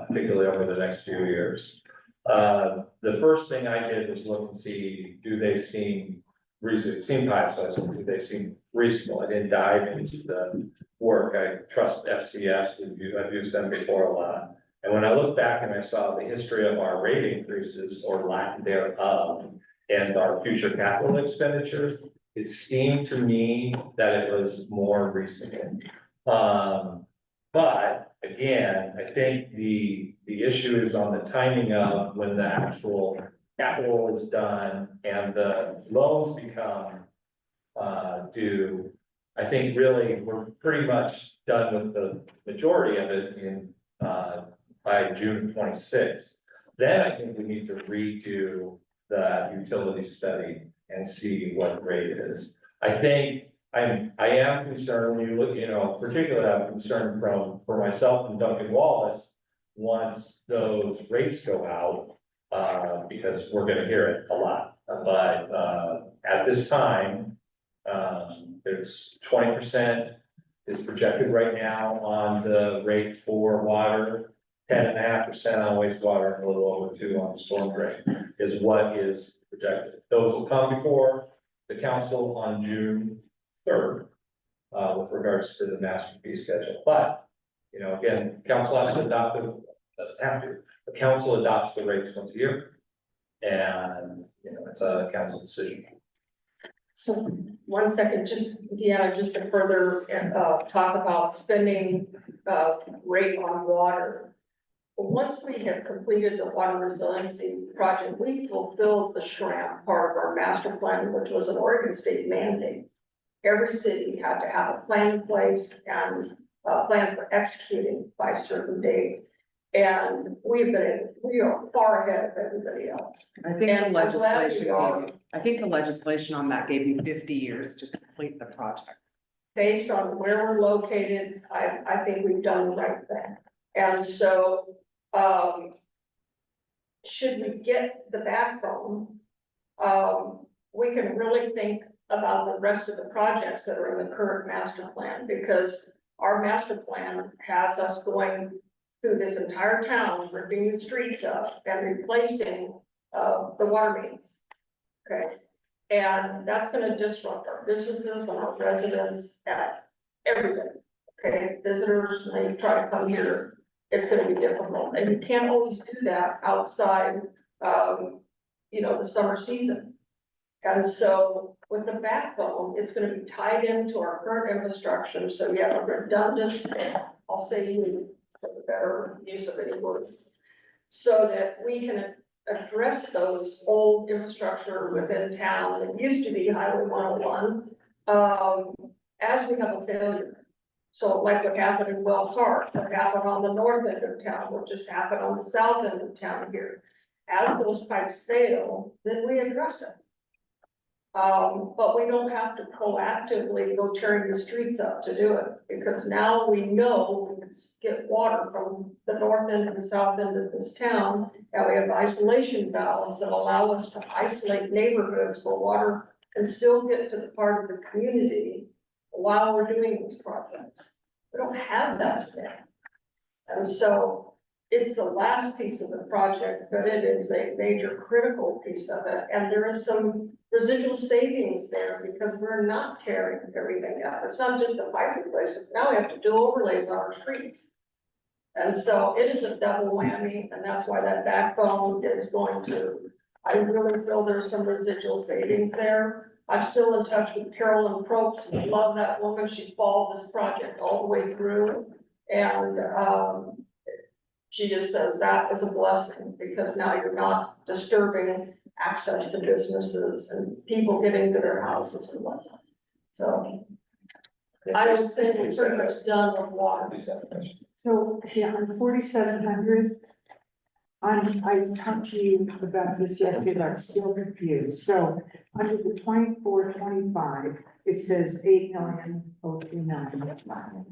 particularly over the next few years. The first thing I did was look and see, do they seem reasonable? It seemed high, so I said, do they seem reasonable? I didn't dive into the work. I trust FCS, I've used them before a lot. And when I look back and I saw the history of our rate increases or lack thereof and our future capital expenditures, it seemed to me that it was more reasonable. But again, I think the issue is on the timing of when the actual capital is done and the loans become due. I think really we're pretty much done with the majority of it in by June 26th. Then I think we need to redo the utility study and see what the rate is. I think I am concerned when you look, particularly I'm concerned for myself and Duncan Wallace, once those rates go out, because we're gonna hear it a lot. But at this time, there's 20% is projected right now on the rate for water, 10.5% on wastewater, and a little over 2% on storm drain is what is projected. Those will come before the council on June 3rd, with regards to the master fee schedule. But, again, council has to adopt it, doesn't have to, the council adopts the rates once a year. And, it's a council decision. So 1 second, Deanna, just to further talk about spending rate on water. Once we have completed the water resiliency project, we fulfilled the SHRAM part of our master plan, which was an Oregon state mandate. Every city had to have a plan in place and a plan for executing by a certain date. And we are far ahead of everybody else. I think the And I'm glad legislation we are. gave you, I think the legislation on that gave you 50 years to complete the project. Based on where we're located, I think we've done the right thing. And so, should we get the backbone, we can really think about the rest of the projects that are in the current master plan, because our master plan has us going through this entire town, ripping the streets up and replacing the water mains. Okay, and that's gonna disrupt our businesses and our residents at everything. Okay, visitors, when they try to come here, it's gonna be difficult, and you can't always do that outside, the summer season. And so with the backbone, it's gonna be tied into our current infrastructure, so you have a redundant, I'll say you, for the better use of any words, so that we can address those old infrastructure within town that used to be Highway 101, as we have a failure. So like what happened in Well Park, what happened on the north end of town, what just happened on the south end of town here. As those pipes fail, then we address it. But we don't have to proactively go tearing the streets up to do it, because now we know we can get water from the north end and the south end of this town. And we have isolation valves that allow us to isolate neighborhoods where water can still get to the part of the community while we're doing these projects. We don't have that today. And so it's the last piece of the project, but it is a major critical piece of it. And there is some residual savings there because we're not tearing everything up. It's not just a pipe replacement. Now we have to do overlays on our streets. And so it is a double whammy, and that's why that backbone is going to, I really feel there's some residual savings there. I'm still in touch with Carolyn Probst, and I love that woman. She's followed this project all the way through. And, she just says that is a blessing because now you're not disturbing access to businesses and people getting to their houses and whatnot. So I would say we're pretty much done with water. So, yeah, on 4,700. I talked to you about this yesterday, but I'm still confused. So under the 24-25, it says 8,039.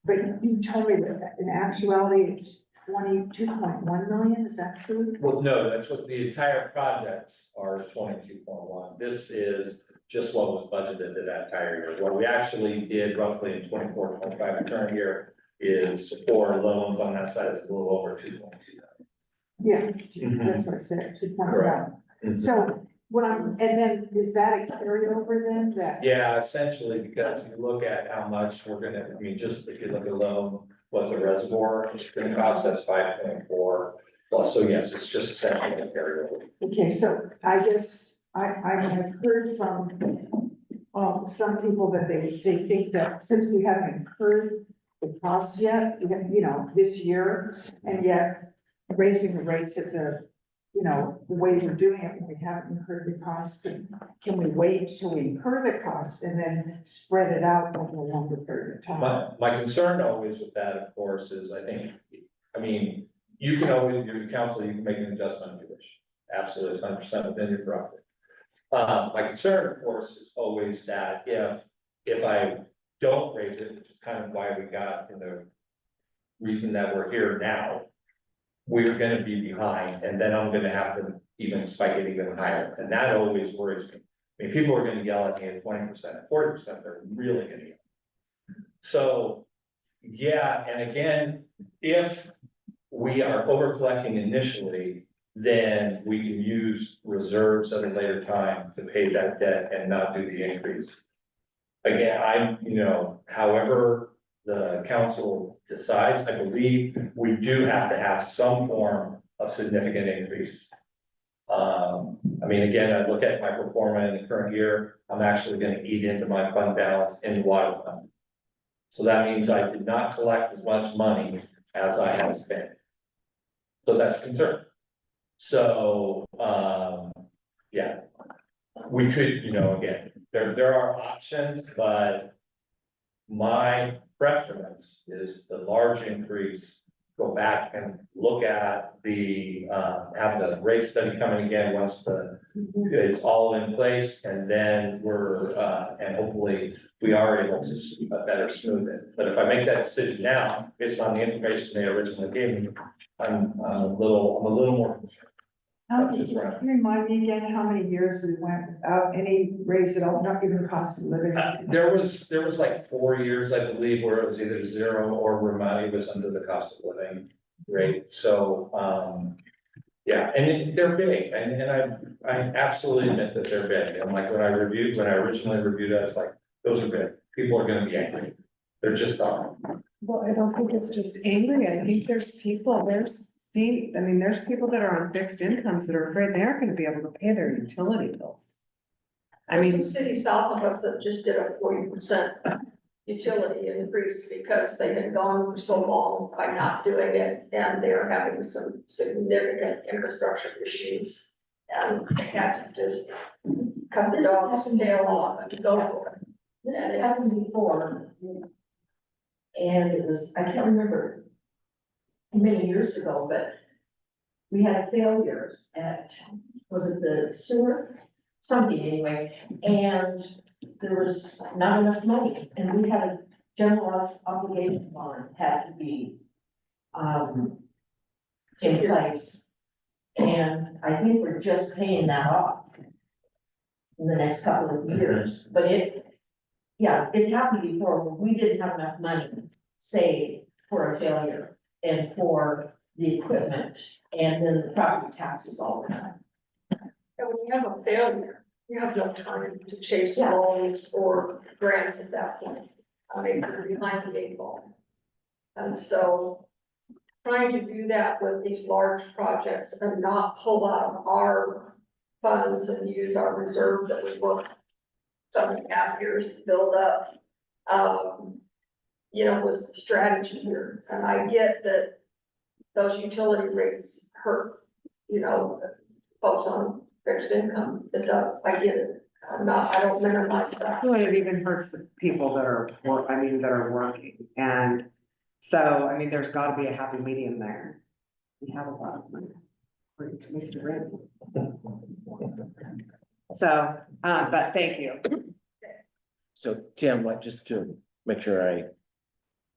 But you told me that in actuality, it's 22.1 million, is that true? Well, no, that's what the entire projects are 22.1. This is just what was budgeted in that entire year. What we actually did roughly in 24-25 current year is for loans on that side is a little over 2.2. Yeah, that's what I said, 2.1. Mhm. So what I'm, and then is that a carryover then that? Yeah, essentially, because you look at how much we're gonna, I mean, just if you look at loan, what the reservoir is gonna cost, that's 5.4. Well, so yes, it's just essentially a carryover. Okay, so I guess I have heard from some people that they think that since we haven't incurred the costs yet, this year, and yet raising the rates at the way we're doing it, when we haven't incurred the costs, can we wait till we incur the cost and then spread it out over a longer period of time? My concern always with that, of course, is you can always, your council, you can make an adjustment if you wish. Absolutely, it's 100% within your property. My concern, of course, is always that if I don't raise it, which is kind of why we got in the reason that we're here now, we're gonna be behind, and then I'm gonna have to even spike it even higher, and that always worries me. I mean, people are gonna yell at me at 20%, 40%, they're really gonna yell. So, yeah, and again, if we are over collecting initially, then we can use reserves at a later time to pay that debt and not do the increase. Again, however the council decides, I believe we do have to have some form of significant increase. Again, I look at my performance in the current year, I'm actually gonna eat into my fund balance in the water fund. So that means I did not collect as much money as I have spent. So that's a concern. So, yeah, we could, again, there are options, but my preference is the large increase, go back and look at have the rate study coming again once it's all in place, and then and hopefully we are able to better smooth it. But if I make that decision now, based on the information they originally gave me, I'm a little more concerned. Can you remind me again how many years we went without any raise at all, not even cost of living? There was like 4 years, I believe, where it was either zero or where money was under the cost of living rate. So, yeah, and they're big, and I absolutely admit that they're big. And like when I originally reviewed it, I was like, those are big. People are gonna be angry. They're just not. Well, I don't think it's just angry. I think there's people that are on fixed incomes that are afraid they aren't gonna be able to pay their utility bills. There's a city south of us that just did a 40% utility increase because they had gone for so long by not doing it, and they're having some significant infrastructure issues. And they had to just cut the dog's tail off and go for it. This has happened before. And it was, I can't remember many years ago, but we had a failure at, was it the sewer? something anyway, and there was not enough money, and we had a general obligation bond had to be in place. And I think we're just paying that off in the next couple of years, but it happened before, we didn't have enough money saved for a failure and for the equipment, and then the property taxes all the time. And when you have a failure, you have no time to chase loans or grants at that point. I mean, you're behind the eight ball. And so trying to do that with these large projects and not pull out our funds and use our reserve that we worked 7.5 years to build up, was the strategy here. And I get that those utility rates hurt, folks on fixed income. It does, I get it. I don't minimize that. Well, it even hurts the people that are, that are working, and so, there's gotta be a happy medium there. We have a lot of money, according to Mr. Red. So, but thank you. So Tim, just to make sure I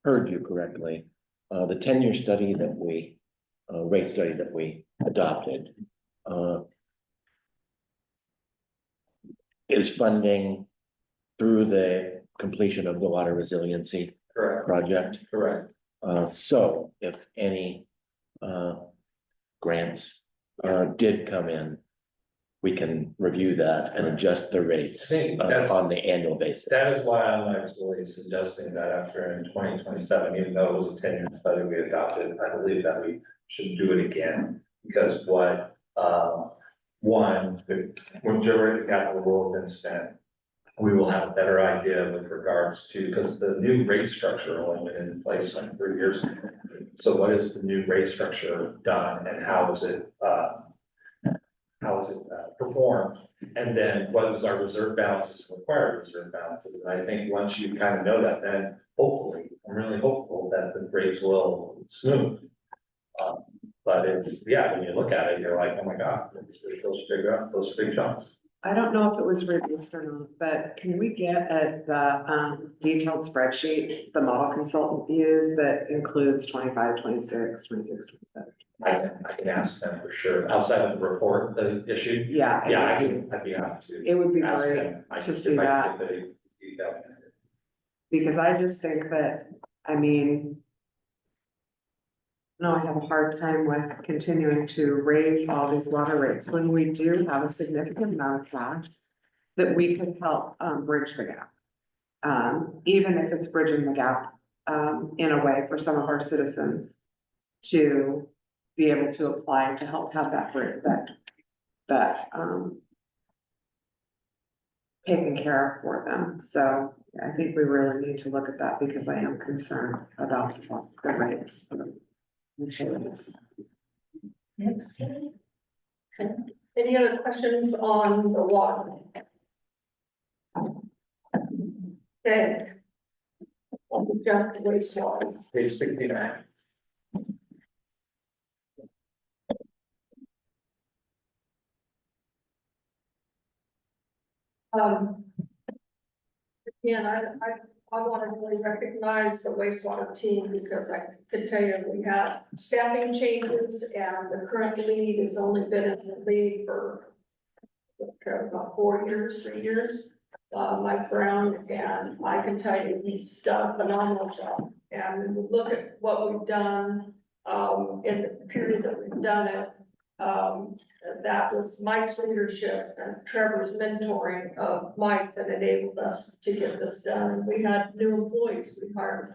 heard you correctly, the 10-year study that we, rate study that we adopted, is funding through the completion of the water resiliency Correct, project. correct. So if any grants did come in, we can review that and adjust the rates I think that's- on the annual basis. That is why I'm actually suggesting that after in 2027, even though it was a 10-year study we adopted, I believe that we should do it again. Because what, one, the majority of the capital will have been spent. We will have a better idea with regards to, because the new rate structure only went in place like 3 years ago. So what is the new rate structure done and how is it performed? And then what is our reserve balances, required reserve balances? And I think once you kind of know that, then hopefully, I'm really hopeful that the rates will smooth. But it's, when you look at it, you're like, oh my God, those big chunks. I don't know if it was released or not, but can we get the detailed spreadsheet the model consultant used that includes 25, 26, 26, 27? I can ask them for sure, outside of the report, the issue. Yeah. I'd be happy to. It would be ask great them. I to can see if I can that. get the detail. Because I just think that, no, I have a hard time with continuing to raise all these water rates when we do have a significant amount of cash that we could help bridge the gap. Even if it's bridging the gap in a way for some of our citizens to be able to apply to help have that bridge that taken care of for them. So I think we really need to look at that because I am concerned about the rates. Any other questions on the water? Okay. We'll jump to wastewater. Page 69. Again, I want to really recognize the wastewater team because I can tell you we had staffing changes and the current lead has only been in the lead for about 4 years, 3 years. Mike Brown, and I can tell you he's done a phenomenal job. And when we look at what we've done in the period that we've done it, that was Mike's leadership and Trevor's mentoring of Mike that enabled us to get this done. We had new employees. We hired,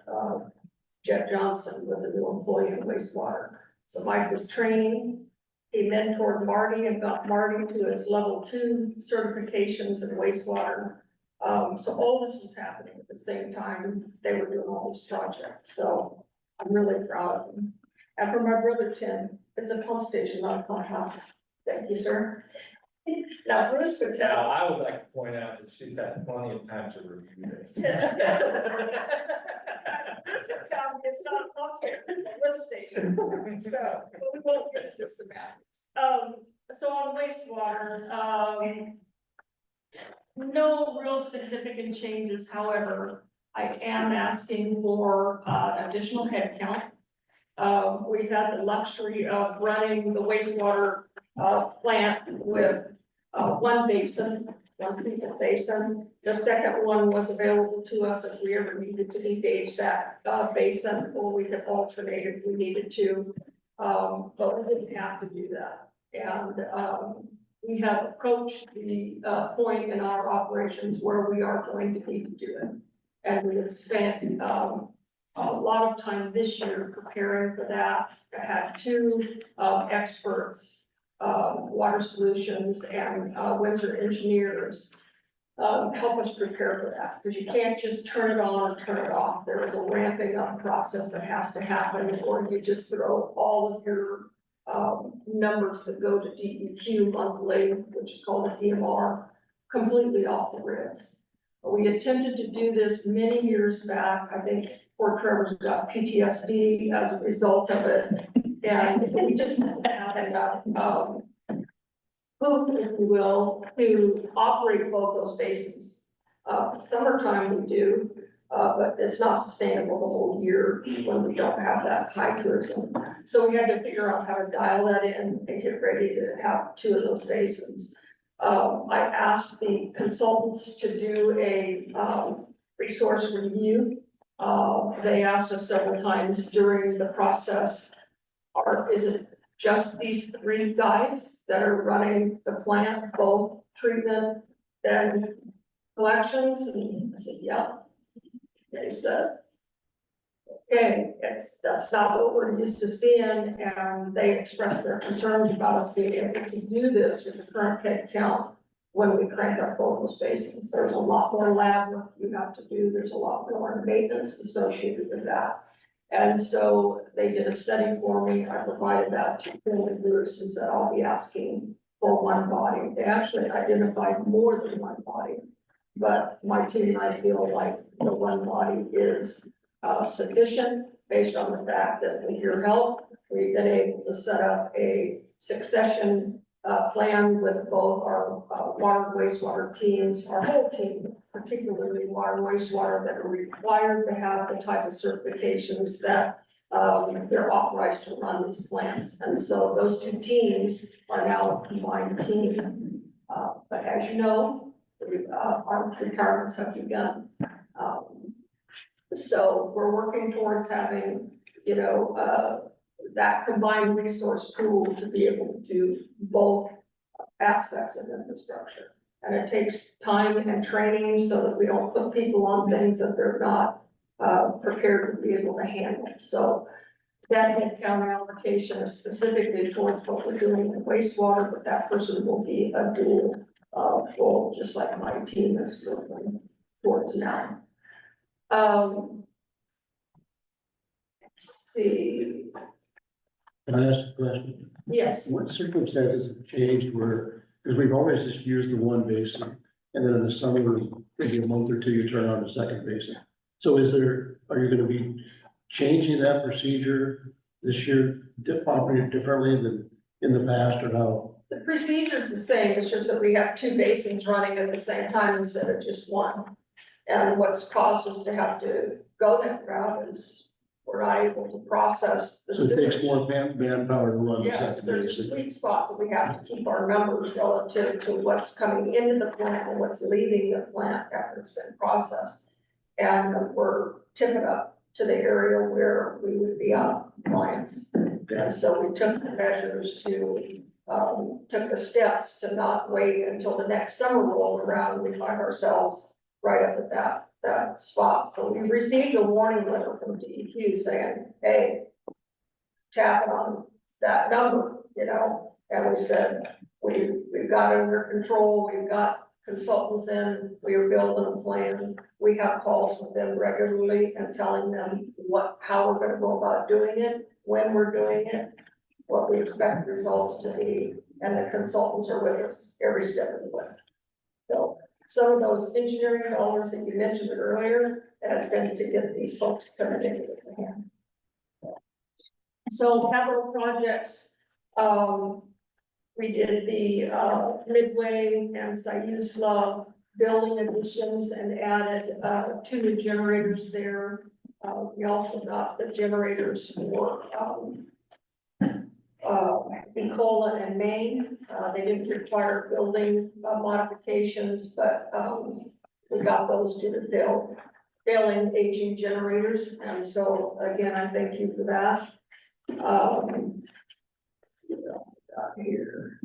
Jeff Johnston was a new employee in wastewater. So Mike was trained. He mentored Marty and got Marty to his level 2 certifications in wastewater. So all this was happening at the same time they were doing all these projects. So I'm really proud of them. And for my brother Tim, it's a pump station, not a pump house. Thank you, sir. Now Bruce Patel. Now, I would like to point out that she's had plenty of time to review this. Bruce Patel, it's not a pump station, it's a lift station. So, but we won't get into semantics. So on wastewater, No real significant changes, however, I am asking for additional headcount. We've had the luxury of running the wastewater plant with one basin, one treatment basin. The second one was available to us if we ever needed to engage that basin, or we could alternate if we needed to. But we didn't have to do that. And we have approached the point in our operations where we are going to need to do it. And we have spent a lot of time this year preparing for that. I had two experts, Water Solutions and Windsor Engineers, help us prepare for that, because you can't just turn it on or turn it off. There is a ramping up process that has to happen, or you just throw all of your numbers that go to DEQ monthly, which is called a DMR, completely off the rails. We attempted to do this many years back. I think Fort Trevor's got PTSD as a result of it. And we just don't have enough, hope, if you will, to operate both those basins. Summertime we do, but it's not sustainable the whole year when we don't have that high tourism. So we had to figure out how to dial that in and get ready to have two of those basins. I asked the consultants to do a resource review. They asked us several times during the process, is it just these three guys that are running the plant, both treatment and collections? And I said, yeah. They said, okay, that's not what we're used to seeing, and they expressed their concerns about us being able to do this with the current head count when we crank up both those basins. There's a lot more lab work you have to do, there's a lot more maintenance associated with that. And so they did a study for me, I provided that to Finley Bruce and said, I'll be asking for one body. They actually identified more than one body, but my team and I feel like the one body is sufficient based on the fact that with your help, we've been able to set up a succession plan with both our water wastewater teams, our whole team, particularly water wastewater, that are required to have the type of certifications that they're authorized to run these plants. And so those two teams are now a combined team. But as you know, our retirements have begun. So we're working towards having, you know, that combined resource pool to be able to do both aspects of infrastructure. And it takes time and training so that we don't put people on things that they're not prepared to be able to handle. So that headcount allocation is specifically towards what we're doing in wastewater, but that person will be a dual role, just like my team is working towards now. Let's see. Can I ask a question? Yes. What circumstances have changed where, because we've always just used the one basin, and then in the summer, maybe a month or two, you turn on the second basin. So are you gonna be changing that procedure this year, operating differently than in the past, or how? The procedure is the same, it's just that we have two basins running at the same time instead of just one. And what's caused us to have to go that route is we're not able to process the. So it takes sewage. more manpower to run the Yes, second there's a basin. sweet spot that we have to keep our numbers relative to what's coming into the plant and what's leaving the plant after it's been processed. And we're tipping up to the area where we would be out of compliance. And so we took the measures to, took the steps to not wait until the next summer rolled around, and we find ourselves right up at that spot. So we received a warning letter from DEQ saying, hey, tap on that number, you know, and we said, we've got it under control, we've got consultants in, we are building a plan. We have calls with them regularly and telling them how we're gonna go about doing it, when we're doing it, what we expect results to be, and the consultants are with us every step of the way. So some of those engineering dollars that you mentioned earlier has been to get these folks to come in and get the hand. So capital projects, We did the Midway and Sayusla building additions and added 2 new generators there. We also got the generators for Ecola and Maine. They didn't require building modifications, but we got those due to failing aging generators. And so again, I thank you for that. Here.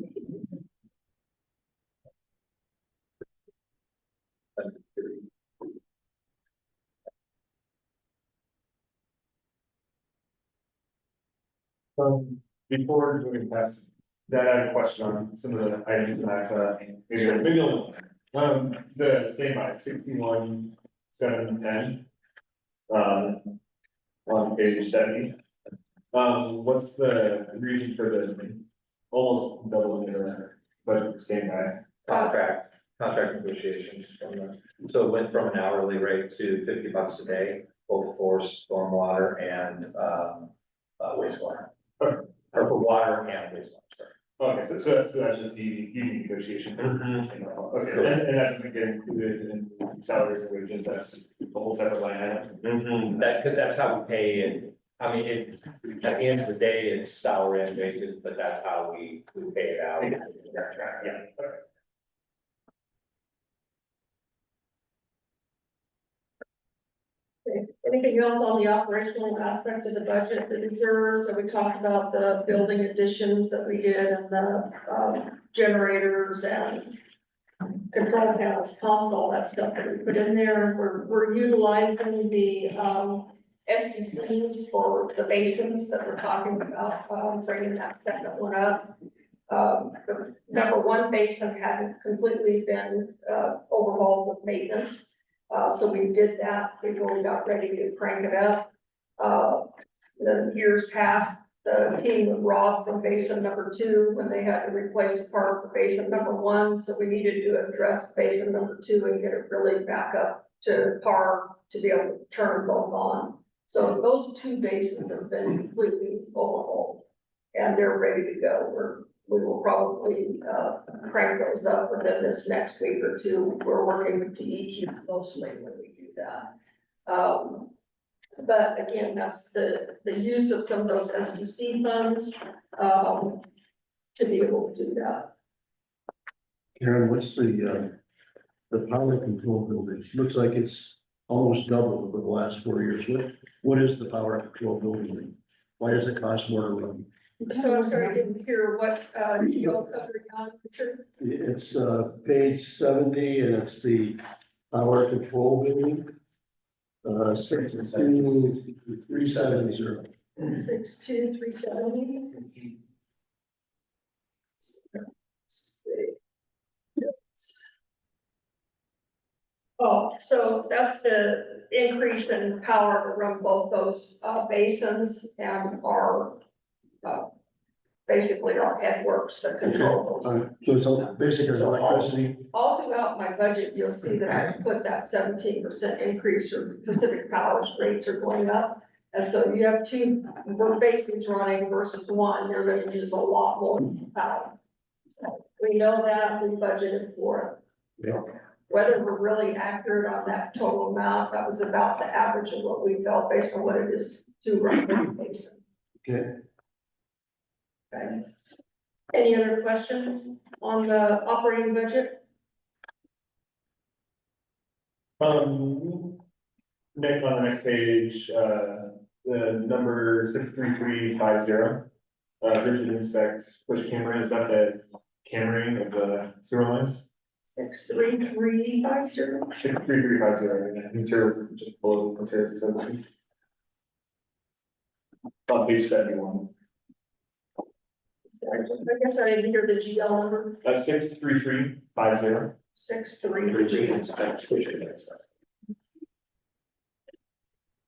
Before moving past that, I had a question on some of the items that, maybe only one. The standby 61,710. On page 70. What's the reason for the almost doubling the budget standby? Contract negotiations from so it went from an hourly rate to $50 a day, both for stormwater and wastewater. Or for water and wastewater, sorry. Okay, so that's just the union negotiation. Okay, and that doesn't get included in salaries and wages, that's the whole separate line item. That's how we pay it. I mean, at the end of the day, it's salary and wages, but that's how we pay it out. Yeah. Anything else on the operational aspect of the budget, the reserves, and we talked about the building additions that we did and the generators and control panels, pumps, all that stuff that we put in there. We're utilizing the SDCs for the basins that we're talking about, bringing that second one up. The number 1 basin hadn't completely been overhauled with maintenance. So we did that before we got ready to crank it up. The years past, the team with Rob from basin number 2, when they had to replace a part for basin number 1, so we needed to address basin number 2 and get it really back up to par to be able to turn both on. So those 2 basins have been completely overhauled and they're ready to go. We will probably crank those up within this next week or 2. We're working with DEQ closely when we do that. But again, that's the use of some of those SDC funds to be able to do that. Karen, what's the power control building? Looks like it's almost doubled over the last 4 years. What is the power control building? Why does it cost more to run? So I'm sorry, I didn't hear what you all covered on, Richard. It's page 70 and it's the power control building. 62370. 62370. Oh, so that's the increase in power to run both those basins and our basically our headworks that control those. So it's all basically So electricity. all throughout my budget, you'll see that I put that 17% increase or Pacific Power's rates are going up. And so you have 2 basins running versus 1, you're gonna use a lot more power. So we know that, we budgeted for it. Yeah. Whether we're really accurate on that total amount, that was about the average of what we felt based on what it is to run one basin. Okay. Okay. Any other questions on the operating budget? Nick, on the next page, the number 63350, Bridget inspects push camera, is that the cameraing of the sewer lines? 63350. 63350, materials, just below materials and services. On page 71. I guess I didn't hear the GL number. 63350. 633.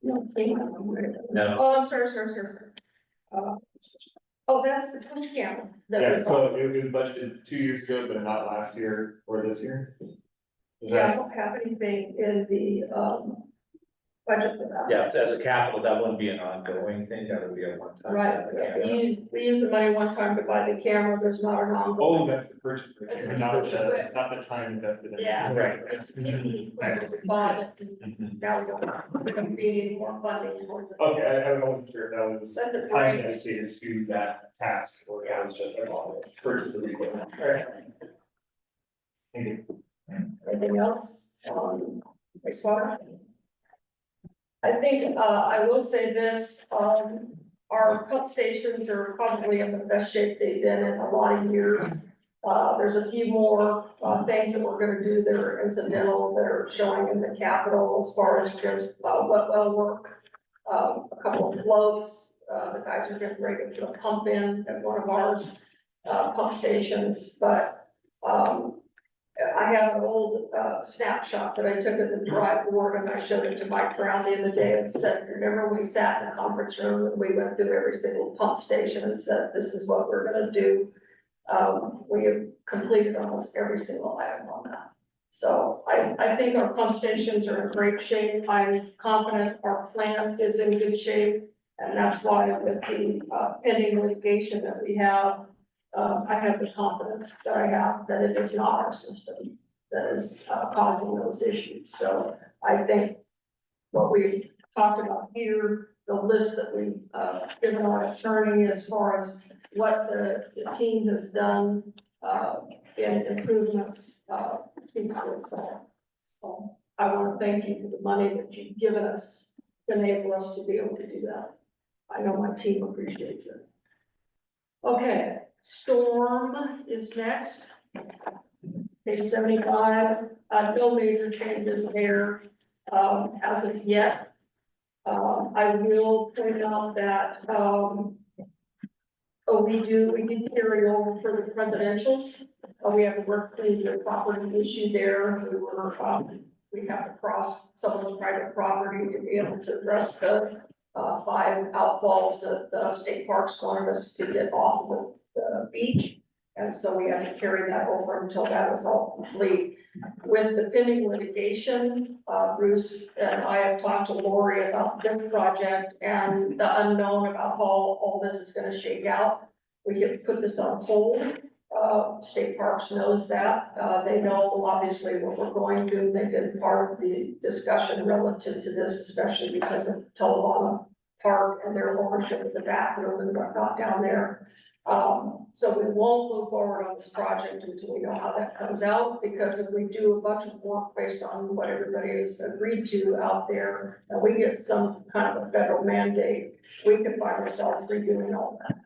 No, see? No. Oh, I'm sorry. Oh, that's the push camera. that we Yeah, so bought. it was budgeted 2 years ago, but not last year or this year. Is Yeah, I that, don't have anything in the budget for that. Yeah, as a capital, that wouldn't be an ongoing thing, that would be a one-time. Right, we use the money one time to buy the camera, there's not an Oh, ongoing. that's the purchase, That's price, the not purchase price. the, not the time invested in it. Yeah. Right. It's easy, we bought it, and now we don't need any more funding towards it. Okay, I wasn't sure if that was That's a time great. dedicated to that task or if that was just a purchase of the equipment. Alright. Thank you. Anything else? Wastewater? I think, I will say this, our pump stations are probably in the best shape they've been in a lot of years. There's a few more, things that we're gonna do that are incidental, that are showing in the capital as far as just, wet well work. A couple of floats, the guys are getting ready to put a pump in at one of ours, pump stations, but, I have an old snapshot that I took at the drive board and I showed it to Mike Brown the other day and said, remember we sat in the conference room and we went through every single pump station and said, this is what we're gonna do. We have completed almost every single item on that. So I think our pump stations are in great shape. I'm confident our plant is in good shape. And that's why with the pending litigation that we have, I have the confidence that I have that it is not our system that is causing those issues. So I think what we've talked about here, the list that we've given our attorney as far as what the team has done in improvements, speaks for itself. So I want to thank you for the money that you've given us to enable us to be able to do that. I know my team appreciates it. Okay. Storm is next. Page 75, no major changes there, as of yet. I will point out that, we did carry over for the presidentials. We have to work through the property issue there. We have to cross someone's private property to be able to address the 5 outfalls that the state parks wanted us to get off of the beach. And so we had to carry that over until that was all complete. With the pending litigation, Bruce and I have talked to Lori about this project and the unknown about how all this is gonna shake out. We have put this on hold. State Parks knows that. They know obviously what we're going to. They've been part of the discussion relative to this, especially because of Tullabonna Park and their ownership of the bathroom and whatnot down there. So we won't move forward on this project until we know how that comes out, because if we do a bunch of work based on what everybody has agreed to out there, and we get some kind of a federal mandate, we could find ourselves redoing all that.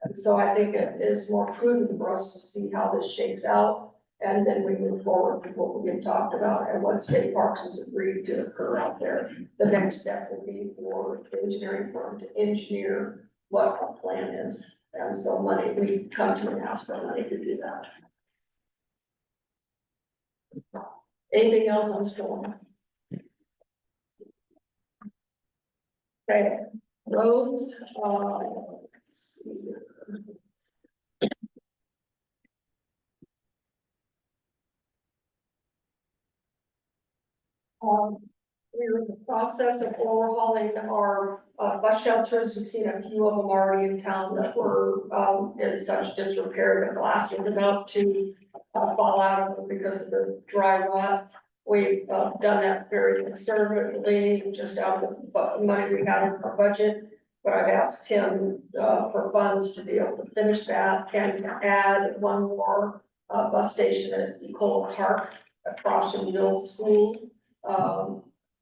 And so I think it is more prudent for us to see how this shakes out, and then we move forward with what we have talked about and what State Parks has agreed to occur out there. The next step will be for the engineering firm to engineer what our plan is. And so money, we come to and ask for money to do that. Anything else on storm? Okay, roads, let's see here. We're in the process of overhauling our bus shelters. We've seen a few of them already in town that were in such disrepair that glass was about to fall out of them because of the dry rot. We've done that very conservatively, just out of the money we had in our budget. But I've asked Tim for funds to be able to finish that and to add one more bus station at Ecola Park across from the old school.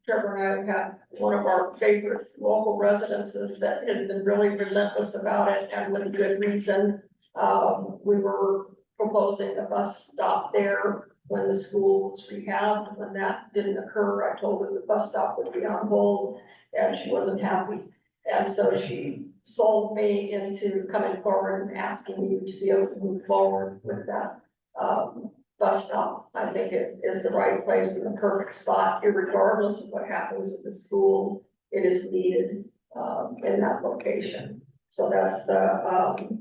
Trevor and I have one of our favorite local residences that has been really relentless about it, and with good reason. We were proposing a bus stop there when the school was rehabbed. When that didn't occur, I told her the bus stop would be on hold, and she wasn't happy. And so she sold me into coming forward and asking you to be able to move forward with that bus stop. I think it is the right place and the perfect spot, irregardless of what happens with the school. It is needed in that location. So that's the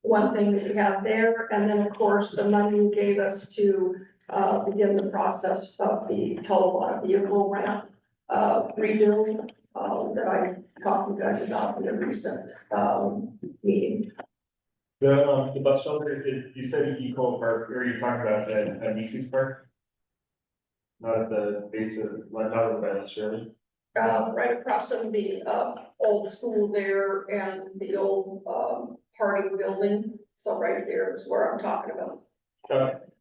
one thing that we have there. And then, of course, the money you gave us to begin the process of the Tullabonna vehicle ramp. rebuild, that I talked to you guys about in a recent, meeting. The bus shelter, you said Eco Park, or you're talking about at Mickey's Park? Not at the base of, like, not over by Australia? Right across from the, old school there and the old, party building. So right there is where I'm talking about.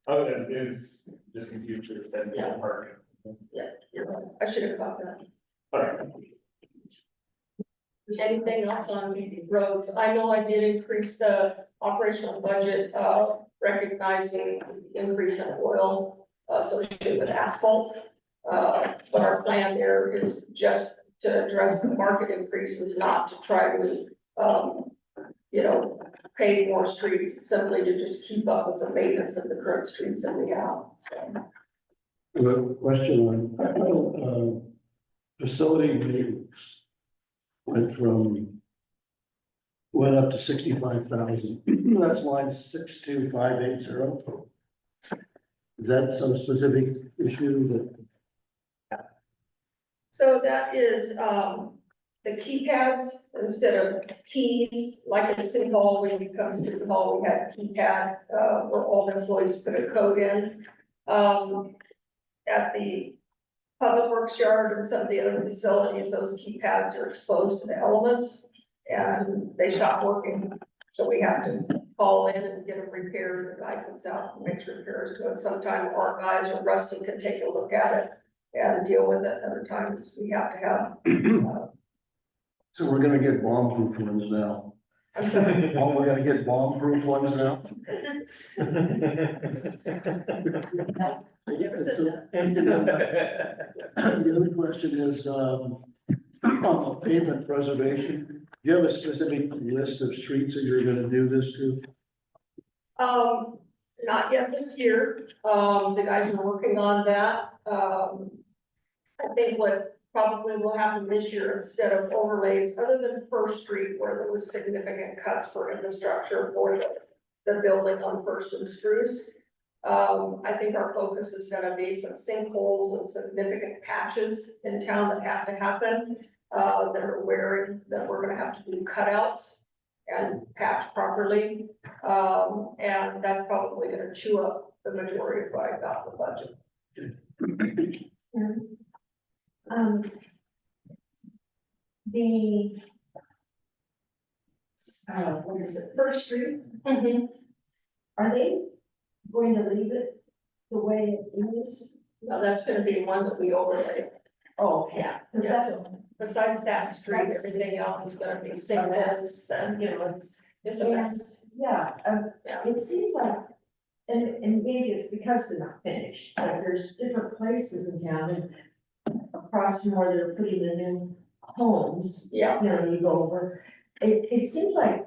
It was just confused with the said Yeah. park. Yeah, you're right. I should have caught that. Alright. Anything else on roads? I know I did increase the operational budget, recognizing the increase in oil associated with asphalt. But our plan there is just to address the market increases, not to try to, pave more streets, simply to just keep up with the maintenance of the current streets that we have. So, A question on, facility maintenance. Went up to 65,000, that's line 62580. Is that some specific issue that? So that is, the keypads, instead of keys, like at City Hall, when you come to City Hall, we had keypad, where all the employees put a code in. At the Public Works Yard and some of the other facilities, those keypads are exposed to the elements and they stop working. So we have to call in and get them repaired. The guy comes out and makes repairs to it. Sometimes our guys or Rusty can take a look at it and deal with it. Other times we have to have. So we're gonna get bomb-proof ones now. I'm sorry. Oh, we're gonna get bomb-proof ones now? I never said that. The other question is, on the pavement preservation, do you have a specific list of streets that you're gonna do this to? Not yet this year. The guys are working on that. I think what probably will happen this year, instead of overlays, other than First Street where there was significant cuts for infrastructure for the building on First and Spruce. I think our focus is gonna be some sinkholes and significant patches in town that have to happen. That are wearing, that we're gonna have to do cutouts and patch properly. And that's probably gonna chew up the majority of what I got in the budget. The what is it, First Street? Are they going to leave it the way it is? Now, that's gonna be one that we overlay. Oh, Yeah, Cause yeah, that's, so besides that street, everything else is gonna be sinkholes and, it's a mess. yeah, Yeah. it seems like, and maybe it's because they're not finished, but there's different places in town and across from where they're putting the new homes, Yeah, you go over. It seems like,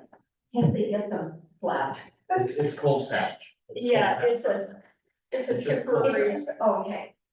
can't they get them flat? It's cold patch. yeah, it's a temporary, Okay, it's a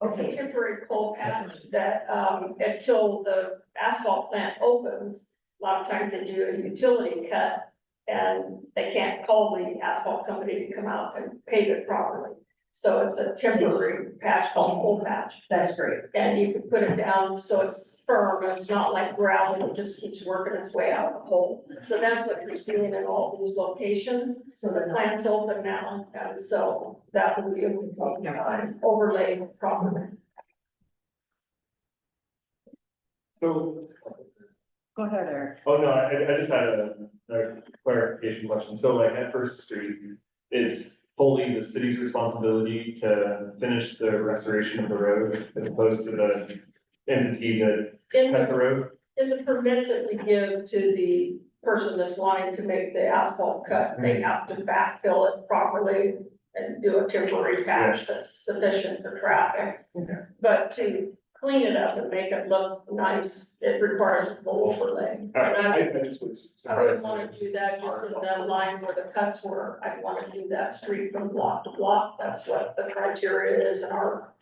okay, temporary cold patch that, until the asphalt plant opens, a lot of times they do a utility cut. And they can't call the asphalt company to come out and pave it properly. So it's a temporary patch called cold patch. that's great. And you can put it down so it's firm, and it's not like gravel, it just keeps working its way out of the hole. So that's what you're seeing in all these locations. So The plant's open now, and so that will be able to take overlay properly. So, Go ahead, Eric. oh no, I just had a clarification question. So like at First Street, it's fully the city's responsibility to finish the restoration of the road as opposed to the entity that cut the road? In the permit that we give to the person that's wanting to make the asphalt cut, they have to backfill it properly and do a temporary patch that's sufficient for traffic. Okay. But to clean it up and make it look nice, it requires a full overlay. All right, And I just was I wouldn't surprised. wanna do that just in that line where the cuts were. I'd wanna do that street from block to block. That's what the criteria is in our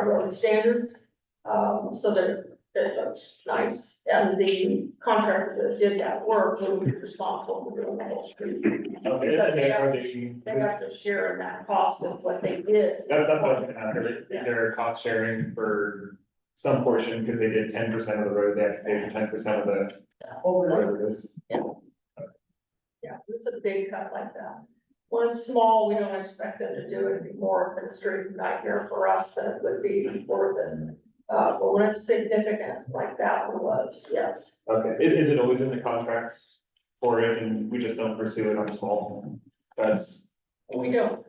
road standards. So that it looks nice, and the contractor that did that work will be responsible for doing the whole street. Okay, and then are they? They have to share in that cost of what they did. That's what I'm after, they're cost sharing for some portion, because they did 10% of the road, they have to pay for 10% of the, whatever it is. Yeah, it's a big cut like that. When it's small, we don't expect them to do it. It'd be more administrative nightmare for us than it would be for them. But when it's significant like that one was, yes. Okay, is it always in the contracts for it, and we just don't pursue it on small? That's, We don't.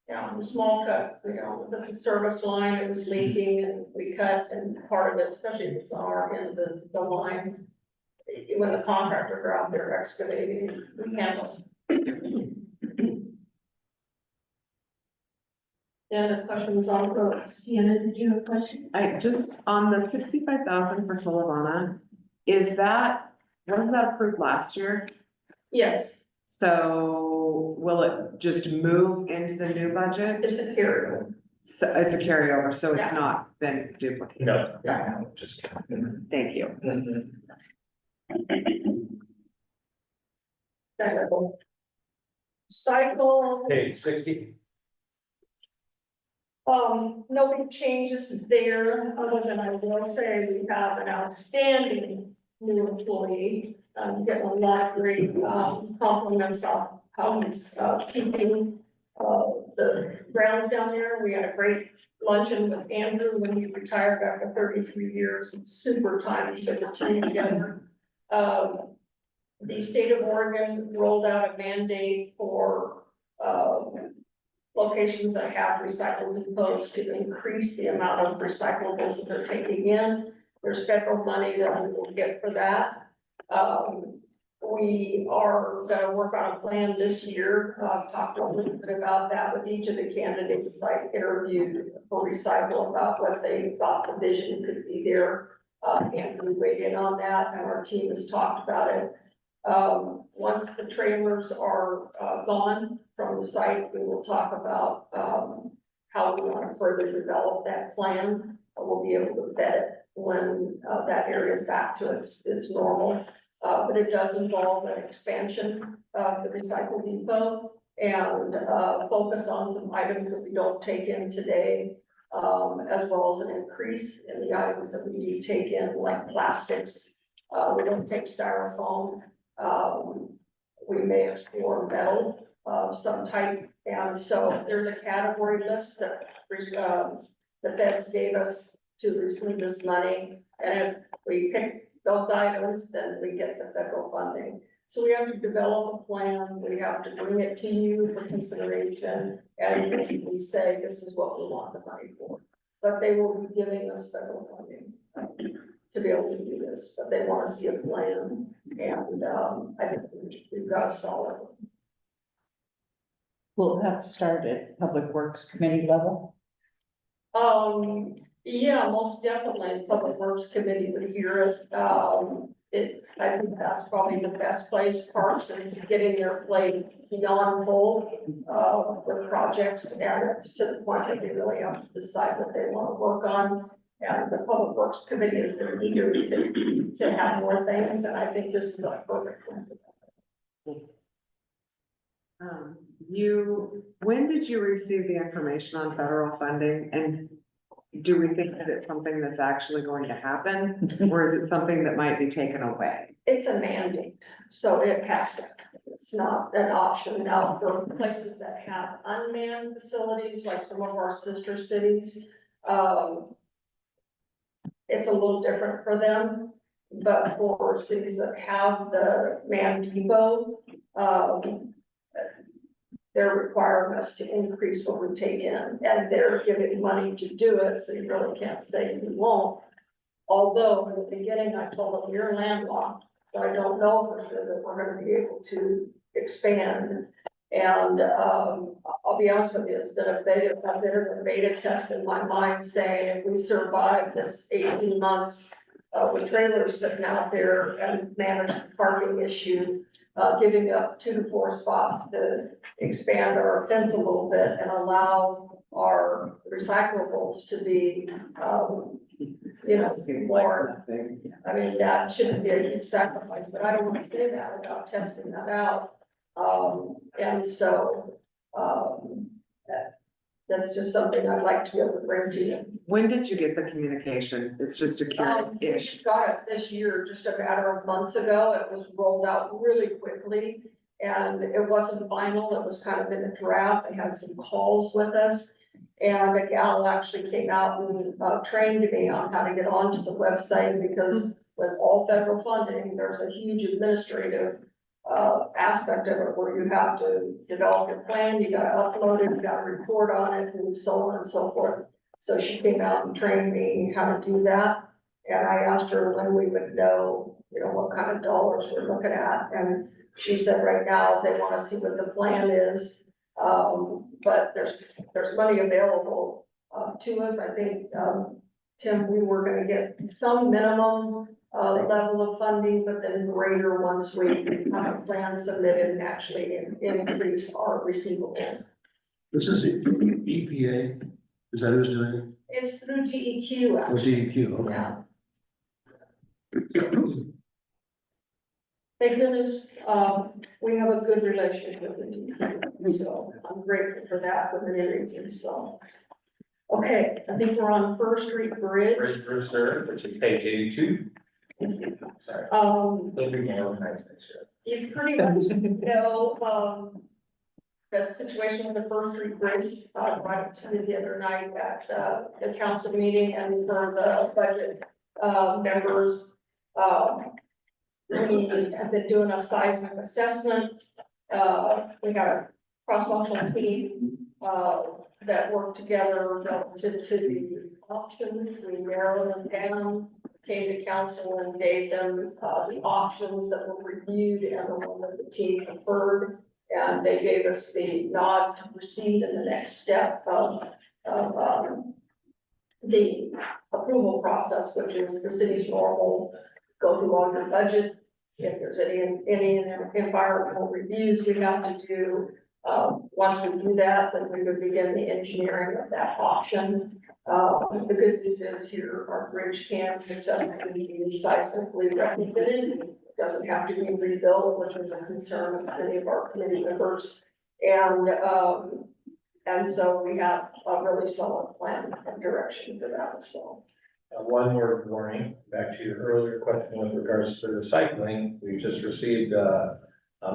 Yeah, the small cut, this is service line, it was leaking and we cut, and part of it, especially in the summer, in the line. When the contractors are out there excavating, we handle. Any other questions on roads? Deanna, did you have a question? I just, on the 65,000 for Tolavana, wasn't that approved last year? Yes, So will it just move into the new budget? it's a carryover. So it's a carryover, so it's Yeah. not been duplicated. No. Just, thank you. Technical. Cycle. Page 60. No big changes there, other than I will say we have an outstanding new employee. Getting a lot of great, compliments on how he's, keeping, the grounds down there. We had a great luncheon with Andrew when he retired after 33 years. It's super time to get the team together. The state of Oregon rolled out a mandate for, locations that have recycled depots to increase the amount of recyclables that they're taking in. There's federal money that we will get for that. We are gonna work on a plan this year. I've talked a little bit about that with each of the candidates I interviewed for recycle about what they thought the vision could be there. Andrew weighed in on that, and our team has talked about it. Once the trailers are, gone from the site, we will talk about, how we want to further develop that plan. We'll be able to vet it when, that area is back to its normal. But it does involve an expansion of the recycle depot and, focus on some items that we don't take in today. As well as an increase in the items that we do take in, like plastics. We don't take styrofoam. We may explore metal of some type, and so there's a category list that the feds gave us to receive this money, and if we pick those items, then we get the federal funding. So we have to develop a plan, we have to bring it to you for consideration, and we say, this is what we want the money for. But they will be giving us federal funding to be able to do this, but they want to see a plan, and I think we've got a solid one. Will it have to start at Public Works Committee level? Yeah, most definitely, Public Works Committee would hear it. I think that's probably the best place. Parks is getting their plate beyond full, with projects, and it's to the point that they really have to decide what they want to work on. And the Public Works Committee is very eager to have more things, and I think this is a perfect one. When did you receive the information on federal funding, and do we think that it's something that's actually going to happen, or is it something that might be taken away? It's a mandate, so it has to, it's not an option now for places that have unmanned facilities, like some of our sister cities. It's a little different for them, but for cities that have the manned depot, they're requiring us to increase what we take in, and they're giving money to do it, so you really can't say you won't. Although in the beginning, I told them you're landlocked, so I don't know for sure that we're gonna be able to expand. And I'll be honest with you, it's been a bit of a beta test in my mind, saying if we survive this 18 months with trailers sitting out there and manage the parking issue, giving up 2 to 4 spots to expand our fence a little bit and allow our recyclables to be, more. I mean, that shouldn't be a huge sacrifice, but I don't want to say that without testing that out. And so, that's just something I'd like to be able to bring to you. When did you get the communication? It's just a We curious-ish. just got it this year, just a matter of months ago. It was rolled out really quickly. And it wasn't final, it was kind of in a draft. They had some calls with us. And a gal actually came out and trained me on how to get onto the website, because with all federal funding, there's a huge administrative aspect of it where you have to develop your plan, you gotta upload it, you gotta report on it, and so on and so forth. So she came out and trained me how to do that. And I asked her when we would know, what kind of dollars we're looking at. And she said right now they want to see what the plan is. But there's money available to us. I think, Tim, we were gonna get some minimum level of funding, but then greater once we have a plan submitted and actually increase our receivables. This is EPA, is that who's doing it? It's through DEQ, Oh, actually. DEQ, okay. Yeah. Thank goodness, we have a good relationship with DEQ, so I'm grateful for that with many reasons, so. Okay, I think we're on First Street Bridge. Bridge Reserve, which is page 82. Sorry, it'll be more organized next year. You pretty much know, the situation with the First Street Bridge, brought it to me the other night at, the council meeting, and for the budget, members, we have been doing a seismic assessment. We got a cross-functional team, that worked together relative to the options. We narrowed them down, came to council and gave them, the options that were reviewed and the one that the team preferred. And they gave us the nod to proceed in the next step of the approval process, which is the city's normal go through all your budget. If there's any environmental reviews we have to do, once we do that, then we would begin the engineering of that option. The good news is here, our bridge can successfully be seismically retrofitted. It doesn't have to be rebuilt, which is a concern of many of our committee members. And so we have a really solid plan and direction to that as well. One word warning, back to your earlier question with regards to recycling, we just received a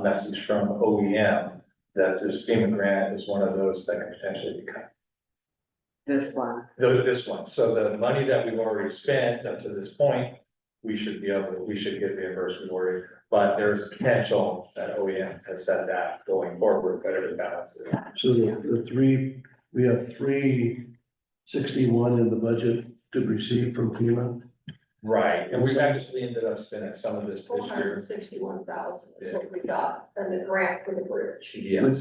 message from OEM that this FEMA grant is one of those that could potentially be cut. This one. This one, so the money that we've already spent up to this point, we should get reimbursed, we've already, but there's potential that OEM has said that going forward, whatever the balance is. So we have 361 in the budget to receive from FEMA. Right, and we've actually ended up spending some of this Four this hundred year. and 61,000 is what we got, and the grant for the bridge. Yeah, But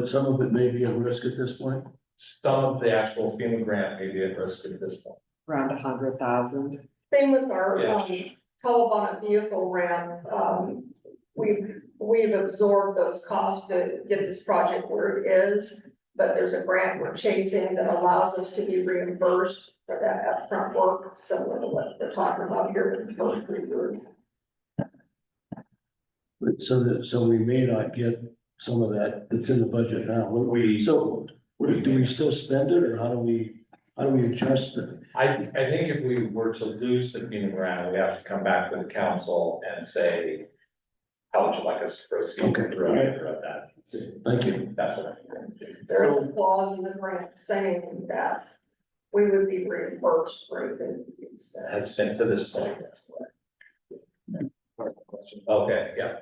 some of it may be at risk at this point. some of the actual FEMA grant may be at risk at this point. Around 100,000. Same with our, Yes. Telebonic vehicle ramp, we've absorbed those costs to get this project where it is. But there's a grant we're chasing that allows us to be reimbursed for that upfront work, similar to what they're talking about here with the First Street Bridge. But so we may not get some of that's in the budget now. Do we still spend it, or how do we adjust it? I think if we were to lose the FEMA grant, we have to come back to the council and say, how would you like us to proceed Okay. throughout that? Thank you. That's what I think. There is a clause in the grant saying that we would be reimbursed for anything we spent. Had spent to this point, that's correct. Okay, yeah.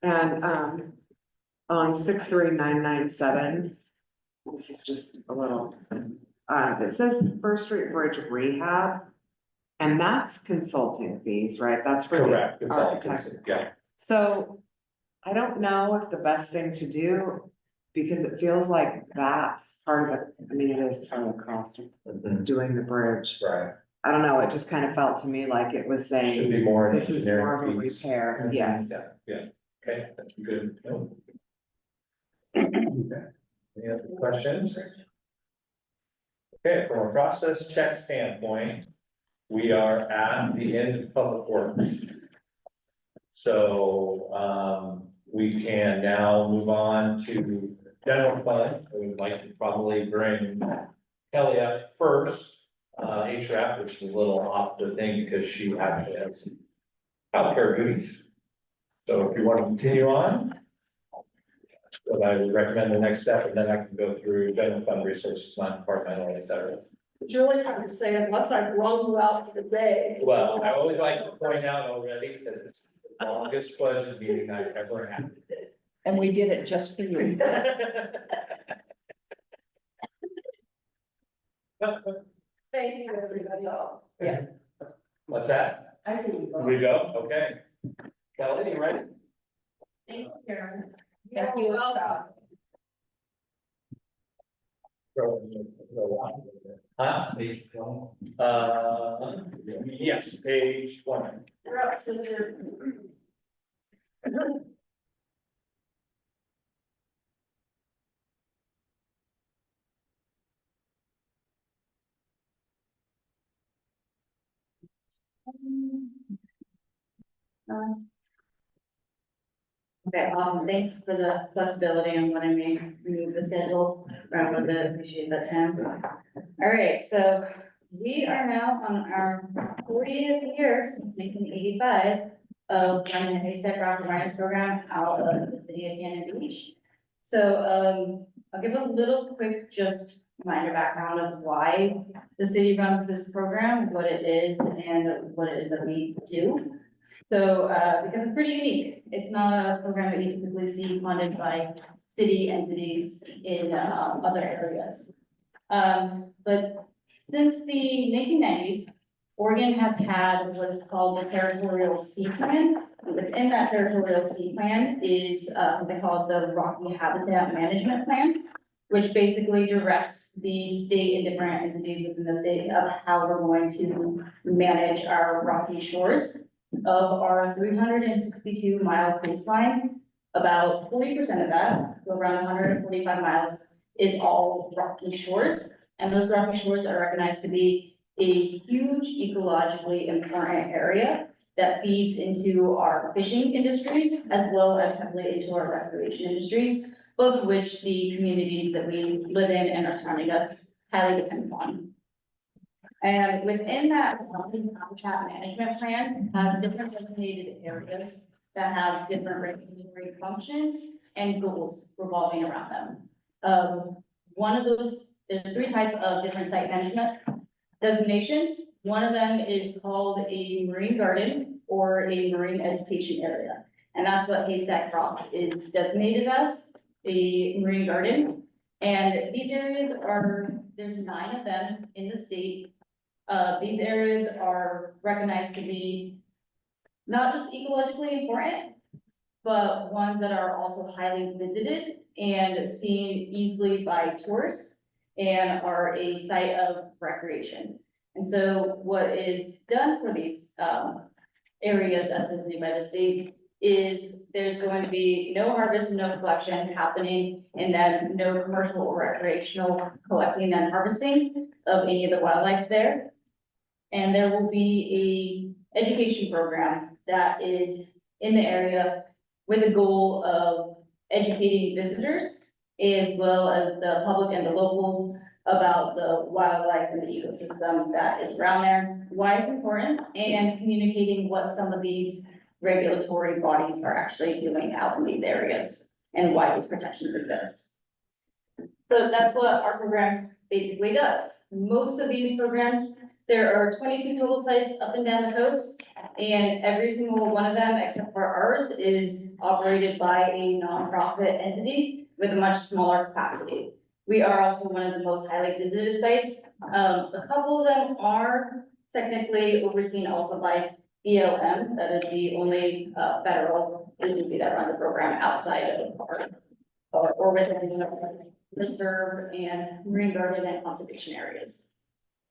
And, on 63997, this is just a little, it says First Street Bridge rehab. And that's consulting fees, right? That's for Correct. the It's all architect. consistent, yeah. So I don't know if the best thing to do, because it feels like that's part of it. I mean, it is part of the cost of Mhm. doing the bridge. Right. I don't know, it just kind of felt to me like it was Should saying, be more. this is more of a engineering fees. repair, yes. Yeah, okay, that's good. Okay. Any other questions? Okay, from a process check standpoint, we are at the end of public works. So, we can now move on to general fund, I would like to probably bring Kelly up first. HRAP, which is a little off the thing because she actually has childcare duties. So if you want to continue on. But I would recommend the next step, and then I can go through general fund resources, non-departmental, et cetera. It's really hard to say unless I've run you out for the day. Well, I always like to point out already that it's the longest budget meeting I've ever had. And we did it just for you. Thank you, everybody. Yeah. What's that? I see you. We go, okay. Kelly, you ready? Thank you, Karen. Thank you. Huh? Page 1. Yes, page 1. You're up, sister. Okay, thanks for the flexibility on when I may move the schedule, I would appreciate that, Tim. All right, so we are now on our 40th year since 1985 of running the Haystack Rock Awareness Program out of the city of Cannon Beach. So, I'll give a little quick, just minor background of why the city runs this program, what it is, and what it is that we do. So, because it's pretty unique, it's not a program that you typically see funded by city entities in, other areas. But since the 1990s, Oregon has had what is called the Territorial Sea Plan. Within that Territorial Sea Plan is, something called the Rocky Habitat Management Plan, which basically directs the state and different entities within the state of how we're going to manage our rocky shores. Of our 362-mile coastline, about 40% of that, so around 145 miles, is all rocky shores. And those rocky shores are recognized to be a huge ecologically important area that feeds into our fishing industries as well as heavily into our recreation industries, both of which the communities that we live in and are surrounding us highly depend upon. And within that habitat management plan has different designated areas that have different regulatory functions and goals revolving around them. One of those, there's 3 types of different site management designations. One of them is called a marine garden or a marine education area. And that's what Haystack Rock is designated as, a marine garden. And these areas are, there's 9 of them in the state. These areas are recognized to be not just ecologically important, but ones that are also highly visited and seen easily by tourists and are a site of recreation. And so what is done for these areas as designated by the state is there's going to be no harvest and no collection happening, and then no commercial or recreational collecting and harvesting of any of the wildlife there. And there will be a education program that is in the area with the goal of educating visitors as well as the public and the locals about the wildlife and the ecosystem that is around there, why it's important, and communicating what some of these regulatory bodies are actually doing out in these areas and why these protections exist. So that's what our program basically does. Most of these programs, there are 22 total sites up and down the coast, and every single one of them, except for ours, is operated by a nonprofit entity with a much smaller capacity. We are also one of the most highly visited sites. A couple of them are technically overseen also by BLM, that is the only federal agency that runs a program outside of our or within the reserve and marine garden and conservation areas.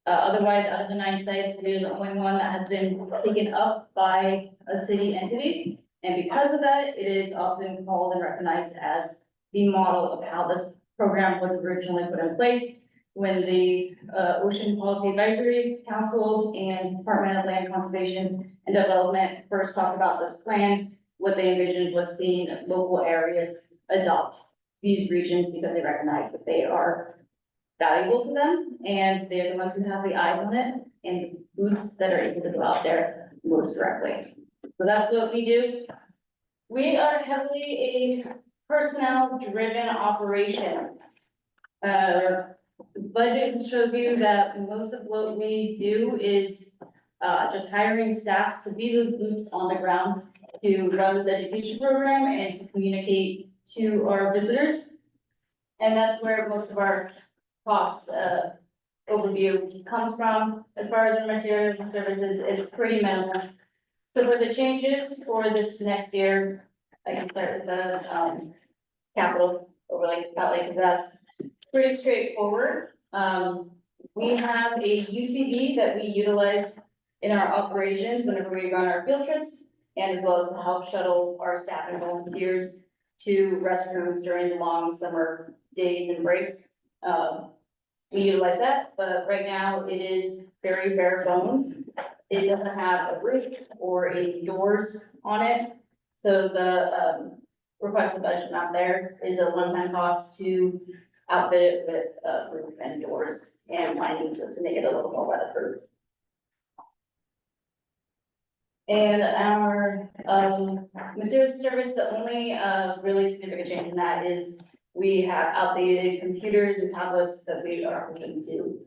Otherwise, out of the 9 sites, we are the only one that has been taken up by a city entity. And because of that, it is often called and recognized as the model of how this program was originally put in place when the Ocean Policy Advisory Council and Department of Land Conservation and Development first talked about this plan. What they envisioned was seeing local areas adopt these regions because they recognize that they are valuable to them, and they're the ones who have the eyes on it, and boots that are able to go out there most directly. So that's what we do. We are heavily a personnel-driven operation. The budget shows you that most of what we do is just hiring staff to be those boots on the ground to run this education program and to communicate to our visitors. And that's where most of our cost overview comes from. As far as the materials and services, it's pretty minimal. So for the changes for this next year, I can start with the capital overlay, because that's pretty straightforward. We have a UTV that we utilize in our operations whenever we run our field trips, and as well as to help shuttle our staff and volunteers to restrooms during the long summer days and breaks. We utilize that, but right now it is very bare bones. It doesn't have a roof or any doors on it. So the requested budget amount there is a one-time cost to outfit it with roof and doors and lining, so to make it a little more weatherproof. And our materials and service, the only really significant change in that is we have outdated computers and tablets that we are looking to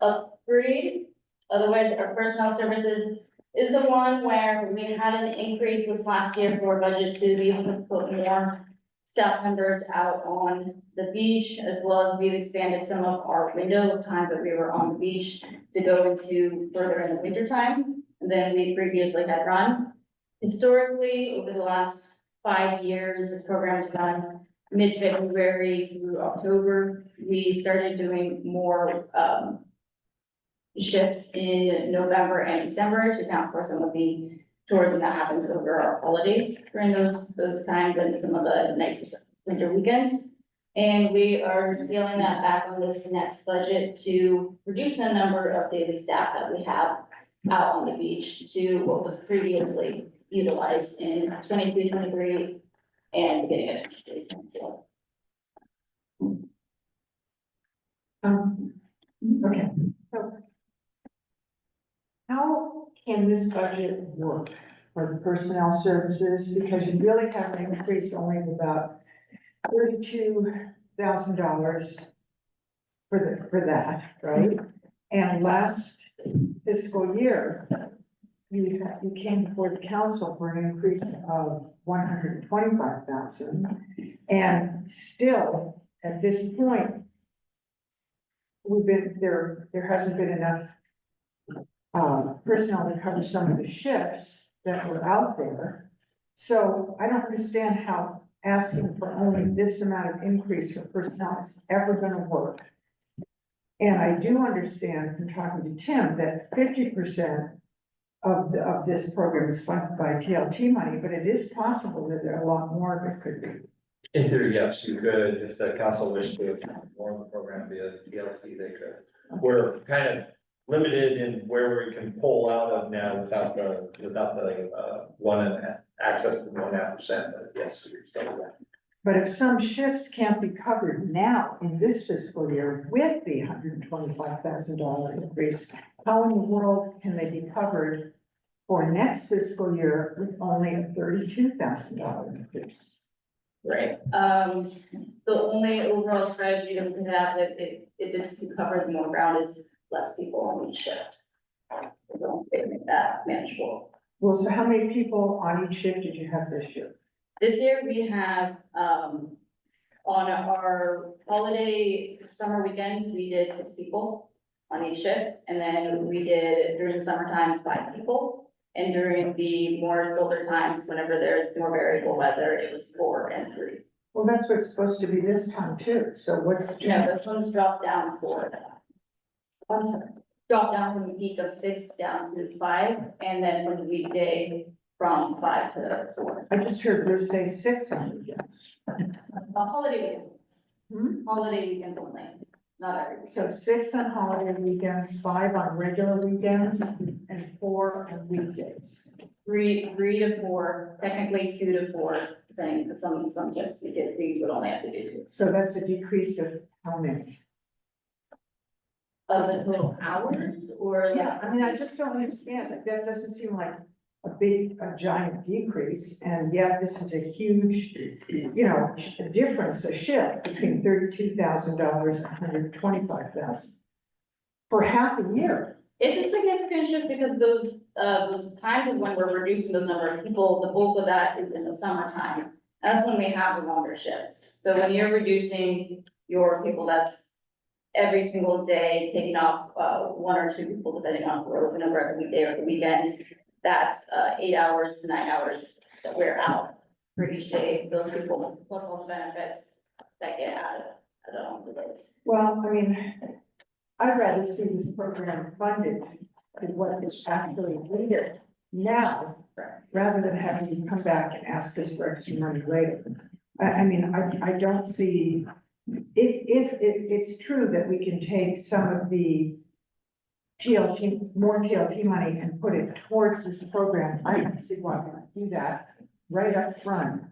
upgrade. Otherwise, our personnel services is the one where we had an increase this last year for budget to be able to put more staff members out on the beach, as well as we've expanded some of our window of times that we were on the beach to go into further in the winter time than we previously had run. Historically, over the last 5 years, this program has run mid-February through October. We started doing more shifts in November and December to account for some of the tourism that happens over our holidays during those times and some of the nicer winter weekends. And we are scaling that back on this next budget to reduce the number of daily staff that we have out on the beach to what was previously utilized in 22-23 and beginning of 23-24. Okay, so how can this budget work for the personnel services? Because you really have an increase only of about $32,000 for that, right? And last fiscal year, you came before the council for an increase of $125,000. And still, at this point, there hasn't been enough personnel to cover some of the shifts that were out there. So I don't understand how asking for only this amount of increase for personnel is ever gonna work. And I do understand from talking to Tim that 50% of this program is funded by TLT money, but it is possible that there are a lot more of it could be. In theory, yes, you could, if the council wished to, more of the program via DLT, they could. We're kind of limited in where we can pull out of now without the access to 1.5%, but yes, we still do that. But if some shifts can't be covered now in this fiscal year with the $125,000 increase, how in the world can they be covered for next fiscal year with only a $32,000 increase? Right, the only overall strategy that we have, if it's to cover more ground, is less people on each shift. We don't make that manageable. Well, so how many people on each shift did you have this year? This year, we have, on our holiday summer weekends, we did 6 people on each shift. And then we did during the summertime, 5 people. And during the more colder times, whenever there's more variable weather, it was 4 and 3. Well, that's what's supposed to be this time too. So what's the No, change? this one's dropped down 4. I'm sorry. Dropped down from a peak of 6 down to 5, and then from the weekday from 5 to 4. I just heard Bruce say 6 on weekends. Holiday weekends. Holiday weekends only, not every week. So 6 on holiday weekends, 5 on regular weekends, and 4 on weekdays. 3 to 4, technically 2 to 4, thing, some jobs we would only have to do So that's a decrease of how many? of the total hours or like. Yeah, I mean, I just don't understand, that doesn't seem like a giant decrease, and yet this is a huge, you know, difference, a shift between $32,000 and $125,000 for half a year. It's a significant shift because those times of when we're reducing those number of people, the bulk of that is in the summertime. That's when we have the longer shifts. So when you're reducing your people, that's every single day, taking off, 1 or 2 people, depending on if we're open over every weekday or the weekend. That's, 8 hours to 9 hours that we're out for each day, those people, plus all the benefits that get added, on the days. Well, I mean, I'd rather see this program funded than what is actually needed now, rather than having you come back and ask us for extra money later. I mean, I don't see, if it's true that we can take some of the more TLT money and put it towards this program, I can see why we don't do that right up front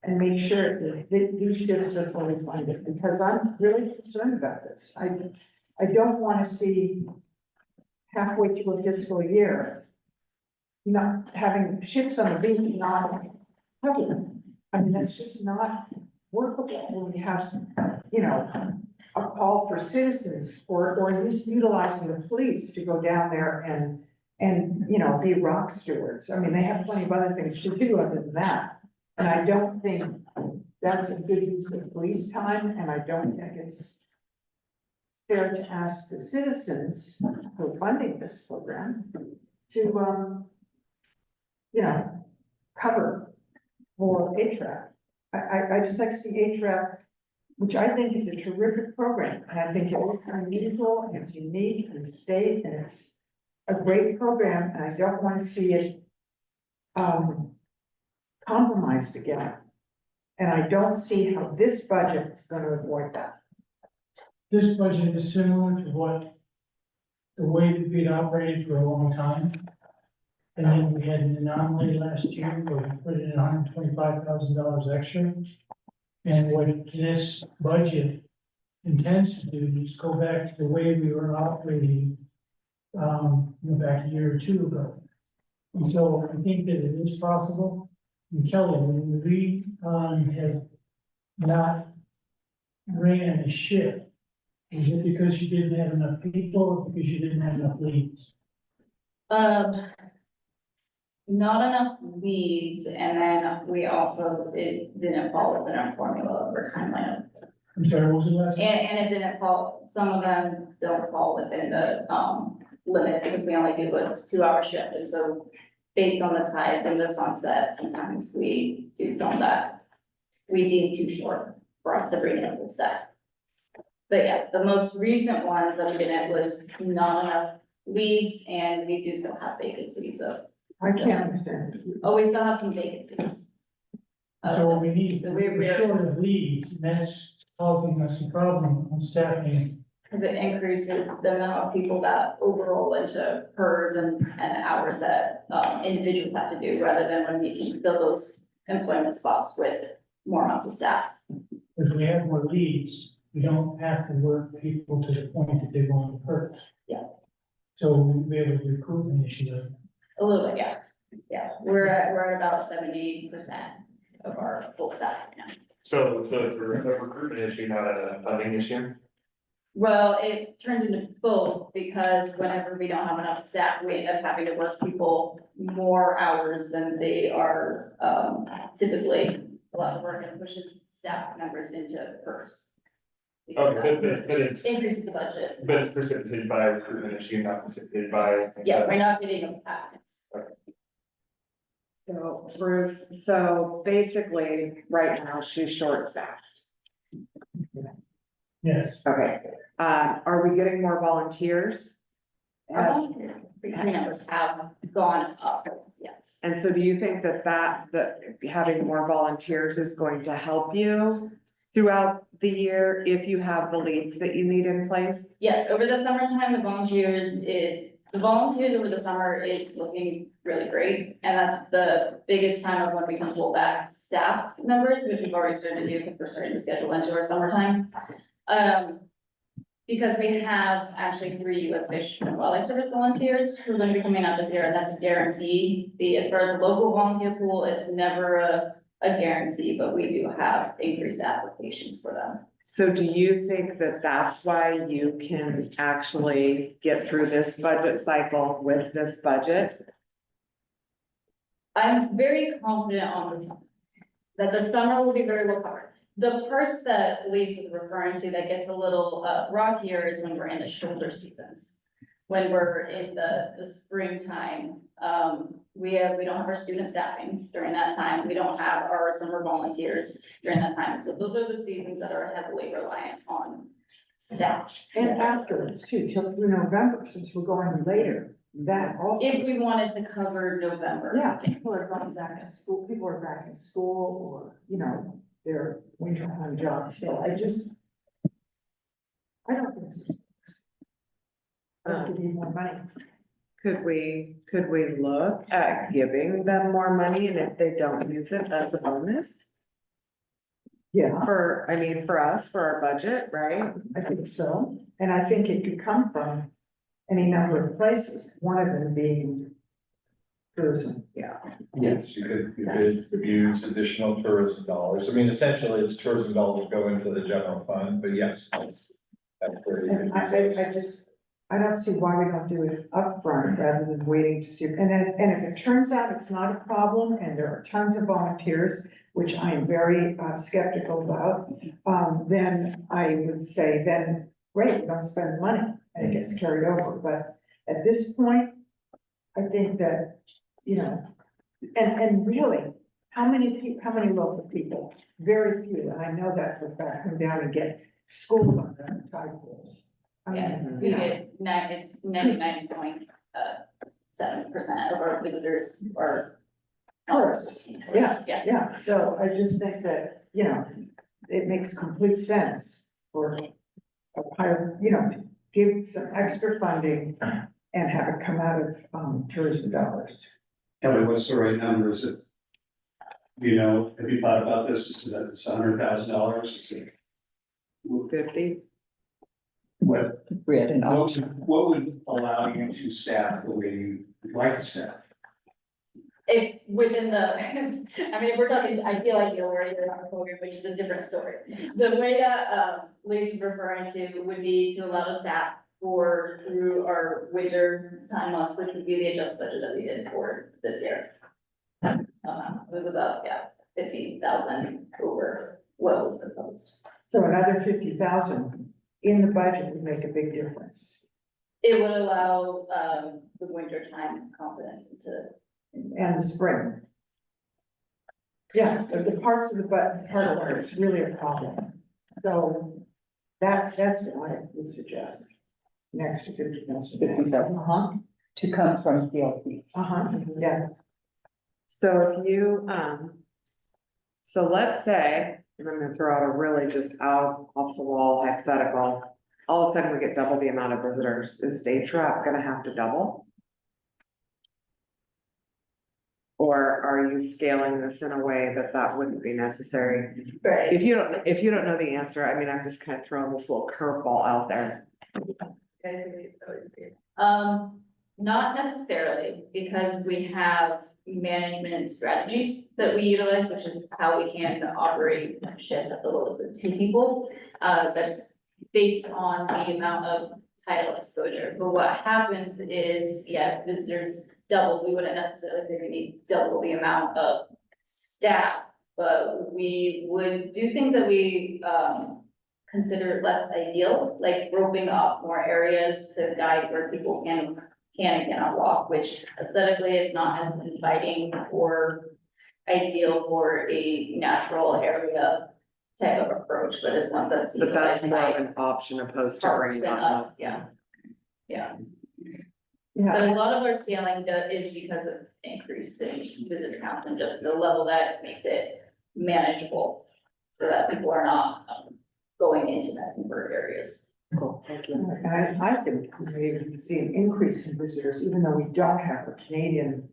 and make sure that these shifts are fully funded, because I'm really concerned about this. I don't want to see halfway through a fiscal year not having shifts on the beach, not covered. I mean, that's just not workable when we have, you know, a call for citizens or utilizing the police to go down there and, you know, be rock stewards. I mean, they have plenty of other things to do other than that. And I don't think that's a good use of police time, and I don't think it's fair to ask the citizens who are funding this program to, you know, cover for ATRAP. I just like to see ATRAP, which I think is a terrific program, and I think it's unusual, and it's unique, and it's state, and it's a great program, and I don't want to see it compromised again. And I don't see how this budget is going to avoid that. This budget is similar to the way we've been operating for a long time. And then we had an anomaly last year where we put in $125,000 extra. And what this budget intends to do is go back to the way we were operating, back a year or two ago. And so I think that it is possible. And Kelly, when we, have not ran a shift, is it because you didn't have enough people or because you didn't have enough leads? Not enough leads, and then we also, it didn't fall within our formula for timeline. I'm sorry, what was the last? And it didn't fall, some of them don't fall within the, limit, because we only do a 2-hour shift, and so based on the tides and the sunset, sometimes we do some that we deem too short for us to bring in full staff. But yeah, the most recent ones that we did it was not enough leads, and we do still have vacancies, so. I can't understand. Oh, we still have some vacancies. So what we need, So we're short of leads, and that's causing us a problem on staffing. Because it increases the amount of people that overroll into PERS and hours that, individuals have to do, rather than when we can fill those employment spots with more amounts of staff. If we have more leads, we don't have to work people to the point that they want to PERS. Yeah. So we have a recruitment issue. A little bit, yeah. Yeah, we're at about 70% of our full staff right now. So it's a recruitment issue, not a funding issue? Well, it turns into both, because whenever we don't have enough staff, we end up having to work people more hours than they are, typically. A lot of work and pushes staff members into PERS. Okay, but it's, Increases the budget. but it's precipitated by a recruitment issue, not precipitated by. Yes, we're not getting enough applicants. So Bruce, so basically, right now, she's short-staffed. Yes. Okay, are we getting more volunteers? Our recruiting numbers have gone up, yes. And so do you think that having more volunteers is going to help you throughout the year if you have the leads that you need in place? Yes, over the summertime, the volunteers is The volunteers over the summer is looking really great, and that's the biggest time of when we can pull back staff members, which we've already started to do because we're starting to schedule into our summertime. Because we have actually 3 U.S. Fish and Wildlife Service volunteers who are going to be coming out this year, and that's a guarantee. As far as the local volunteer pool, it's never a guarantee, but we do have increased applications for them. So do you think that that's why you can actually get through this budget cycle with this budget? I'm very confident on this, that the summer will be very well covered. The parts that Lisa is referring to that gets a little rockier is when we're in the shoulder seasons. When we're in the springtime, we don't have our student staffing during that time. We don't have our summer volunteers during that time. So those are the seasons that are heavily reliant on staff. And afterwards too, till through November, since we're going later, that also. If we wanted to cover November. Yeah, people are going back to school, people are back in school or, you know, their winter time jobs, so I don't think this is. I think we need more money. Could we look at giving them more money, and if they don't use it, that's a bonus? Yeah, For us, for our budget, right? I think so, and I think it could come from any number of places, one of them being tourism. Yeah. Yes, you could use additional tourism dollars. I mean, essentially, it's tourism dollars go into the general fund, but yes, that's where you And could use those. I don't see why we don't do it upfront rather than waiting to see, and if it turns out it's not a problem and there are tons of volunteers, which I am very skeptical about, then I would say, then great, don't spend the money and it gets carried over, but at this point, I think that, you know, and really, how many local people? Very few, and I know that for a fact, come down and get schooled on the tide pools. I Yeah, mean, we you know. get it's 99.7% of our visitors are. Tourists, yeah. Yeah. Yeah, so I just think that, you know, it makes complete sense for a higher, you know, to give some extra funding and have it come out of tourism dollars. Kelly, what's the right number? Is it? You know, have you thought about this? Is that it's $100,000? 50? What, We had an option. what would allow you to staff the way you would like to staff? If within the, if we're talking, I feel like you're worried about the program, which is a different story. The way that Lisa's referring to would be to allow the staff through our winter time months, which would be the adjust budget that we did for this year. It was about, 50,000 over what was proposed. So another 50,000 in the budget would make a big difference. It would allow the winter time confidence to. And the spring. Yeah, the parts of the part of it is really a problem. So that's what I would suggest. Next to 50,000. 50,000. To come from PLP. Yes. So if you, so let's say, and I'm gonna throw out a really just off the wall hypothetical. All of a sudden we get double the amount of visitors. Is State Trap gonna have to double? Or are you scaling this in a way that wouldn't be necessary? Right. If you don't know the answer, I'm just kind of throwing this little curveball out there. Not necessarily, because we have management strategies that we utilize, which is how we can operate shifts at the lowest of 2 people. That's based on the amount of tidal exposure. But what happens is, visitors double. We wouldn't necessarily say we need double the amount of staff, but we would do things that we consider less ideal, like roping off more areas to guide where people can and cannot walk, which aesthetically is not as inviting or ideal for a natural area type of approach, but is one that's. But that's utilized more by of an option opposed to parks bringing and on. us, yeah. Yeah. But a lot of our scaling is because of increase in visitor counts and just the level that makes it manageable. So that people are not going into Messenburg areas. Cool. Thank you. And I think we may even see an increase in visitors, even though we don't have the Canadian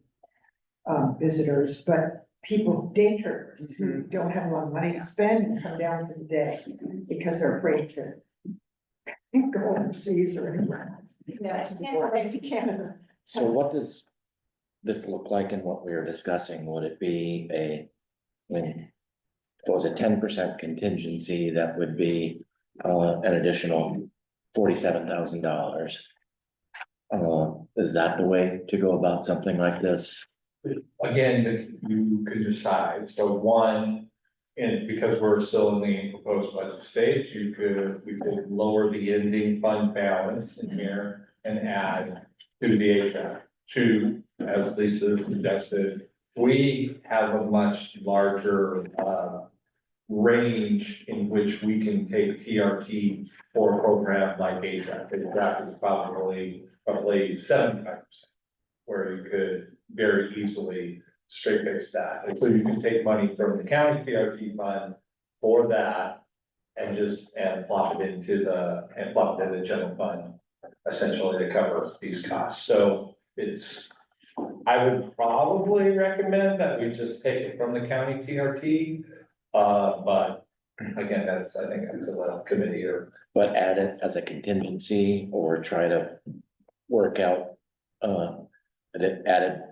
visitors, but people, day trippers, who don't have a lot of money to spend and come down for the day because they're afraid to go overseas or anywhere else. Yeah, Or to Canada. So what does this look like in what we were discussing? Would it be if it was a 10% contingency, that would be an additional $47,000. Is that the way to go about something like this? Again, if you could decide, so one, and because we're still in the proposed budget stage, we could lower the ending fund balance in here and add to the HVAC. Two, as Lisa suggested, we have a much larger range in which we can take TRT for a program like HVAC. HVAC is probably 75%, where you could very easily straight fix that. And so you can take money from the county TRT fund for that and plop it into the general fund, essentially to cover these costs. So I would probably recommend that we just take it from the county TRT. But again, that's, I think, up to the committee But add it as a contingency or try to work out added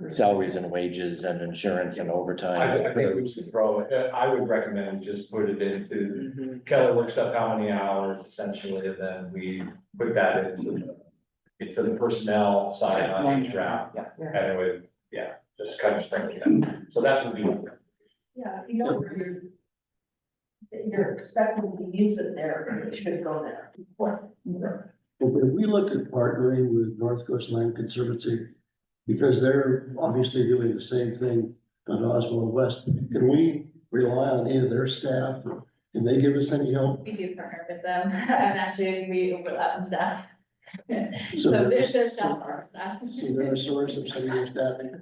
salaries and wages and insurance and overtime. I think we should throw it, I would recommend just put it into, Kelly looks up how many hours essentially, and then we put that into the personnel side on each round. Anyway, yeah, just kind of sprinkle it. So that would be. Yeah, you know, you're expecting to use it there, it should go there. If we looked at partnering with North Coast Land Conservancy, because they're obviously doing the same thing on Oswald West, can we rely on any of their staff, or can they give us any help? We do partner with them, and actually we overlap in staff. So So there's their staff, our staff. So they're a source of some of your staffing?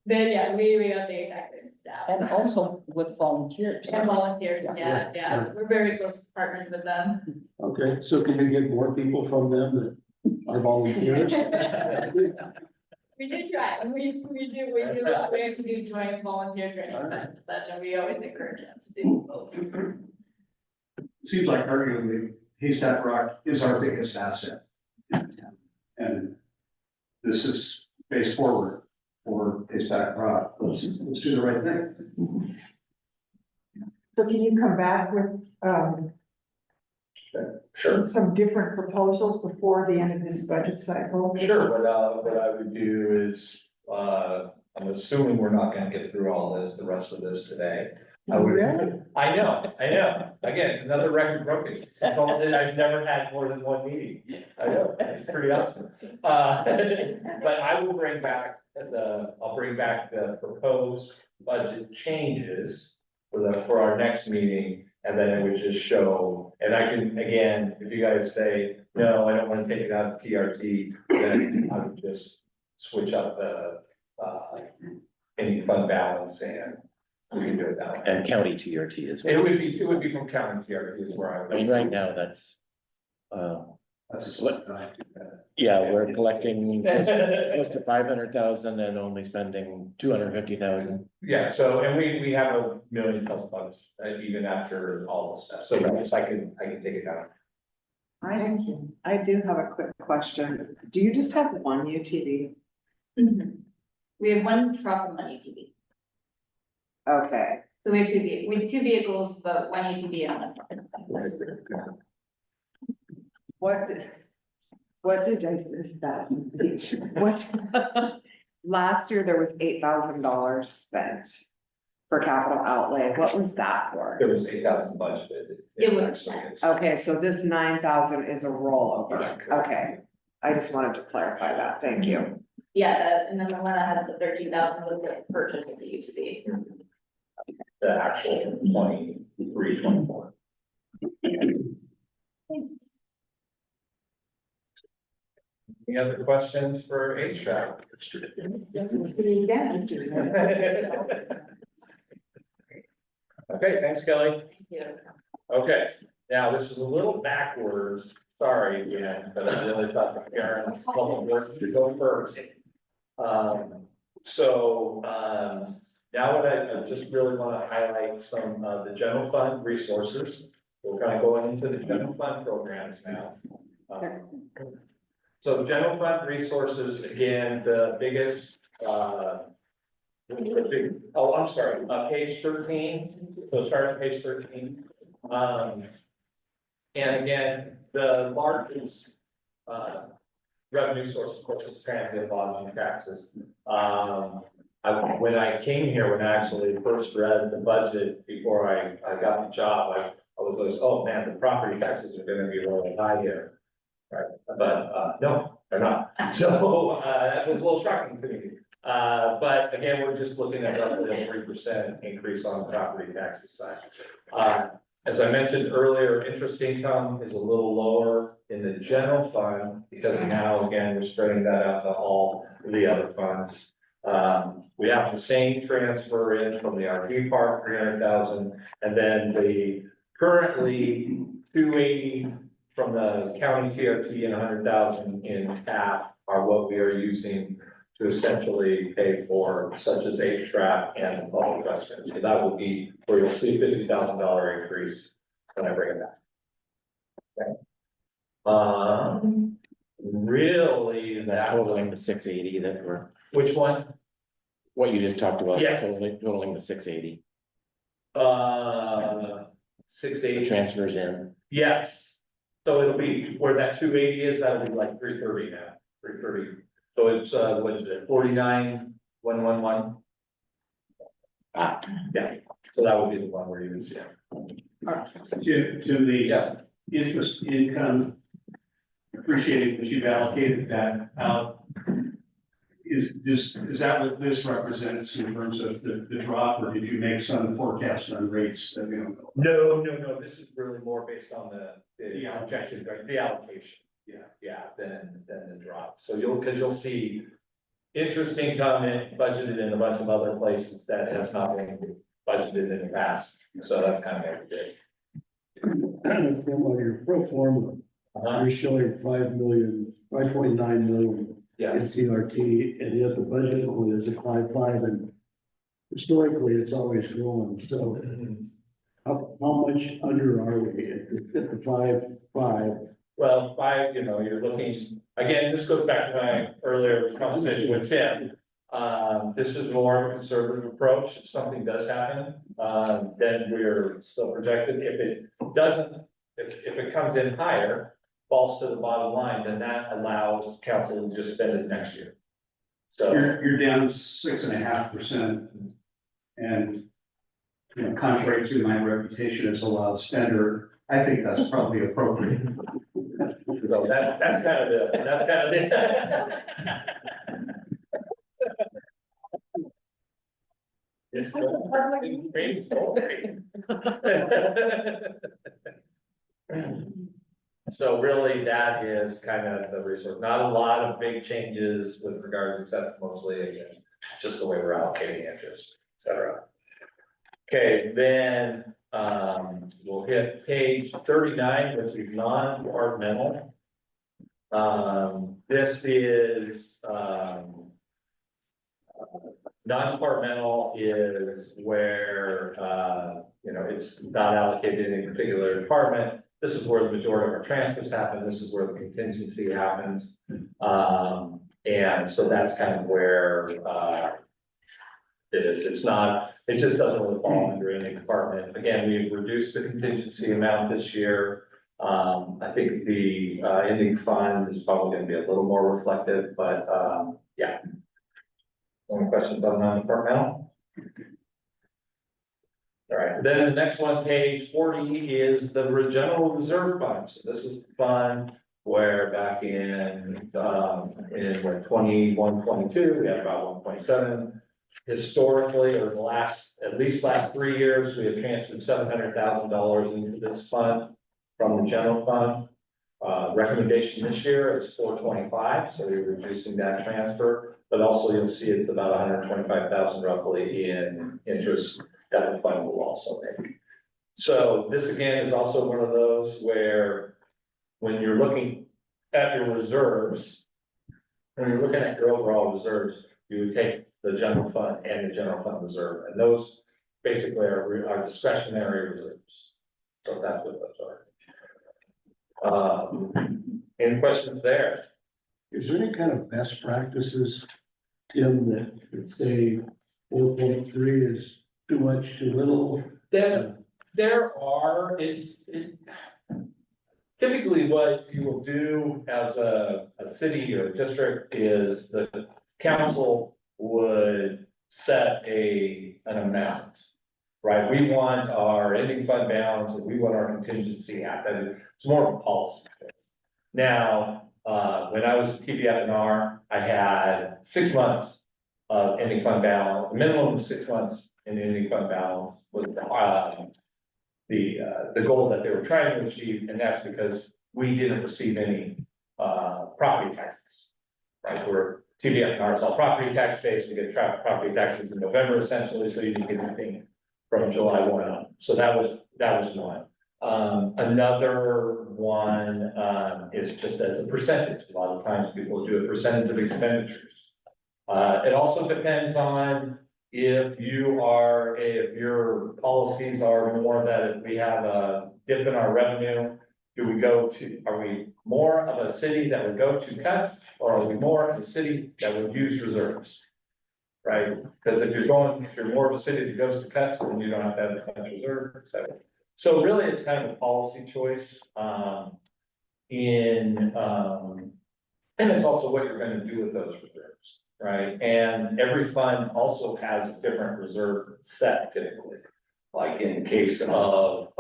Then, yeah, we update exactly the staff. And also with volunteers. And volunteers, yeah, Yeah. yeah, we're very close partners with them. Okay, so can you get more people from them that are volunteers? We do try, and we actually do joint volunteer training events and such, and we always encourage them to do both. Seems like arguably Haystack Rock is our biggest asset. And this is phase forward for Haystack Rock. Let's do the right thing. So can you come back with, Sure. some different proposals before the end of this budget cycle? Sure, what I would do is, I'm assuming we're not gonna get through all this, the rest of this today. I would- Really? I know, again, another record broken, I've never had more than one meeting, I know, it's pretty awesome. But I will bring back I'll bring back the proposed budget changes for our next meeting. And then it would just show, and I can, again, if you guys say, no, I don't wanna take it out of TRT, then I would just switch up the, any fund balance and we can do it that way. And county TRT as well. It would be from county TRT is where I would. I mean, right now, that's, That's What? yeah, we're collecting close to 500,000 and only spending 250,000. Yeah, so, and we have $1 million+ bucks, even after all this stuff, so yes, I can take it down. I do have a quick question. Do you just have one UTV? We have one truck and one UTV, Okay, so we have two vehicles, but one UTV and one truck. what did I say that? What? Last year, there was $8,000 spent for capital outlay. What was that for? There was 8,000 budgeted. It was- Actually, it's- Okay, so this 9,000 is a rollover. Yeah, correct. Okay, I just wanted to clarify that. Thank you. Yeah, and then the one that has the 13,000 was the purchase of the UTV. The actual 23, 24. Any other questions for HVAC? Okay, thanks, Kelly. Yeah. Okay, now this is a little backwards, Sorry, yeah, but I really thought the Karen's public works should go first. Now what I just really want to highlight some of the general fund resources. We're kind of going into the general fund programs now. So general fund resources, again, the biggest, I'm sorry, page 13, so start at page 13. And again, the largest, revenue source, of course, is transit bond and taxes. When I came here, when I actually first read the budget before I got the job, I was like, oh man, the property taxes are gonna be really high here. Right, but, no, they're not. So, that was a little shocking to me. But again, we're just looking at roughly a 3% increase on the property taxes side. As I mentioned earlier, interest income is a little lower in the general fund because now, again, we're spreading that out to all the other funds. We have the same transfer in from the RV park, 300,000, and then the currently 280 from the county TRT and 100,000 in TAF are what we are using to essentially pay for such as HTRAP and public restrooms. So that will be where you'll see $50,000 increase when I bring it back. Okay. Really, That's totaling the 680 that we're, which one? what you just talked about. Yes. Totaling the 680, 680. transfers in. Yes. So it'll be where that 280 is, that'll be like 330 now, 330. So it's, what is it, 49,111? Yeah, so that would be the one where you would see it. To the interest income, appreciating that you've allocated that out. Is that what this represents in terms of the drop, or did you make some forecast on rates that we don't know? No, this is really more based on the projection, the allocation. Yeah, than the drop. So you'll see interest income budgeted in a bunch of other places that has not been budgeted in the past. So that's kind of what we did. From your pro forma, you're showing 5.9 million in Yes. CRT, and yet the budget only is at 5.5, and historically, it's always grown, so how much under are we at the 5.5? Well, you're looking, again, this goes back to my earlier conversation with Tim. This is more of a conservative approach. If something does happen, then we're still projected. If it doesn't, if it comes in higher, falls to the bottom line, then that allows council to just spend it next year. So You're down 6.5%. And, contrary to my reputation as a loud spender, I think that's probably appropriate. so that's kind of the. So really, that is kind of the resource, not a lot of big changes with regards, except mostly again, just the way we're allocating interest, et cetera. Okay, then, we'll hit page 39, which is non-departmental. This is, non-departmental is where, it's not allocated in a particular department. This is where the majority of our transfers happen. This is where the contingency happens. And so that's kind of where, it is. It's not, it just doesn't really fall under any department. Again, we've reduced the contingency amount this year. I think the, ending fund is probably gonna be a little more reflective, but, yeah. Any questions on non-departmental? All right, then the next one, page 40, is the general reserve fund. So this is the fund where back in 21, 22, we had about 1.7. Historically, or at least last 3 years, we have transferred $700,000 into this fund from the general fund. Recommendation this year is 425, so we're reducing that transfer, but also you'll see it's about 125,000 roughly in interest that the fund will also make. So this again is also one of those where when you're looking at your reserves, when you're looking at your overall reserves, you would take the general fund and the general fund reserve, and those basically are discretionary reserves. So that's what those are. Any questions there? Is there any kind of best practices, Tim, that say 4.3 is too much, too little? There are, typically what you will do as a city or district is the council would set an amount. Right, we want our ending fund balance, and we want our contingency at that, it's more of a policy. Now, when I was at TBFNR, I had 6 months of ending fund balance, the minimum of 6 months in ending fund balance was the goal that they were trying to achieve, and that's because we didn't receive any property taxes. Right, we're TBFNR is all property tax based, we get property taxes in November essentially, so you didn't get anything from July 1 on. So that was one. Another one is just as a percentage. A lot of times people do a percentage of expenditures. It also depends on if your policies are more that if we have a dip in our revenue, are we more of a city that would go to cuts, or are we more of a city that would use reserves? Right, because if you're more of a city that goes to cuts, then you don't have to have as much reserve, et cetera. So really, it's kind of a policy choice, and it's also what you're gonna do with those reserves, right? And every fund also has a different reserve set typically. Like in the case of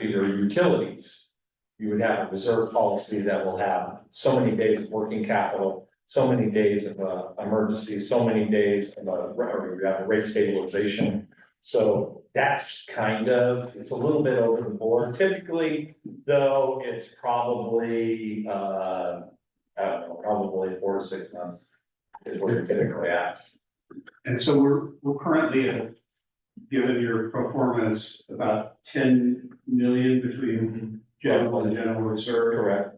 your utilities, you would have a reserve policy that will have so many days of working capital, so many days of emergency, so many days of or you have a rate stabilization. So that's it's a little bit over the board. Typically, though, it's probably, I don't know, probably 4 to 6 months is what you're typically at. And so we're currently at, given your performance, about 10 million between general and general reserve. Correct.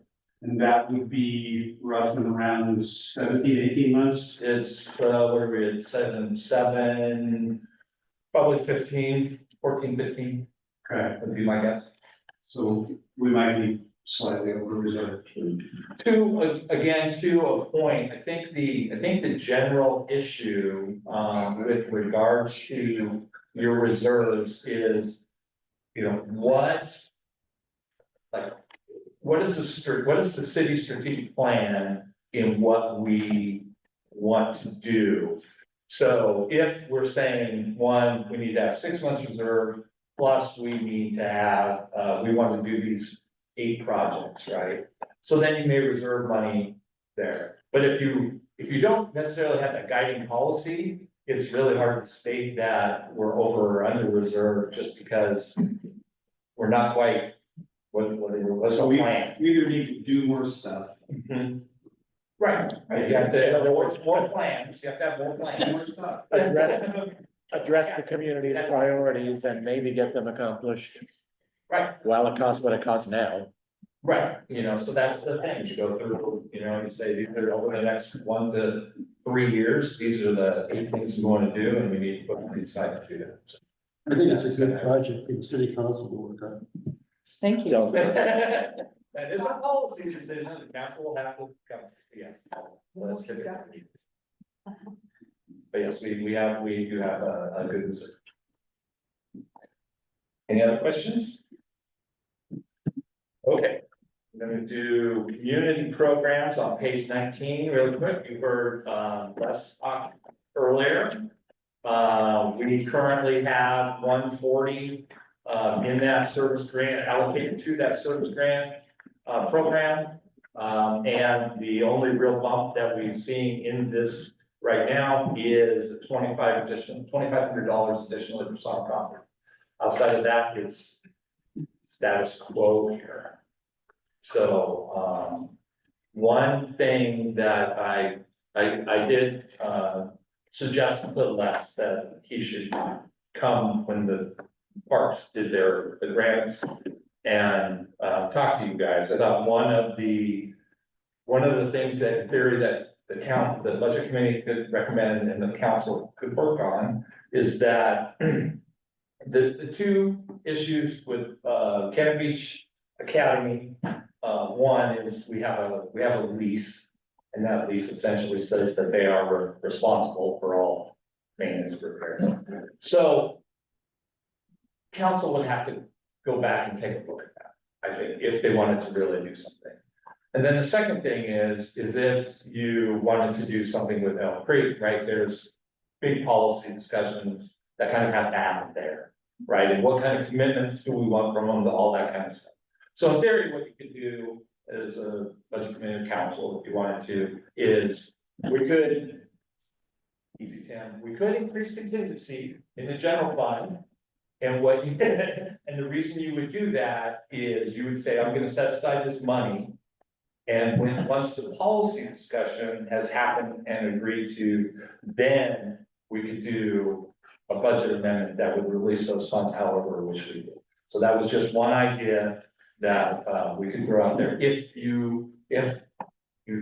And that would be roughly around 17, 18 months. It's, what are we at, 7, probably 14, 15. Okay. Would be my guess. So we might be slightly over reserved. To a point, I think the general issue, with regards to your reserves is, what is the city's strategic plan in what we want to do? So if we're saying, one, we need to have 6 months reserve, plus we need to have, we want to do these 8 projects, right? So then you may reserve money there. But if you don't necessarily have that guiding policy, it's really hard to state that we're over or under reserve just because we're not quite, what's the plan? We either need to do more stuff. Right, you have to have more plans, you have to have more plans. Address the community's priorities and maybe get them accomplished. Right. While it costs what it costs now. Right, so that's the thing, you go through, you say these are over the next 1 to 3 years, these are the 8 things we want to do, and we need to put decide to do that. So I think it's a good project for the city council to work on. Thank you. Sounds good. That is a policy decision, the council will have to come, yes. Let's get it. But yes, we do have a good reserve. Any other questions? Okay, I'm gonna do community programs on page 19 really quick. You heard Les talk earlier. We currently have 140 in that service grant, allocated to that service grant program. And the only real bump that we've seen in this right now is $2,500 additionally for song concert. Outside of that, it's status quo here. So, one thing that I did, suggest to Les that he should come when the parks did the grants and, talk to you guys. I thought one of the things that in theory that the budget committee could recommend and the council could work on is that the two issues with, Cannon Beach Academy, one is we have a lease. And that lease essentially says that they are responsible for all maintenance repairs. So council would have to go back and take a look at that, I think, if they wanted to really do something. And then the second thing is if you wanted to do something with Elk Creek, right, there's big policy discussions that kind of have to happen there, right? And what kind of commitments do we want from them, all that kind of stuff. So in theory, what you could do as a budget committee council, if you wanted to, is we could, easy Tim, we could increase contingency in the general fund. And what, and the reason you would do that is you would say, I'm gonna set aside this money. And once the policy discussion has happened and agreed to, then we could do a budget amendment that would release those funds however we wish we do. So that was just one idea that we could throw out there if you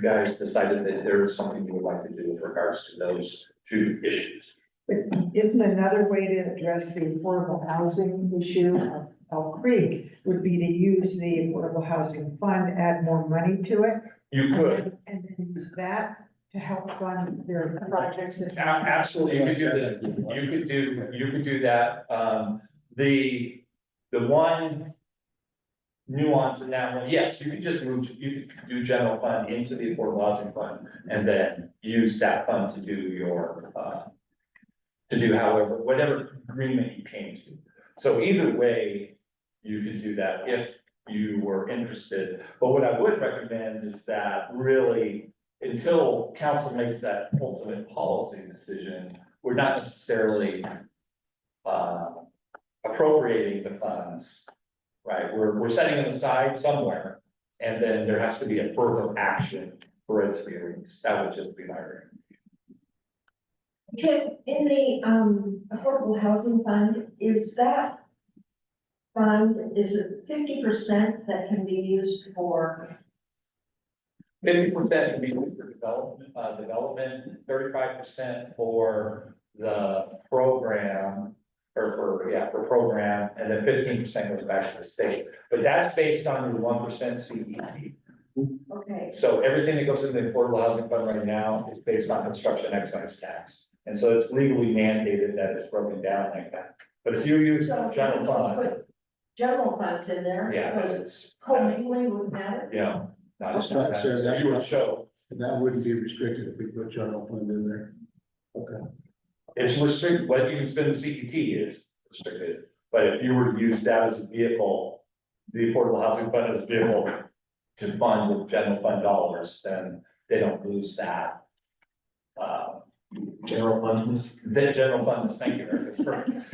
guys decided that there is something you would like to do with regards to those two issues. But isn't another way to address the affordable housing issue of Elk Creek would be to use the affordable housing fund, add more money to it? You could. And then use that to help fund their projects that. Absolutely, you could do that, you could do that, the one nuance in that one, yes, you could just move, you could do general fund into the affordable housing fund, and then use that fund to do your, to do however, whatever agreement you came to. So either way, you could do that if you were interested, but what I would recommend is that really, until council makes that ultimate policy decision, we're not necessarily appropriating the funds, right? We're setting them aside somewhere, and then there has to be a further action for it to be released. That would just be my recommendation. Tim, in the affordable housing fund, is that fund, is it 50% that can be used for? 50% can be used for development, 35% for the program, or for program, and then 15% goes back to the state. But that's based on the 1% CET. Okay. So everything that goes into the affordable housing fund right now is based on construction excise tax. And so it's legally mandated that it's broken down like that. But if you use general fund, General funds in there. yeah, because it's, co-mingling would matter. yeah. Not That's not- so that's you would not- show, That wouldn't be restricted if we put general fund in there. Okay. it's restricted, what you can spend the CET is restricted. But if you were to use that as a vehicle, the affordable housing fund as a vehicle to fund the general fund dollars, then they don't lose that. General funds. The general fund, thank you, Eric, that's perfect.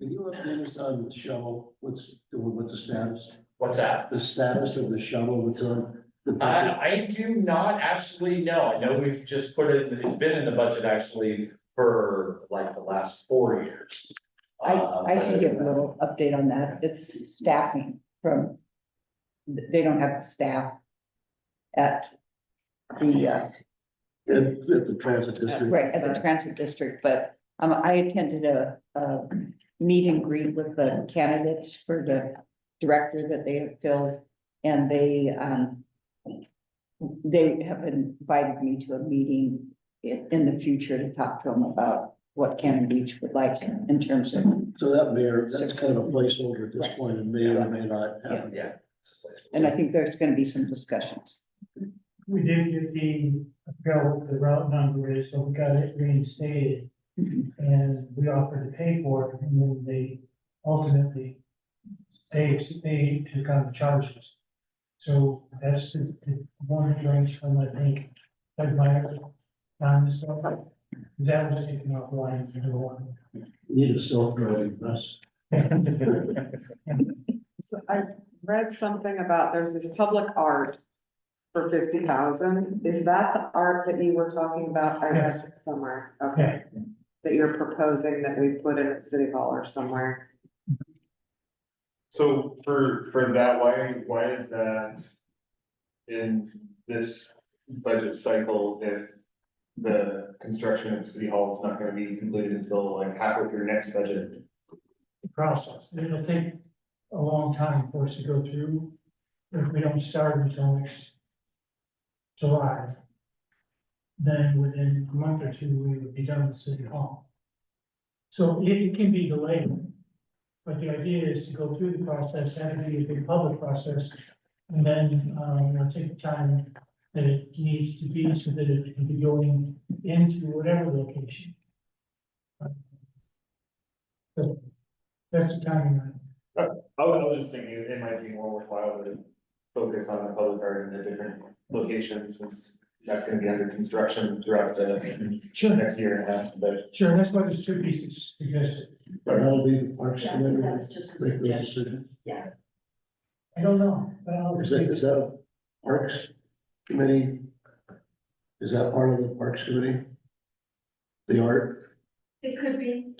Can you update us on the shuttle? What's the status? What's that? The status of the shuttle that's on the budget? I do not actually know. I know we've just put it, it's been in the budget actually for like the last 4 years. I should give a little update on that. It's staffing from, they don't have the staff at the, At the transit district? right, at the transit district, but I attended a meet and greet with the candidates for the director that they have filled, and they have invited me to a meeting in the future to talk to them about what Cannon Beach would like in terms of. So that's kind of a placeholder at this point, and may or may not happen. Yeah. And I think there's gonna be some discussions. We did get the, what the route number is, so we got it reinstated. And we offered to pay for it, and then they ultimately, they took on the charges. So that's the one that range from, I think, February, so that was taken offline for the one. Need a self-driving bus. So I read something about, there's this public art for 50,000. Is that the art that you were talking about? I read it somewhere. Okay. That you're proposing that we put in at City Hall or somewhere. So for that, why is that in this budget cycle if the construction at City Hall is not gonna be completed until like halfway through next budget? Process. It'll take a long time for us to go through. If we don't start until next July, then within a month or two, we would be done with City Hall. So it can be delayed, but the idea is to go through the process, have it be a big public process, and then, take the time that it needs to be so that it can be going into whatever location. So that's the timing. I was just thinking it might be more worthwhile to focus on the public art in the different locations, since that's gonna be under construction throughout the Sure. next year and a half, but. Sure, that's why there's two pieces suggested. That'll be the Parks Yeah, Committee. that's just a Make the suggestion. decision. Yeah. I don't know. Is that a Parks Committee? Is that part of the Parks Committee? The art? It could be.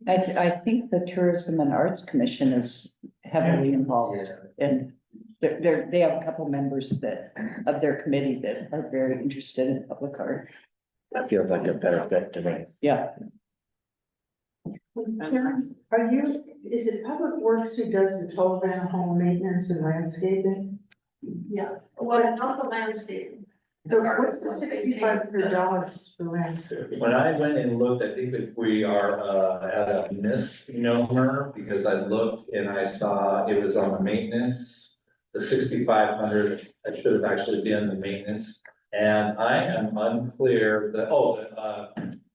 I think the Tourism and Arts Commission is heavily involved and they have a couple members that, of their committee that are very interested in public art. Feels like a better fit to me. Yeah, Karen, is it Public Works who does the total van home maintenance and landscaping? Yeah, well, not the landscape. So what's the $6,500 for landscaping? When I went and looked, I think that we are at a misnomer, because I looked and I saw it was on the maintenance. The 6,500, that should have actually been the maintenance, and I am unclear,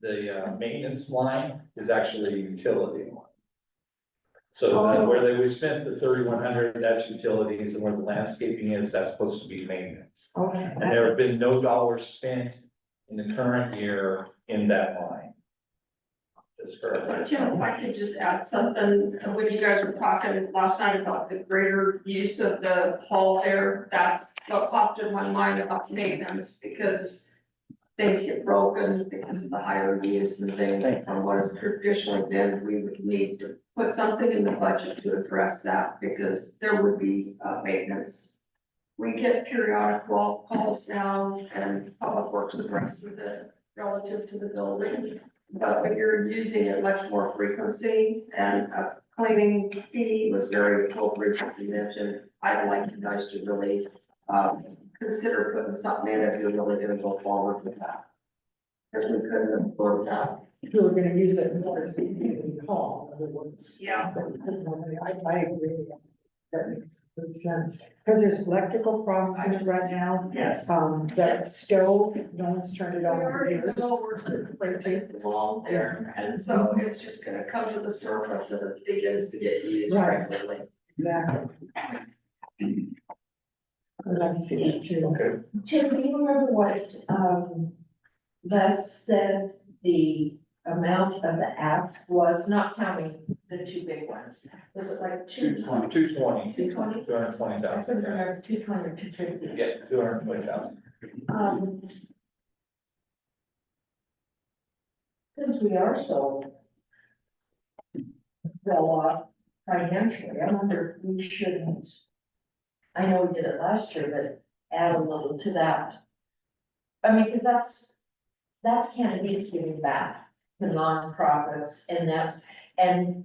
the maintenance line is actually utility line. So where we spent the 3,100, that's utilities, and where the landscaping is, that's supposed to be maintenance. Okay. And there have been no dollars spent in the current year in that line. Just for. So Tim, if I could just add something, when you guys were talking last night about the greater use of the hall there, that's what popped in my mind about maintenance, because things get broken because of the higher use and things from what has traditionally been, we would need to put something in the budget to address that, because there would be, maintenance. We get periodic calls down and Public Works addresses it relative to the building. But when you're using it much more frequency, and a cleaning fee was very appropriate to mention, I'd like you guys to really, consider putting something in if you're really gonna go forward with that. Because we couldn't afford that. You were gonna use it more as the hall, in other words. Yeah. I agree. That makes good sense, because there's electrical problems in it right now. Yes. That stove, no one's turned it We on. already know we're things along there, and so it's just gonna come to the surface and it begins to get used Right. regularly. Exactly. I'd like to see that too. Tim, do you remember what, Les said the amount of the ask was, not counting the two big ones? Was it like 220. 220? 220,000. I couldn't remember, 220 or 250. Yeah, 220,000. Since we are so well off financially, I wonder if we shouldn't, I know we did it last year, but add a little to that. I mean, because that's Canadians giving back to nonprofits, and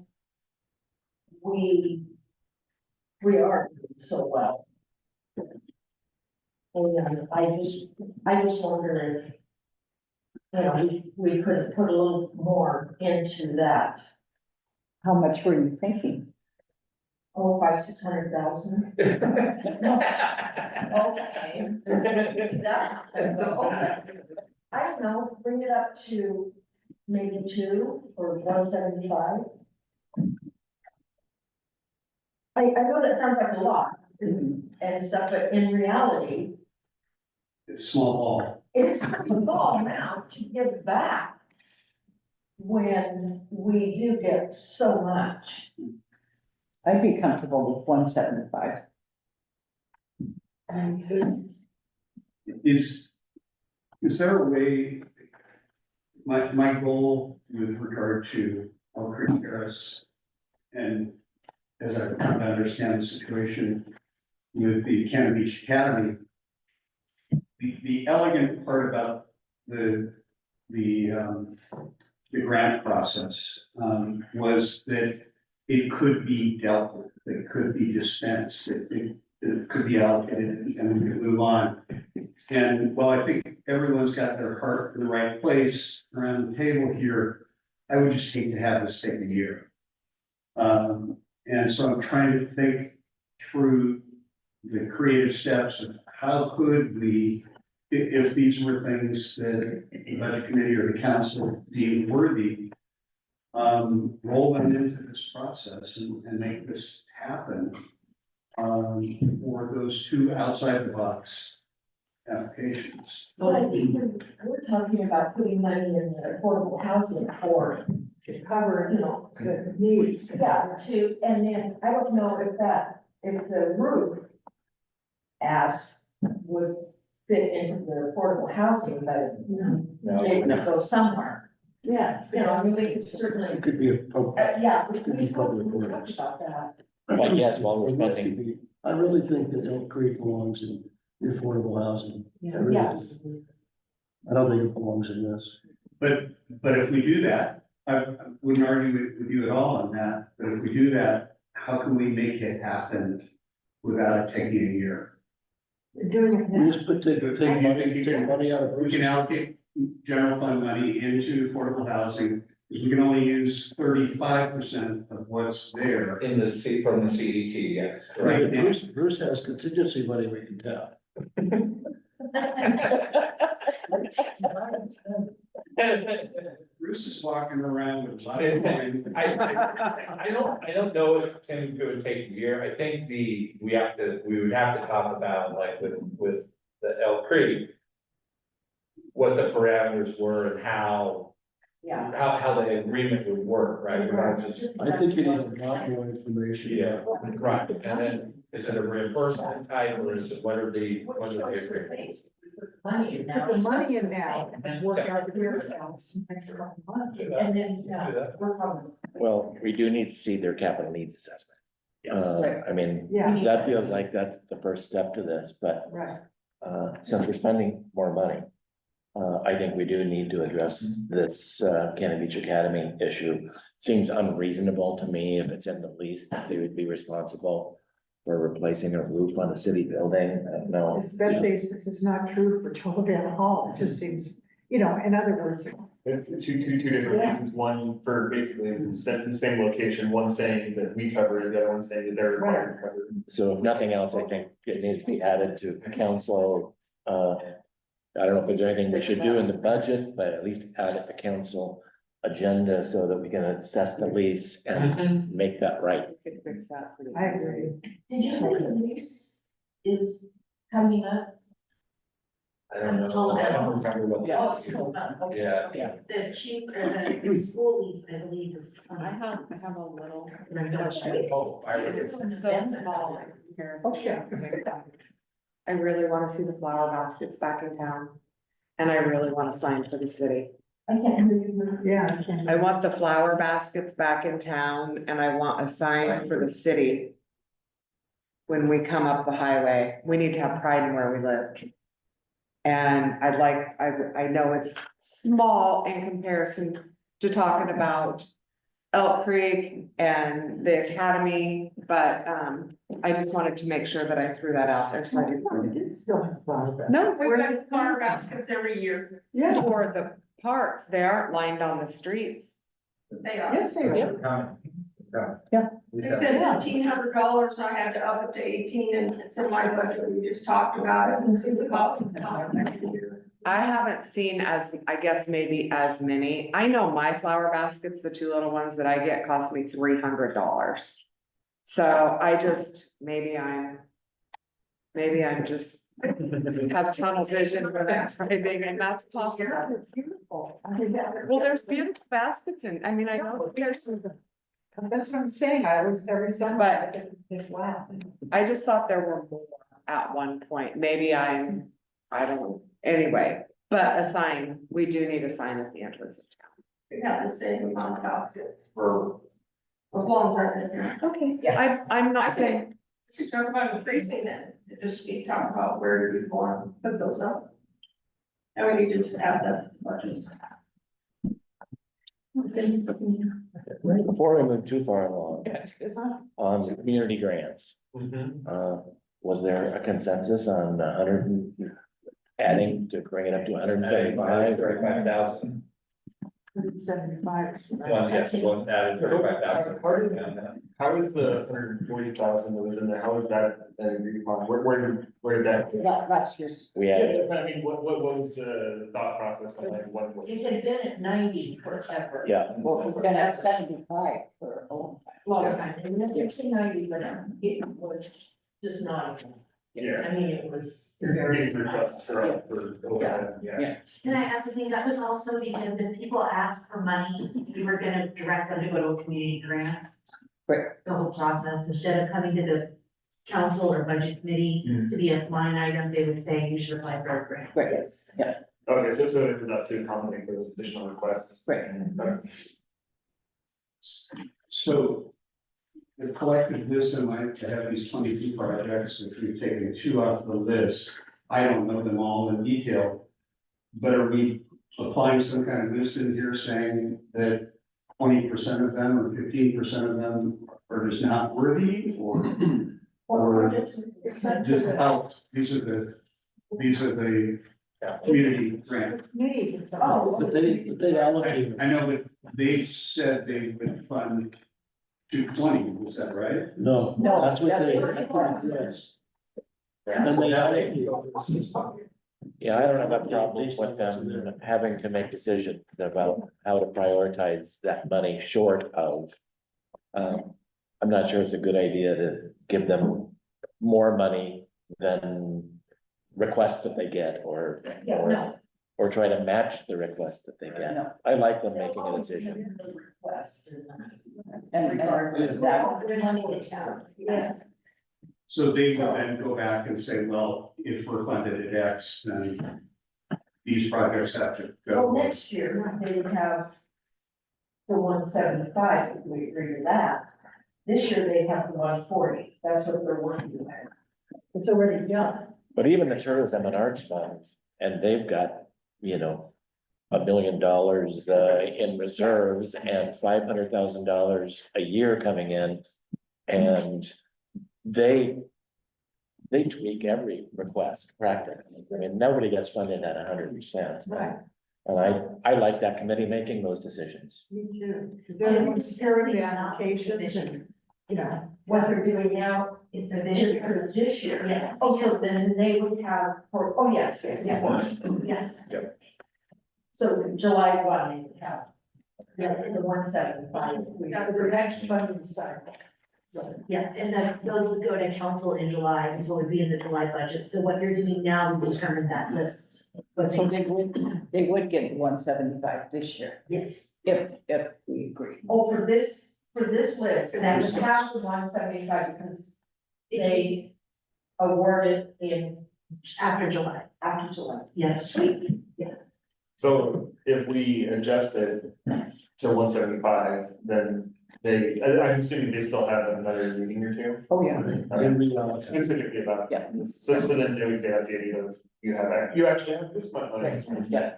we are doing so well. And I just wonder if, you know, we could put a little more into that. how much were you thinking? Oh, 500,000-600,000. Okay. See, that's, okay. I don't know, bring it up to maybe 2 or 175. I know that sounds like a lot and stuff, but in reality, It's small ball. it's a small amount to give back when we do get so much. I'd be comfortable with 175. Is there a way, my goal with regard to Elk Creek Terrace and as I've come to understand the situation with the Cannon Beach Academy, the elegant part about the grant process, was that it could be dealt with, it could be dispensed, it could be allocated, and we could move on. And while I think everyone's got their heart in the right place around the table here, I would just hate to have this take a year. And so I'm trying to think through the creative steps of how could we, if these were things that the budget committee or the council deemed worthy, roll them into this process and make this happen. For those two outside the box applications. But I think we're talking about putting money in the affordable housing for, To cover, you know, the needs. yeah, and then I don't know if the roof as would fit into the affordable housing, but it would go somewhere. Yeah. You know, I mean, we could certainly, It could be a public. yeah, It could be public we works. talked about that. But yes, while we're spending, I really think that Elk Creek belongs in the affordable housing. I really Yeah. do. I don't think it belongs in this. But if we do that, I wouldn't argue with you at all on that, but if we do that, how can we make it happen without it taking a year? We're doing it We now. just take money out of. We can allocate general fund money into affordable housing, because we can only use 35% of what's there. In the C, from the CDT, yes. Right. Bruce has contingency money we can tap. Bruce is walking around with a lot of money. I don't know if Tim could take a year, I think we would have to talk about, like, with the Elk Creek. What the parameters were and how the agreement would work, right? We're not just. I think you need a lot more information. Yeah, right, and then is it a reimbursement type, or is it, what are they? Money in now. Put the money in now and work out the rear accounts next couple of months. And then, we're probably. well, we do need to see their capital needs assessment. I mean, Yeah, that feels like that's the first step to this, but right. since we're spending more money, I think we do need to address this Cannon Beach Academy issue. Seems unreasonable to me if it's in the lease that they would be responsible for replacing a roof on a city building. No. Especially since it's not true for Toledale Hall. It just seems, you know, in other words. It's two different pieces, one for basically the same location, one saying that we cover it, the other one saying that they're required to cover it. So if nothing else, I think it needs to be added to council. I don't know if there's anything we should do in the budget, but at least add it to council agenda so that we can assess the lease and make that right. We could fix that pretty I easy. agree. Did you say the lease is coming up? I don't know, I don't remember what. Yeah. Oh, it's coming up, okay, Yeah. okay. The cheap, or the school lease, I believe, is. I have a little. Oh, I would. It's so small in comparison to big things. I really wanna see the flower baskets back in town. And I really want a sign for the city. I can't hear you. Yeah. I can. I want the flower baskets back in town and I want a sign for the city. When we come up the highway, we need to have pride in where we live. And I know it's small in comparison to talking about Elk Creek and the academy, but I just wanted to make sure that I threw that out there, so I didn't. Still have flower baskets. No, We got flower baskets every year. Yeah. for the parks, they aren't lined on the streets. They are. Yes, they do. It's been $1,500, I had to up it to 18, and it's in my budget, we just talked about it, and see the cost is not next year. I haven't seen I guess maybe as many. I know my flower baskets, the two little ones that I get cost me $300. So I just, maybe I'm just have tunnel vision when I'm driving, and that's possible. They're beautiful. I mean, Well, there's beautiful baskets and, I mean, I know there's some, That's what I'm saying. I was every summer. But- Wow. I just thought there were more at one point. Maybe I don't, anyway, but a sign, we do need a sign at the entrance of town. We have the same amount of baskets for As long as I'm in here. Okay, Yeah. I'm not saying, Just talk about increasing it, just keep talking about where you want to put those up. And we can just add that budget. Okay. Before we move too far along, on the community grants, was there a consensus on adding to bring it up to 175? 35,000. 175. Yes, one added 35,000. How is the 140,000 that was in there, how is that agreed upon? Where did that? Last year's. We Yeah, added, but I mean, what was the thought process behind what was? It had been at 90 forever. yeah, Well, we're gonna have 75 for a long time. Long time, and then there's the 90, but it was just not even. Yeah. I mean, it was. These requests for, Yeah. And I have to think that was also because if people ask for money, we were gonna direct them to go to a community grant. Right. The whole process, instead of coming to the council or budget committee to be a line item, they would say you should apply for a grant. Right, yes, yeah, okay, so it was up to accommodate for those additional requests. right. So the collective wisdom might have these 22 projects, if we've taken 2 off the list. I don't know them all in detail. But are we applying some kind of wisdom here saying that 20% of them or 15% of them are just not worthy or just out? These are the community grant. But they allocate. I know that they said they would fund 220, is that right? No, No, that's what they, that's that's what it says. And they allocate. yeah, I don't have a problem with them having to make decisions about how to prioritize that money short of. I'm not sure it's a good idea to give them more money than request that they get or try to match the request that they get. No. I like them making a decision. And that, Money they have, yes. So they will then go back and say, well, if we're funded at X, then these projects have to Well, go. next year, they would have the 175, if we agree to that. This year, they have the 140, that's what they're working with. It's already done. But even the tourism and arts funds, and they've got, $1 million in reserves and $500,000 a year coming in. And they tweak every request practically. I mean, nobody gets funded at 100%. Right. And I like that committee making those decisions. Me too. They're the ones carrying the applications and, What they're doing now is the vision for this year. Yes. Oh, so then they would have, yes, yeah. Yeah. So July 1, they would have the 175. for the next funding cycle. Yeah, and then those would go to council in July, and so it would be in the July budget, so what you're doing now will determine that list. But so they would get 175 this year, yes, if we agree. Oh, for this list, that would have the 175 because they awarded in after July, yes. So if we adjust it to 175, then I'm assuming they still have another meeting or two. Oh, yeah. Specifically about. Yeah. So then they would get updated of, you actually have this much money. Yeah.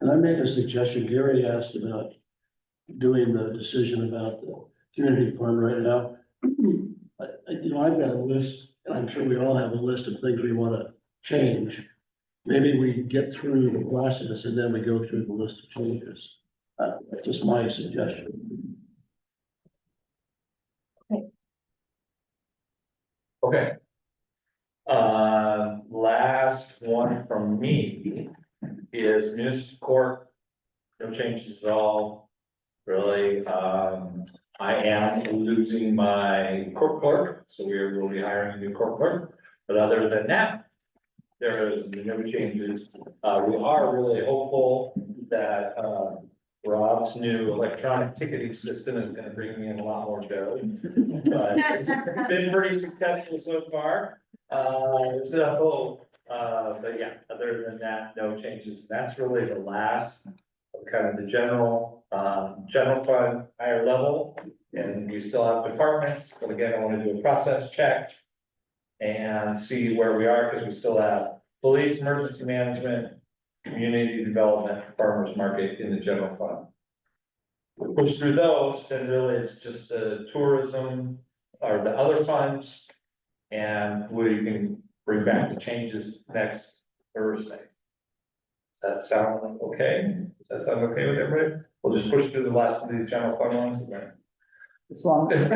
And I made a suggestion, Gary asked about doing the decision about the community fund right now. I've got a list, and I'm sure we all have a list of things we wanna change. Maybe we get through the process and then we go through the list of changes. Just my suggestion. Okay. Last one from me is municipal court. No changes at all, really. I am losing my court clerk, so we'll be hiring a new court clerk. But other than that, there is no changes. We are really hopeful that, Rob's new electronic ticketing system is gonna bring me in a lot more dough. But it's been pretty successful so far. But yeah, other than that, no changes. That's really the last kind of the general fund, higher level. And we still have departments, but again, I want to do a process check. And see where we are, because we still have police, emergency management, community development, farmers market in the general fund. We push through those, then really it's just the tourism or the other funds. And we can bring back the changes next Thursday. Does that sound okay? Does that sound okay with everybody? We'll just push through the last of these general fund ones again. As long as.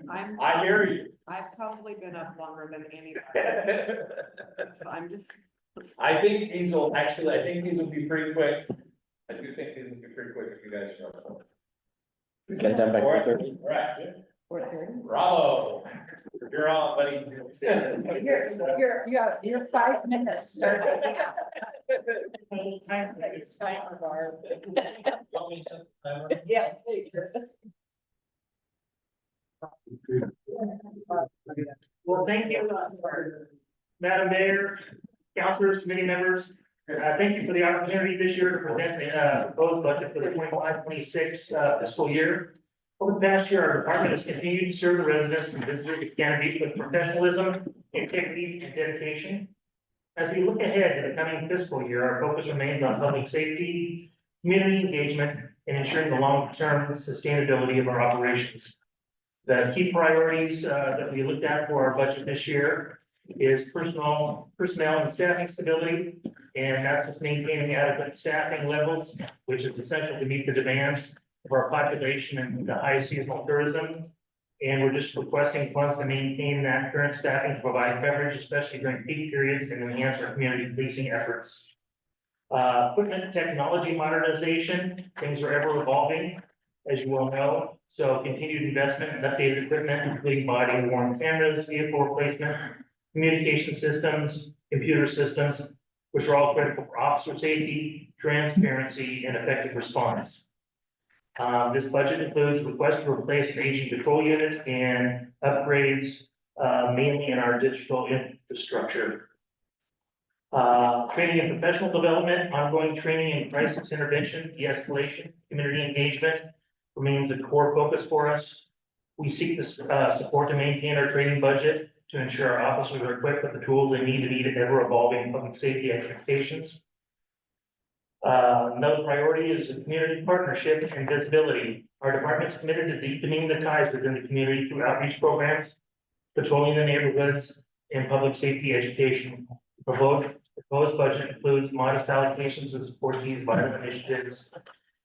I hear you. I've probably been up longer than anybody, so I'm just. I think these will be pretty quick. I do think these will be pretty quick if you guys know. We get done by 4:30. Right. Bravo. You're on, buddy. You're 5 minutes. Start. It's time of our. Yeah, please. Well, thank you, Madam Mayor, councilors, committee members. Thank you for the opportunity this year to present the proposed budget for the 25-26 fiscal year. Over the past year, our department has continued to serve the residents and visitors of Canby with professionalism, integrity, and dedication. As we look ahead to the coming fiscal year, our focus remains on public safety, community engagement, and ensuring the long-term sustainability of our operations. The key priorities that we looked at for our budget this year is personnel and staffing stability. And that's just maintaining adequate staffing levels, which is essential to meet the demands of our population and the high seasonal tourism. And we're just requesting funds to maintain that current staffing to provide coverage, especially during peak periods, and enhance our community policing efforts. Equipment and technology modernization, things are ever evolving, as you well know. So continued investment in updated equipment, including body worn cameras, vehicle replacement, communication systems, computer systems, which are all critical for officer safety, transparency, and effective response. This budget includes requests to replace an aging patrol unit and upgrades, mainly in our digital infrastructure. Training and professional development, ongoing training and crisis intervention, de-escalation, community engagement remains a core focus for us. We seek this support to maintain our training budget to ensure our officers are equipped with the tools they need to meet ever-evolving public safety expectations. Another priority is the community partnership and visibility. Our department is committed to deepening the ties within the community through outreach programs, patrolling the neighborhoods, and public safety education. Proposed budget includes modest allocations to support these vital initiatives.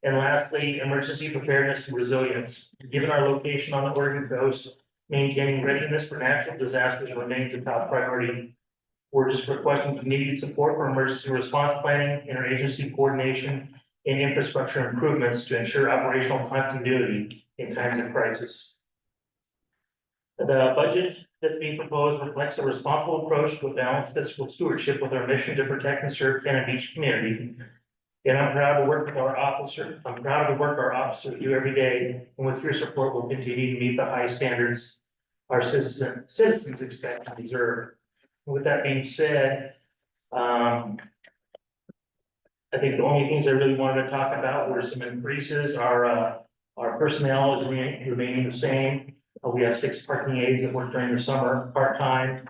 And lastly, emergency preparedness and resilience. Given our location on the Oregon coast, maintaining readiness for natural disasters remains a top priority. We're just requesting immediate support for emergency response planning, interagency coordination, and infrastructure improvements to ensure operational continuity in times of crisis. The budget that's being proposed reflects a responsible approach to a balanced fiscal stewardship with our mission to protect and serve Cannon Beach community. And I'm proud to work with our officers. I'm proud of the work our officers do every day, and with your support, we'll continue to meet the high standards our citizens expect and deserve. With that being said, I think the only things I really wanted to talk about were some increases. Our personnel is remaining the same. We have 6 parking aides that work during the summer part-time.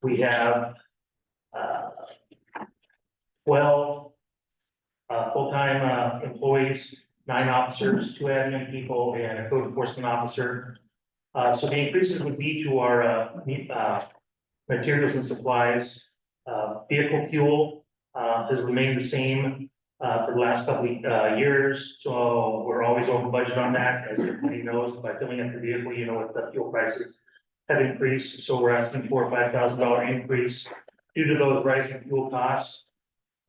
We have 12 full-time employees, 9 officers, 2 admin people, and a code enforcement officer. So the increases would be to our materials and supplies. Vehicle fuel has remained the same for the last couple of years, so we're always over budget on that. As everybody knows, by filling up the vehicle, you know what the fuel prices have increased, so we're asking for a $5,000 increase due to those rising fuel costs.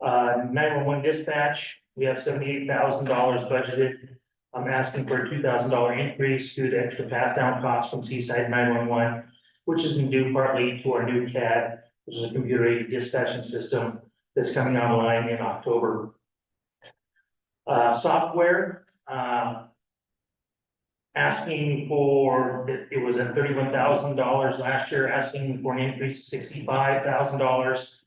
911 dispatch, we have $78,000 budgeted. I'm asking for a $2,000 increase due to extra pass-down costs from Seaside 911, which is due partly to our new CAD, which is a computer-aided dispatching system that's coming online in October. Software, asking for, it was at $31,000 last year, asking for an increase of $65,000.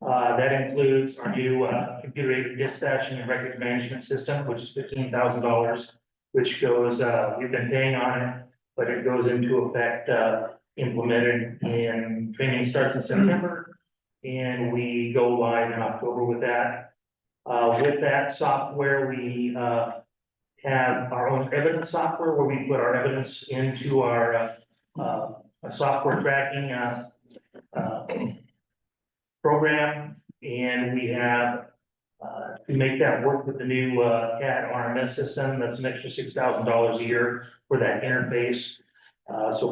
That includes our new computer-aided dispatching and record management system, which is $15,000, which goes, we've been paying on it, but it goes into effect, implemented in, training starts in September, and we go live in October with that. With that software, we have our own evidence software where we put our evidence into our software tracking program, and we have to make that work with the new CAD RMS system. That's an extra $6,000 a year for that interface. So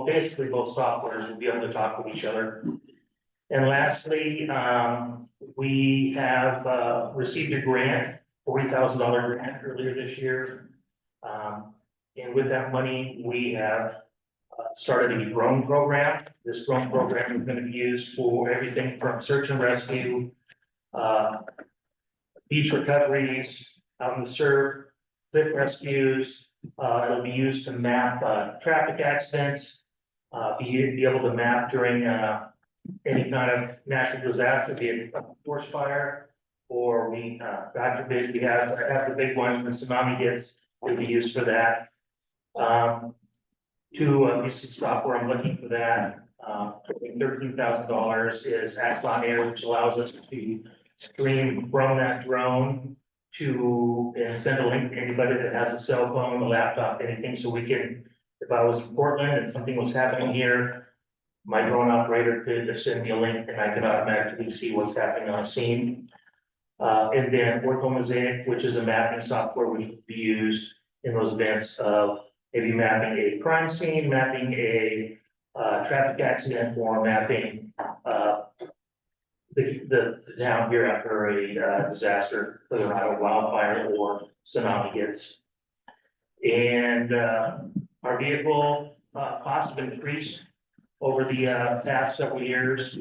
basically both softwares will be able to talk with each other. And lastly, we have received a grant, $40,000 grant earlier this year. And with that money, we have started a drone program. This drone program is going to be used for everything from search and rescue, beach recoveries, out in the surf, cliff rescues. It'll be used to map traffic accidents, be able to map during any kind of natural disaster, be it a forest fire, or we, God forbid, we have the big one when tsunami hits, it'll be used for that. Two pieces of software I'm looking for that, $13,000 is Axon Air, which allows us to stream from that drone to, and send a link to anybody that has a cell phone, a laptop, anything, so we can, if I was in Portland and something was happening here, my drone operator could send me a link and I could automatically see what's happening on scene. And then OrthoMosaic, which is a mapping software which would be used in those events of maybe mapping a crime scene, mapping a traffic accident, or mapping the town here after a disaster, whether or not a wildfire or tsunami hits. And our vehicle costs have increased over the past several years.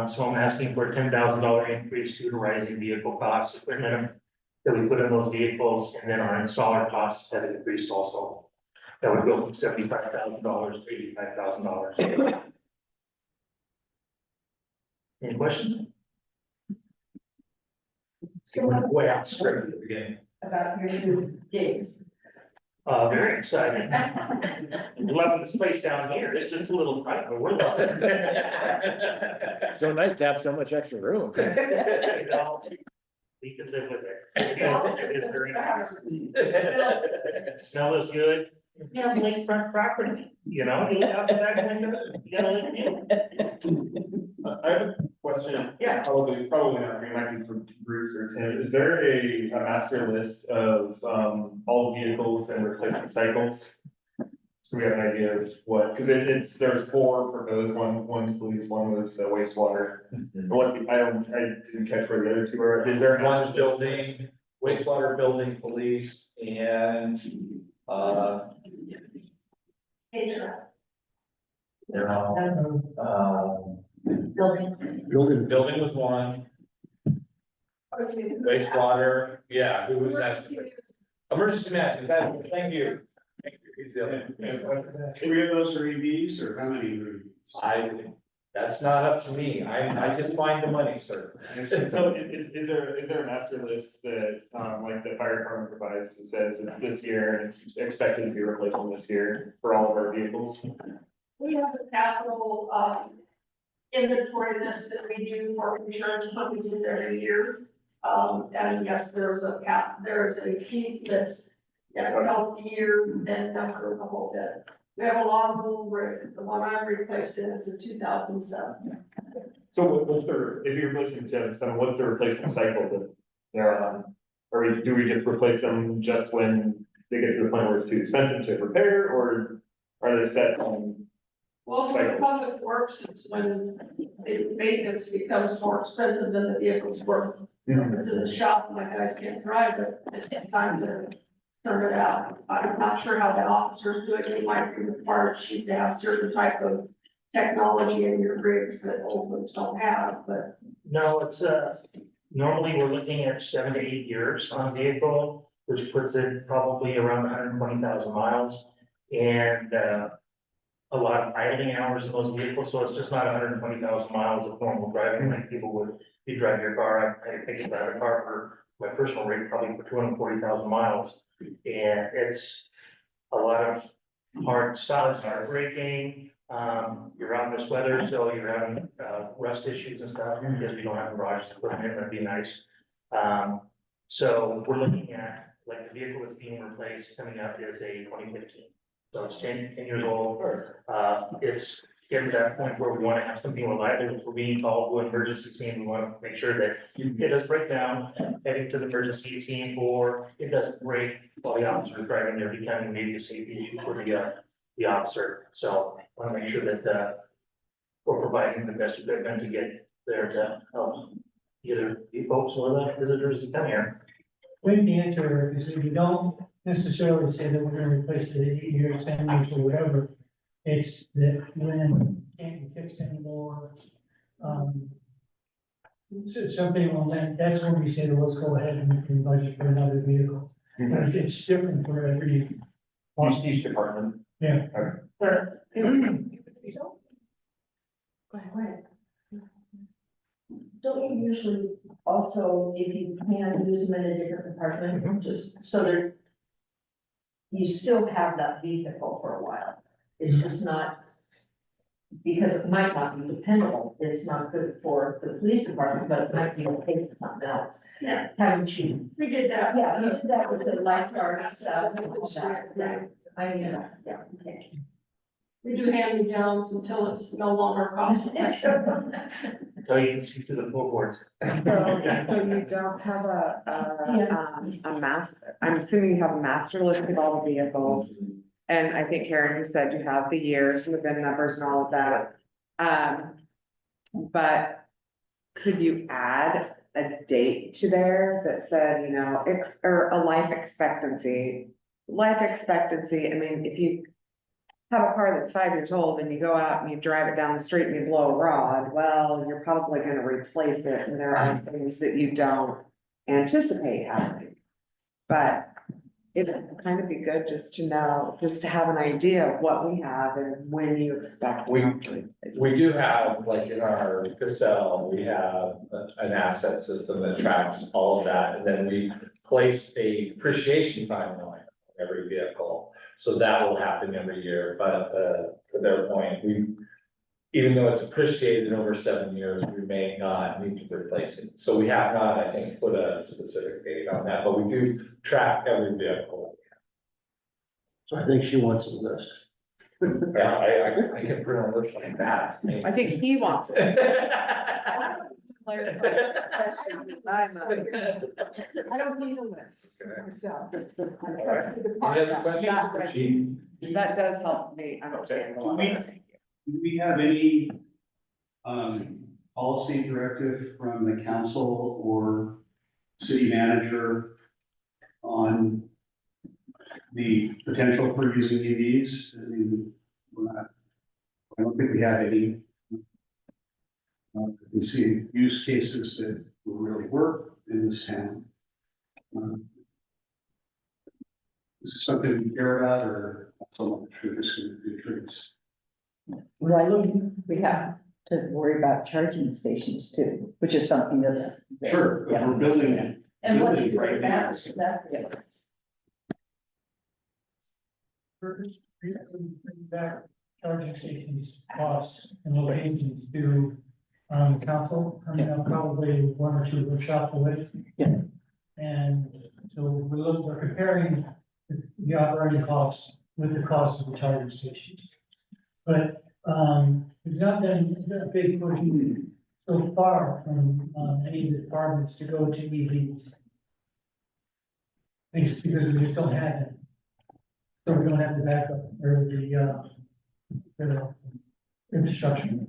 So I'm asking for a $10,000 increase due to rising vehicle costs, equipment that we put in those vehicles, and then our installer costs have increased also. That would go from $75,000 to $85,000. Any questions? Way out straight at the beginning. About your new gigs. Very excited. Loving this place down here. It's just a little tight, but we're loving it. So nice to have so much extra room. You know, we can live with it. It is very nice. Smell is good. You have lakefront property, you know, you look out the back window, you got a lake view. I have a question. Yeah. Probably not, it might be for Bruce or Tim. Is there a master list of all vehicles and replacement cycles? So we have an idea of what, because there's 4 proposed, one's police, one was wastewater. What, I didn't catch where the other 2 are. Is there One's building, wastewater building, police, and building was one, wastewater, yeah, who was that? Emergency management, thank you. He's the other. 3 of those are EVs, or how many are EVs? That's not up to me, I just find the money, sir. So is there a master list that, like the fire department provides that says it's this year and it's expected to be replaced this year for all of our vehicles? We have a capital, inventory list that we do for insurance purposes every year. And yes, there's a sheet list that tells the year and number the whole bit. We have a lot of them where the one I'm replacing is a 2007. So what's if you're replacing 2007, what's the replacement cycle that they're on? Or do we just replace them just when they get to the point where it's too expensive to repair, or are they set on? Well, for the public works, it's when the maintenance becomes more expensive than the vehicle's worth. So if it's in the shop, my guys can't drive it, it's time to turn it out. I'm not sure how the officers do it, they might be required to have certain type of technology in your rigs that old ones don't have, but. No, it's normally we're looking at 7 to 8 years on a vehicle, which puts it probably around 120,000 miles. And a lot of idling hours in those vehicles, so it's just not 120,000 miles of normal driving like people would. You drive your car, I think I drive a car for my personal rate, probably for 240,000 miles. And it's a lot of hard stops, hard braking, you're out in this weather, so you're having, rust issues and stuff, because we don't have garages to put them in, that'd be nice. So we're looking at, like, the vehicle that's being replaced coming up is a 2015. So it's 10 years old, it's getting to that point where we wanna have something reliable, if we're being called to an emergency scene, we wanna make sure that it does break down, heading to the emergency scene, or it doesn't break while the officer is driving there, becoming maybe a safety issue for the officer. So I wanna make sure that, we're providing the best equipment to get there to help either the folks or the visitors that come here. I think the answer is that we don't necessarily say that we're gonna replace it in 8 years, 10 years, or whatever. It's that when it can't be fixed anymore, something on that, that's when we say, well, let's go ahead and we can budget for another vehicle. But it's different for every. Each department. Yeah. Go ahead. Don't you usually also, if you can, use them in a different department, just so that you still have that vehicle for a while? It's just not, because it might not be dependable, it's not good for the police department, but it might be okay for something else. Yeah. Haven't you? We did that. Yeah, you did that with the lifeguard and stuff. I mean, yeah, okay. We do hand-me-downs until it's no longer cost effective. So you can speak to the full boards. So you don't have a master, I'm assuming you have a master list of all the vehicles. And I think Karen, you said you have the years and the VIN numbers and all of that. But could you add a date to there that said, you know, or a life expectancy? Life expectancy, I mean, if you have a car that's 5 years old and you go out and you drive it down the street and you blow a rod, well, you're probably gonna replace it, and there are things that you don't anticipate happening. But it'd kind of be good just to know, just to have an idea of what we have and when you expect. We do have, like in our Cassell, we have an asset system that tracks all of that, and then we place a depreciation timeline on every vehicle. So that will happen every year, but to their point, even though it's depreciated over 7 years, we may not need to replace it. So we have not, I think, put a specific date on that, but we do track every vehicle. So I think she wants a list. Yeah, I can print a list like that. I think he wants it. I don't need a list myself. Any other questions for Chief? That does help me understand a lot. Do we have any policy directive from the council or city manager on the potential for using EVs? I mean, I don't think we have any. We see use cases that will really work in this town. Is this something we care about, or something for this trees? Well, I think we have to worry about charging stations too, which is something that's. Sure, but we're building it. And what building right now. that difference. Back charging stations costs and locations to council, coming up probably 1 or 2 workshops away. Yeah. And so we're comparing the operating costs with the cost of the charging stations. But there's not been a big push so far from any of the departments to go to EVs. I think it's because we just don't have it. So we don't have the backup or the infrastructure.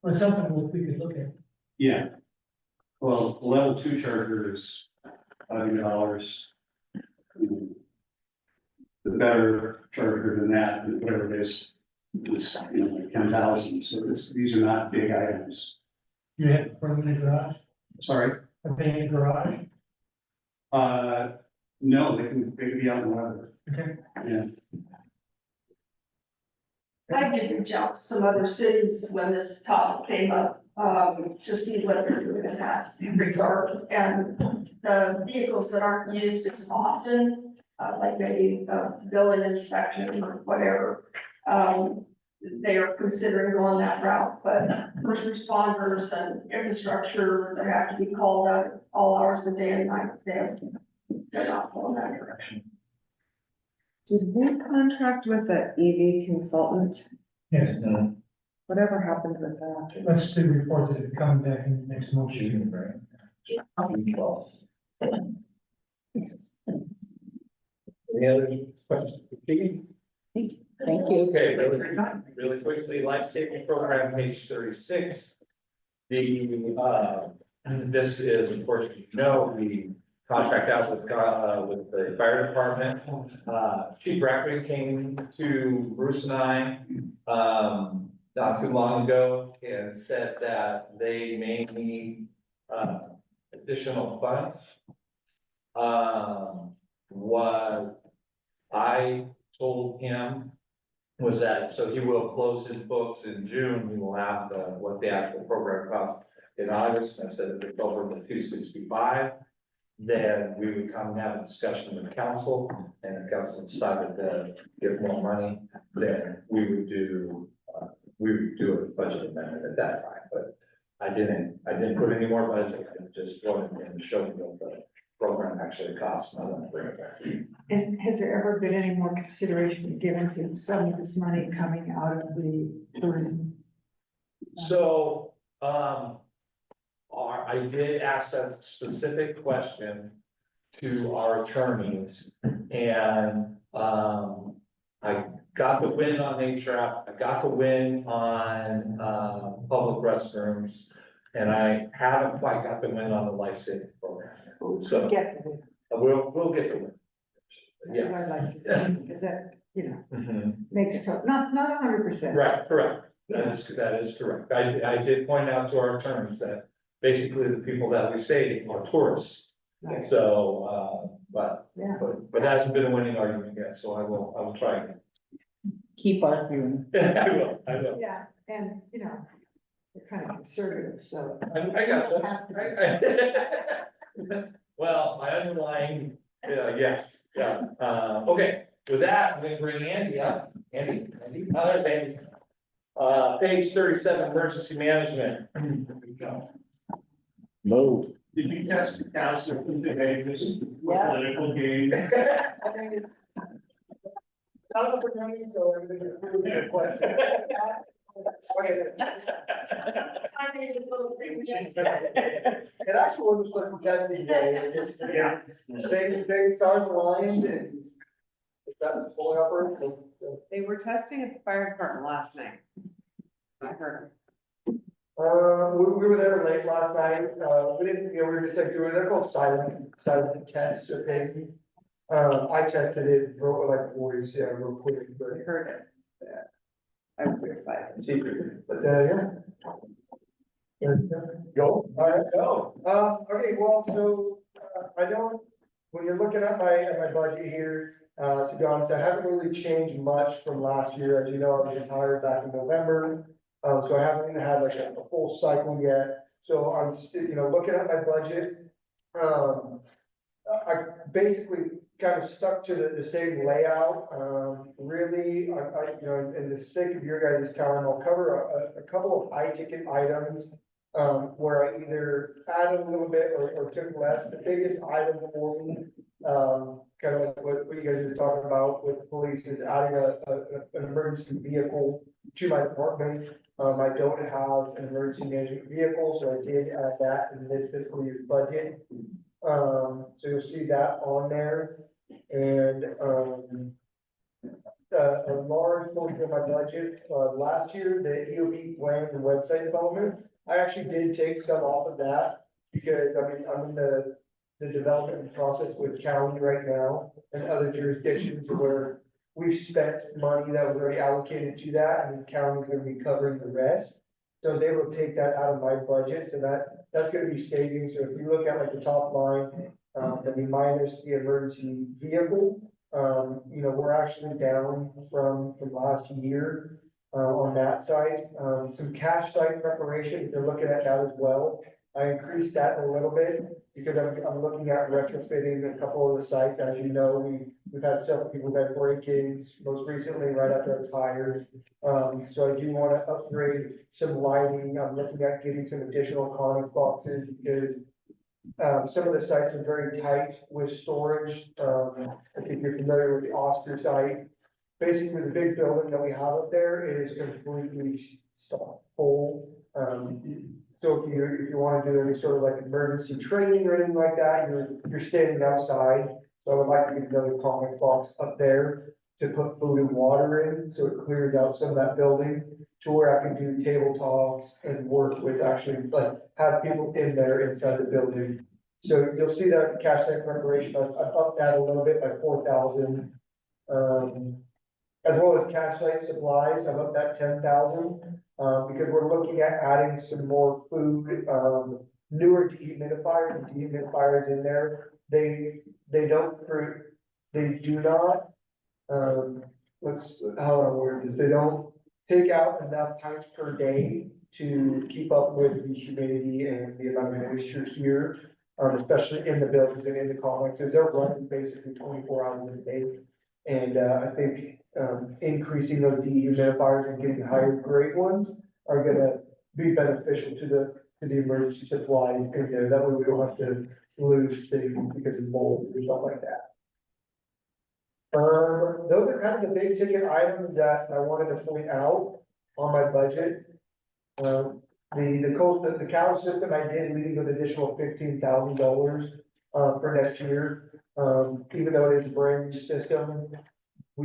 Or something we could look at. Yeah. Well, the level 2 charger is $500. The better charger than that, whatever it is like 10,000. So these are not big items. You have to put them in the garage, Sorry. a big garage. No, they can be out in the weather. Okay. Yeah. I did reach out to some other cities when this topic came up, to see what they're doing in that regard. And the vehicles that aren't used as often, like maybe building inspection or whatever, they are considering going that route, but first responders and infrastructure, they have to be called out all hours of the day and night. They're not going that direction. Did we contract with an EV consultant? Yes, Whatever happened with that? that's the report that is coming back in the next motion. Any other questions? Thank you. Okay, really quickly, life saving program, page 36. This is, of course, you know, we contract out with the fire department. Chief Rackley came to Bruce and I, not too long ago and said that they may need, additional funds. What I told him was that, so he will close his books in June, he will have what the actual program costs in August, and I said if it's over the 265, then we would come and have a discussion with council, and if council decided to give more money, then we would do a budget amendment at that time, but I didn't put any more budget, I just wanted to show you what the program actually costs, and I want to bring it back. And has there ever been any more consideration given to some of this money coming out of the tourism? So, I did ask that specific question to our attorneys, and, I got the win on NATRA, I got the win on, public restrooms, and I haven't quite got the win on the life saving program. So, Get the, we'll get the win. that's what I'd like to see, because that, Mhm. makes, not 100%. Right, correct. That is correct. I did point out to our attorneys that basically the people that we save are tourists. Nice. So, but Yeah. it hasn't been a winning argument yet, so I will try again. Keep arguing. I will. Yeah, and, they're kind of conservative, so. I got you. Well, my underlying, yes, yeah, okay, with that, I'm gonna bring Andy up. Andy, oh, there's Andy. Page 37, emergency management. Move. Did you test the council in the Vegas Yeah. political game? It actually wasn't supposed to be testing day, it just, they started aligned and it got fully operational. They were testing at the fire department last night. I heard. We were there late last night, we didn't, we were just like doing, they're called silent tests or things. I tested it, wrote like 40, yeah, real quick, but. I heard it. Yeah. I was excited. Secret, but, yeah. Go, all right, go. Okay, well, so, I don't, when you're looking at my budget here, to be honest, I haven't really changed much from last year. As you know, I was retired back in November. So I haven't had like a full cycle yet. So I'm still, looking at my budget. I basically kind of stuck to the same layout. Really, in the sake of your guys' time, I'll cover a couple of high ticket items. Where I either added a little bit or took less. The biggest item for me, kind of like what you guys were talking about with the police, is adding an emergency vehicle to my department. I don't have an emergency management vehicle, so I did add that in this fiscal year's budget. So you'll see that on there. And a large portion of my budget, last year, the EOB plan and website development, I actually did take some off of that, because I'm in the development process with county right now and other jurisdictions where we've spent money that was already allocated to that, and the county's gonna be covering the rest. So I was able to take that out of my budget, so that's gonna be savings. So if you look at like the top line, minus the emergency vehicle, we're actually down from last year. on that side. Some cash site preparation, they're looking at that as well. I increased that a little bit because I'm looking at retrofitting a couple of the sites. As you know, we've had several people that had break-ins, most recently right after I was hired. So I do want to upgrade some lighting. I'm looking at getting some additional conex boxes because some of the sites are very tight with storage. I think you're familiar with the Oscar site. Basically, the big building that we have up there is completely full. So if you want to do any sort of like emergency training or anything like that, you're standing outside. So I would like to get another conex box up there to put food and water in, so it clears out some of that building to where I can do table talks and work with actually like have people in there inside the building. So you'll see that cash site preparation, I've upped that a little bit by 4,000. As well as cash site supplies, I've upped that 10,000. Because we're looking at adding some more food, newer dehumidifiers and dehumidifiers in there. They do not, how do I word this? They don't take out enough pints per day to keep up with the humidity and the amount of moisture here. Especially in the buildings and in the complexes, they're running basically 24 hours a day. And I think increasing those dehumidifiers and getting higher grade ones are gonna be beneficial to the emergency supplies in there. That way we don't have to lose things because of mold or stuff like that. Those are kind of the big ticket items that I wanted to point out on my budget. The cow system, I did leave an additional $15,000 for next year. Even though it is a brand new system, I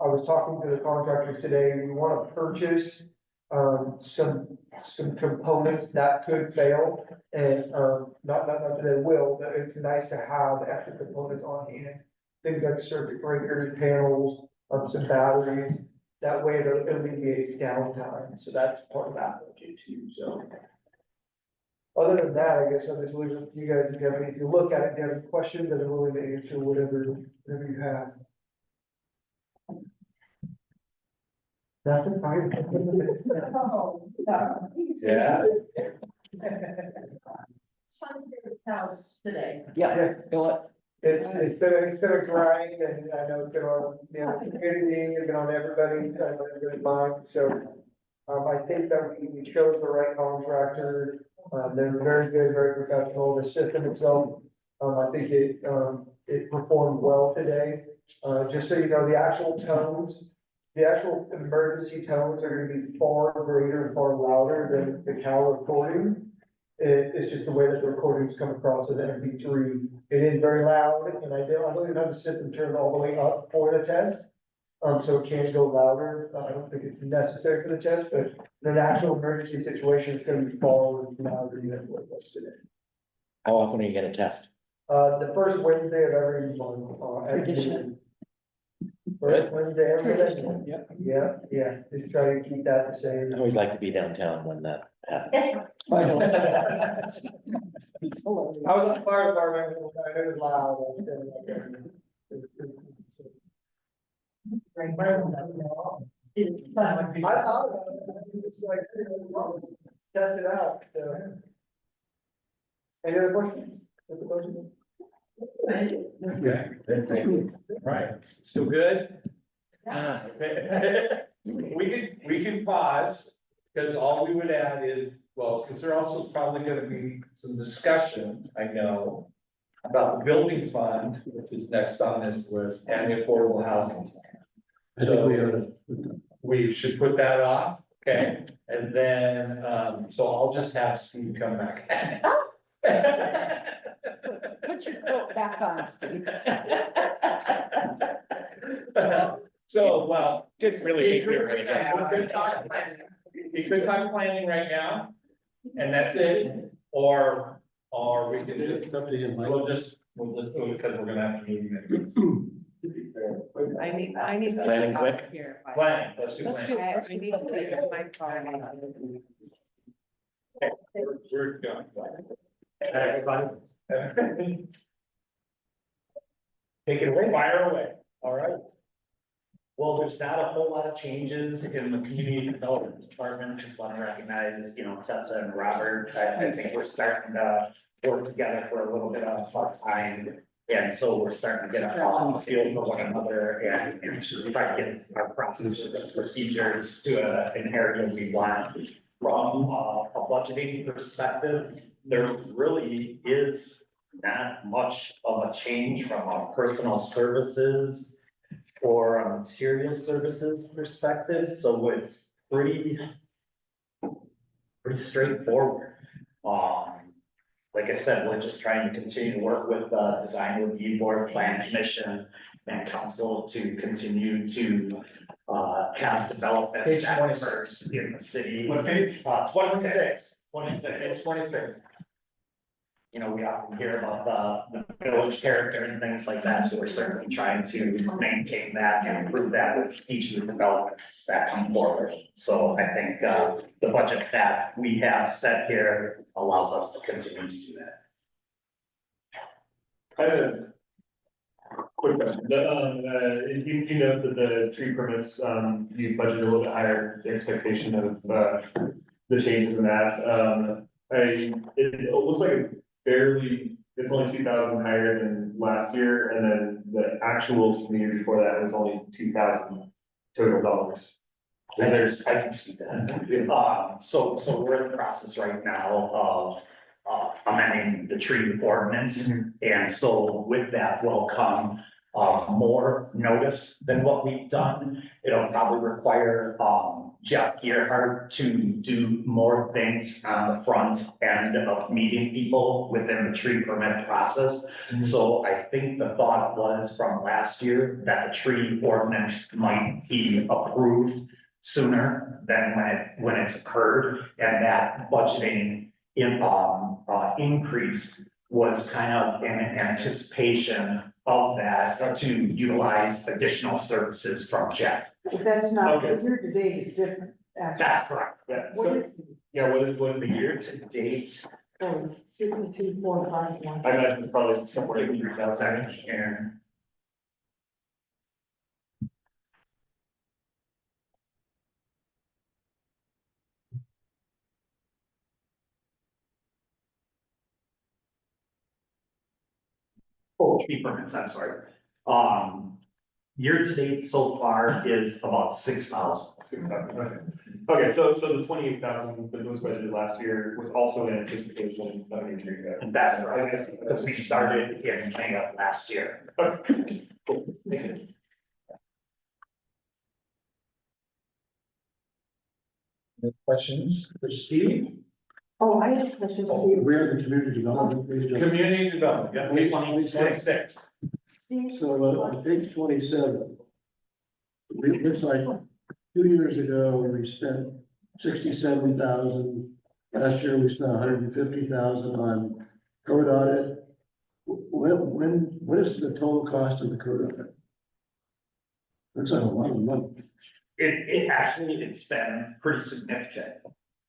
was talking to the contractors today, we want to purchase some components that could fail. And not that they will, but it's nice to have extra components on hand. Things like circuit breakers, panels, some batteries. That way it alleviates downtime. So that's part of that budget too, so. Other than that, I guess I'll just leave it to you guys. If you look at it, if you have any questions, I'm willing to answer whatever you have. Nothing, fine. Yeah. It's fun to do the house today. Yeah, It's been a grind, and I know it's been on, the community, it's been on everybody's mind, so. I think that we chose the right contractor, they're very good, very professional, the system itself, I think it performed well today. Just so you know, the actual emergency tones are gonna be far greater and far louder than the cow recording. It's just the way that the recordings come across in the MP3. It is very loud, and I don't even have the system turned all the way up for the test. So it can go louder. I don't think it's necessary for the test, but in an actual emergency situation, it's gonna be far louder than what it was today. How often are you gonna test? The first Wednesday of every month. Tradition. First Wednesday, every Tradition, yeah, just try to keep that the same. I always like to be downtown when that happens. I know. I was at the fire department, and it was loud. I thought about it, it's like, test it out, so. Any other questions? Yeah. Right, still good? We can pause, because all we would add is, well, because there also is probably gonna be some discussion, I know. About the building fund, which is next on this list, and the affordable housing. I think we ought to. We should put that off, okay, and then, so I'll just have Steve come back. Put your coat back on, Steve. So, well. Didn't really hate me right We could talk planning right now, and that's it, or we can just, we'll just, because we're gonna have to move. I need to. Planning get quick? out here. Plan, let's do Let's plan. do- I need to take my car. We're done. Everybody. Take it away. Fire away, all right. Well, there's not a whole lot of changes in the community development department, just want to recognize, Tessa and Robert, I think we're starting to work together for a little bit of part-time. And so we're starting to get a feel for one another and try to get our processes and procedures to an area we want. From a budgeting perspective, there really is not much of a change from a personal services or a material services perspective, so it's pretty straightforward. Like I said, we're just trying to continue to work with the design review board, plan commission, and council to continue to have development Page that 26. occurs in the city. What page? 26. Page 26. We often hear about the village character and things like that, so we're certainly trying to maintain that and improve that with each of the developments that come forward. So I think the budget that we have set here allows us to continue to do that. I have a quick question. You know that the tree permits, you budgeted a little bit higher expectation of the changes in that. It looks like it's only 2,000 higher than last year, and then the actuals from the year before that was only 2,000 total dollars. I can see that. So we're in the process right now of amending the tree ordinance. And so with that will come more notice than what we've done. It'll probably require Jeff Gearhart to do more things on the front end of meeting people within the tree permit process. So I think the thought was from last year that the tree ordinance might be approved sooner than when it's occurred, and that budgeting increase was kind of in anticipation of that to utilize additional services from Jeff. But that's not, Okay. the year to date is different. actually. That's correct. Yeah, What so, is, yeah, what is The year to date, 62, 4, 5, 1. I imagine it's probably somewhere in your second, Aaron. Oh, tree permits, I'm sorry. Year to date so far is about 6,000. 6,000, okay. Okay, so the 28,000 that was budgeted last year was also in anticipation of a tree cut. And that's right, because we started in May of last year. Okay, cool. Thank you. Any questions for Steve? Oh, I have a question, Steve. Where the community development page. Community development, yeah, page 26. Steve, So on page 27. It looks like 2 years ago, we spent 67,000. Last year, we spent 150,000 on code audit. What is the total cost of the code audit? That's a lot of money. It's been pretty significant.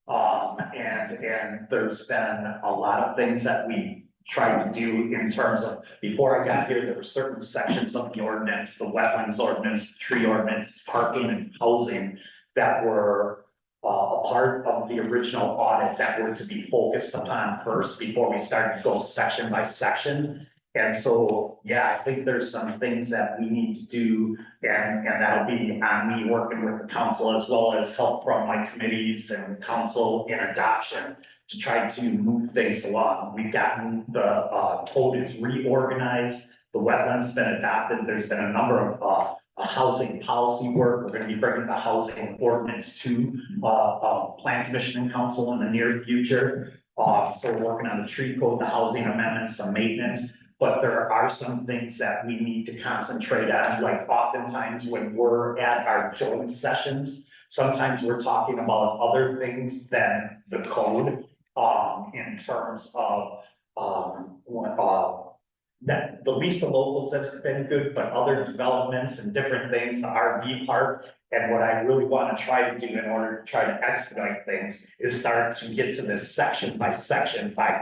And there's been a lot of things that we tried to do in terms of, before I got here, there were certain sections of the ordinance, the wetlands ordinance, tree ordinance, parking and housing that were a part of the original audit that were to be focused upon first before we started to go section by section. And so, yeah, I think there's some things that we need to do, and that'll be on me working with the council as well as help from my committees and council in adoption to try to move things along. We've gotten the code is reorganized, the wetlands been adopted, there's been a number of housing policy work. We're gonna be bringing the housing ordinance to plan commission and council in the near future. So we're working on the tree code, the housing amendments, some maintenance. But there are some things that we need to concentrate on, like oftentimes when we're at our joint sessions, sometimes we're talking about other things than the code, in terms of, that the least of locals that's been good, but other developments and different things, the RV park. And what I really want to try to do in order to try to expedite things is start to get to this section by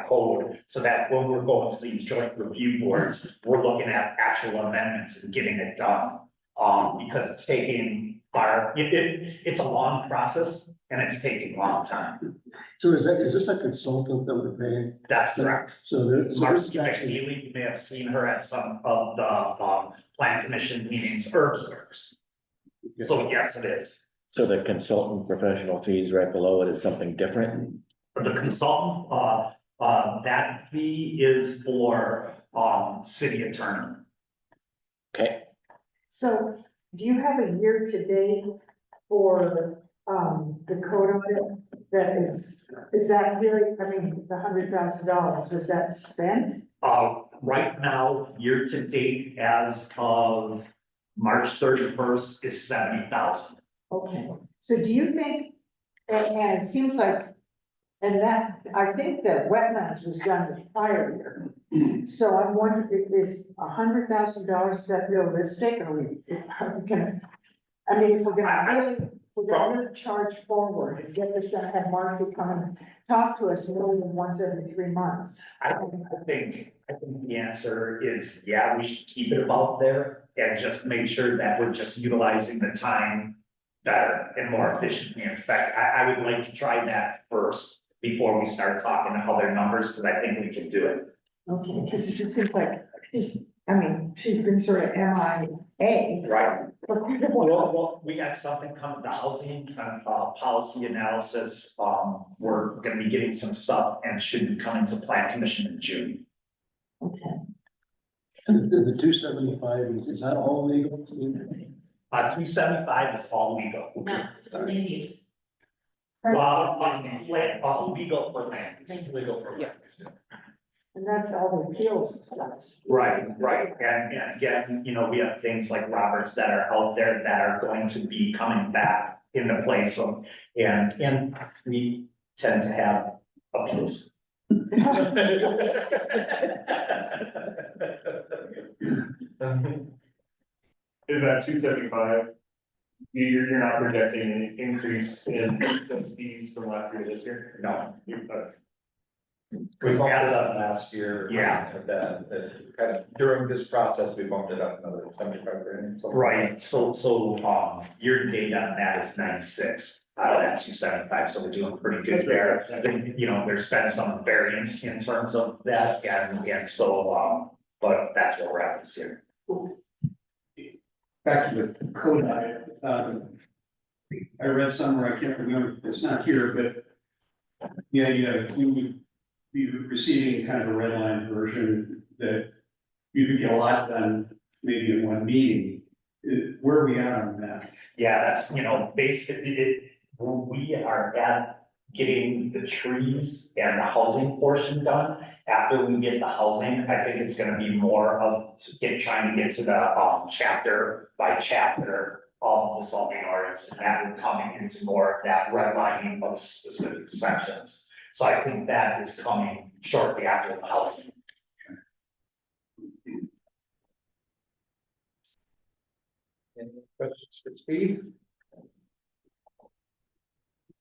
code. So that when we're going to these joint review boards, we're looking at actual amendments and getting it done. because it's taking it's a long process and it's taking a long time. So is this a consultant that we're paying? That's correct. So there. so this is Marcy actually- McNeely, you may have seen her at some of the, plan commission meetings, Herbs Works. So yes, it is. So the consultant professional fees right below it is something different? For the consultant, that fee is for, city attorney. Okay, So do you have a year to date for, the code audit that is that really, I mean, the $100,000, was that spent? Right now, year to date as of March 31st is 70,000. Okay, so do you think, and it seems like, and that, I think that wetlands was done the prior year. So I'm wondering, if is $100,000, is that realistic, or are we gonna, I mean, if we're gonna really charge forward and get this done, have Marcy come and talk to us more than once every 3 months. I think the answer is, yeah, we should keep it about there and just make sure that we're just utilizing the time better and more efficiently. In fact, I would like to try that first before we start talking other numbers, because I think we can do it. Okay, because it just seems like, she's been sort of MIA. Right. For quite a while. Well, we got something coming to housing, kind of, policy analysis. We're gonna be getting some stuff and should be coming to plan commission in June. Okay. And the 275, is that all legal? 275 is all legal. No, it's land use. Legal for land, legal for land. And that's all the appeals and stuff. Right, and again, you know, we have things like Roberts that are out there that are going to be coming back into place, so, and we tend to have appeals. Is that 275? You're not projecting any increase in those fees from last year to this year? No. We bumped it up last year. Yeah. That kind of during this process, we bumped it up another 75 grand. Right, so, year to date on that is 96 out of that 275, so we're doing pretty good there. I think, you know, there's been some variance in terms of that, and so, but that's where we're at this year. Back to the code, I read somewhere, I can't remember, it's not here, but yeah, you would be receiving kind of a red line version that you could get a lot done maybe in one meeting. Where are we at on that? Yeah, that's, you know, basically, we are at getting the trees and the housing portion done. After we get the housing, I think it's gonna be more of trying to get to the, chapter by chapter of the zoning ordinance, and that will come into more of that redlining of specific sections. So I think that is coming shortly after the housing. Any questions for Steve?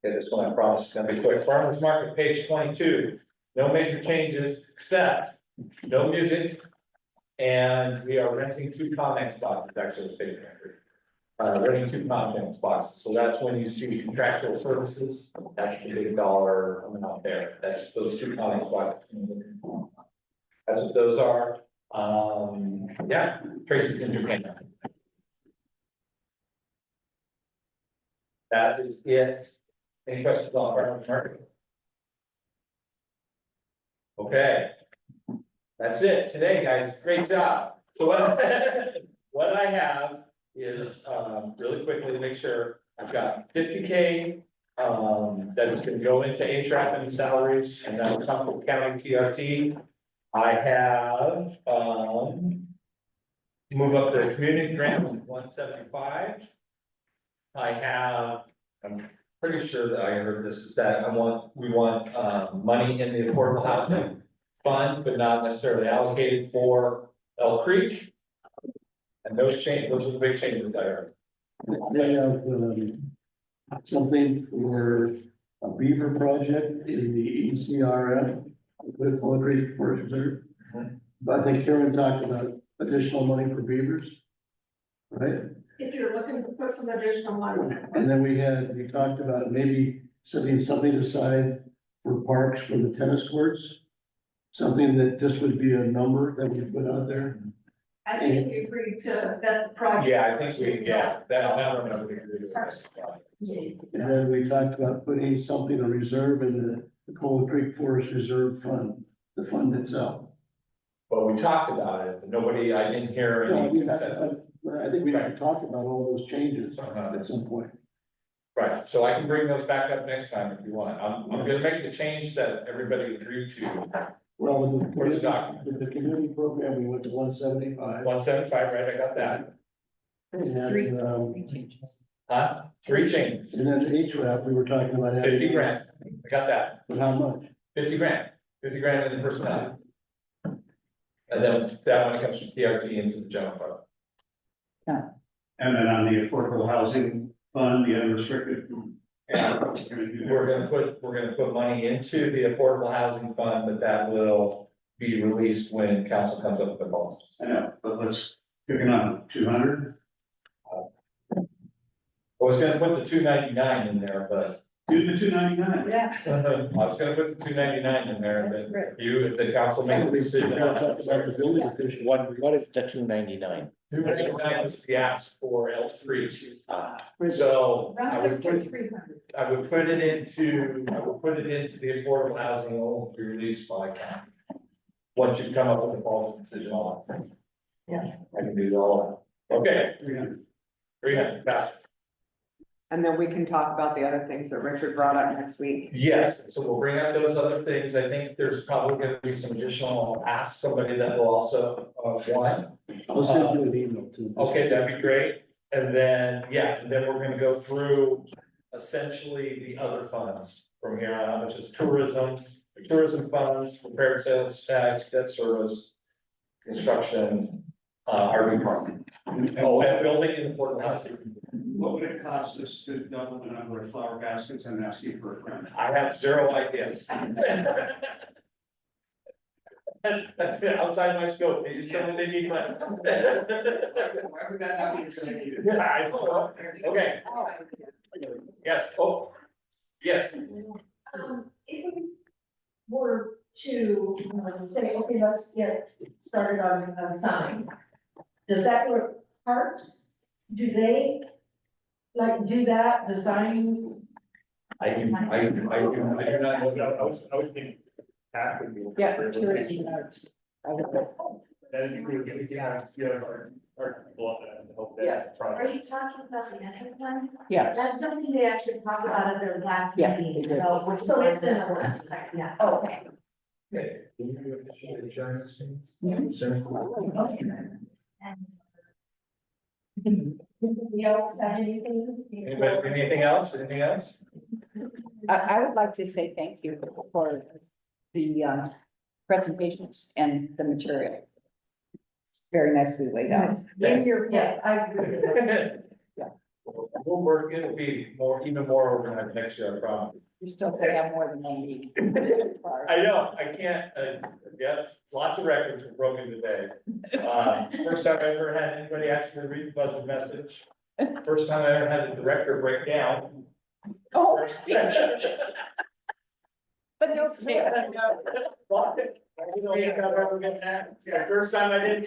Okay, this one I promise is gonna be quick. Farmers Market, page 22. No major changes, except no music. And we are renting 2 Connex boxes, actually, it's page 23. Renting 2 Connex boxes, so that's when you see contractual services, that's the big dollar coming out there, that's those 2 Connex boxes. That's what those are. Yeah, Tracy's in Japan. That is it. Any questions on Farmers Market? Okay. That's it today, guys. Great job. So what I have is, really quickly to make sure, I've got 50K, that is gonna go into HRAP and salaries, and that will come from county TRT. I have, move up the community grant from 175. I have, I'm pretty sure that I heard this, is that we want money in the affordable housing fund, but not necessarily allocated for Elk Creek. And those are the big changes I heard. They have, something for a beaver project in the ECRF, with Elk Creek Forest Reserve. But I think Karen talked about additional money for beavers. right? If you're looking to put some additional money. And then we talked about maybe setting something aside for parks for the tennis courts. Something that just would be a number that we put out there. I think we agreed to vet the project. Yeah, I think we, yeah, that number we agree with. And then we talked about putting something, a reserve in the Coal Creek Forest Reserve Fund, the fund itself. But we talked about it, but nobody, I didn't hear No, I any mean, consensus. I think we need to talk about all those changes Uh-huh. at some point. Right, so I can bring those back up next time if you want. I'm gonna make the change that everybody agreed to. Well, with Where's the document? with the community program, we went to 175. 175, right, I got that. There's And, three changes. Huh? 3 changes, And then HRAP, we were talking about. having- 50 grand, I got that, But how much? 50 grand, 50 grand in the personnel. And then that money comes from TRT into the general fund. And then on the affordable housing fund, the unrestricted. We're gonna put money into the affordable housing fund, but that will be released when council comes up with the policies. I know, but let's pick a number, 200, I was gonna put the 299 in there, but do the 299. Yeah. I was gonna put the 299 in there, That's but great. you, if the council makes a decision. We're gonna talk about the building official. What is the 299? 299 is the ask for L3. Ah, So I Round would up to put, 300. I would put it into the affordable housing, it won't be released by council. Once you come up with a policy decision on it. Yeah. I can do all of it. Okay. 300, gotcha. And then we can talk about the other things that Richard brought up next week. Yes, so we'll bring up those other things. I think there's probably gonna be some additional, I'll ask somebody that will also, want. I'll send you an email too. Okay, that'd be great. And then, yeah, and then we're gonna go through essentially the other funds from here on, out, which is tourism funds, prepared sales tax, debt service, construction, RV park. Oh, and building and affordable housing. What would it cost us to double the number of flower baskets and ask you for a friend? I have zero idea. That's it, outside my scope. They just tell me they need money. Why would that not be the same? Yeah, I don't know. Okay. Yes, oh, yes. If we were to say, okay, let's get started on a sign, does that work parks? Do they like do that, design? I do not know. I would think that would be. Yeah, tourism arts. I would think. And we would, yeah, our people up there to help Yeah. that Are project. you talking about the entrance line? Yes. That's something they actually talked about at their last Yeah, they meeting, did. about which. So it's in the works. Yeah. Okay. Anybody else have anything? Anybody, anything else? Anything else? I would like to say thank you for the presentations and the material. It's very nicely laid out. Yes, I agree with that. We'll work, it'll be more, even more organized next year, I promise. You still could have more than one meeting. I know, I can't, yeah, lots of records were broken today. First time I ever had anybody actually read the budget message. First time I ever had a director break down. Oh. But no, Yeah, first time I didn't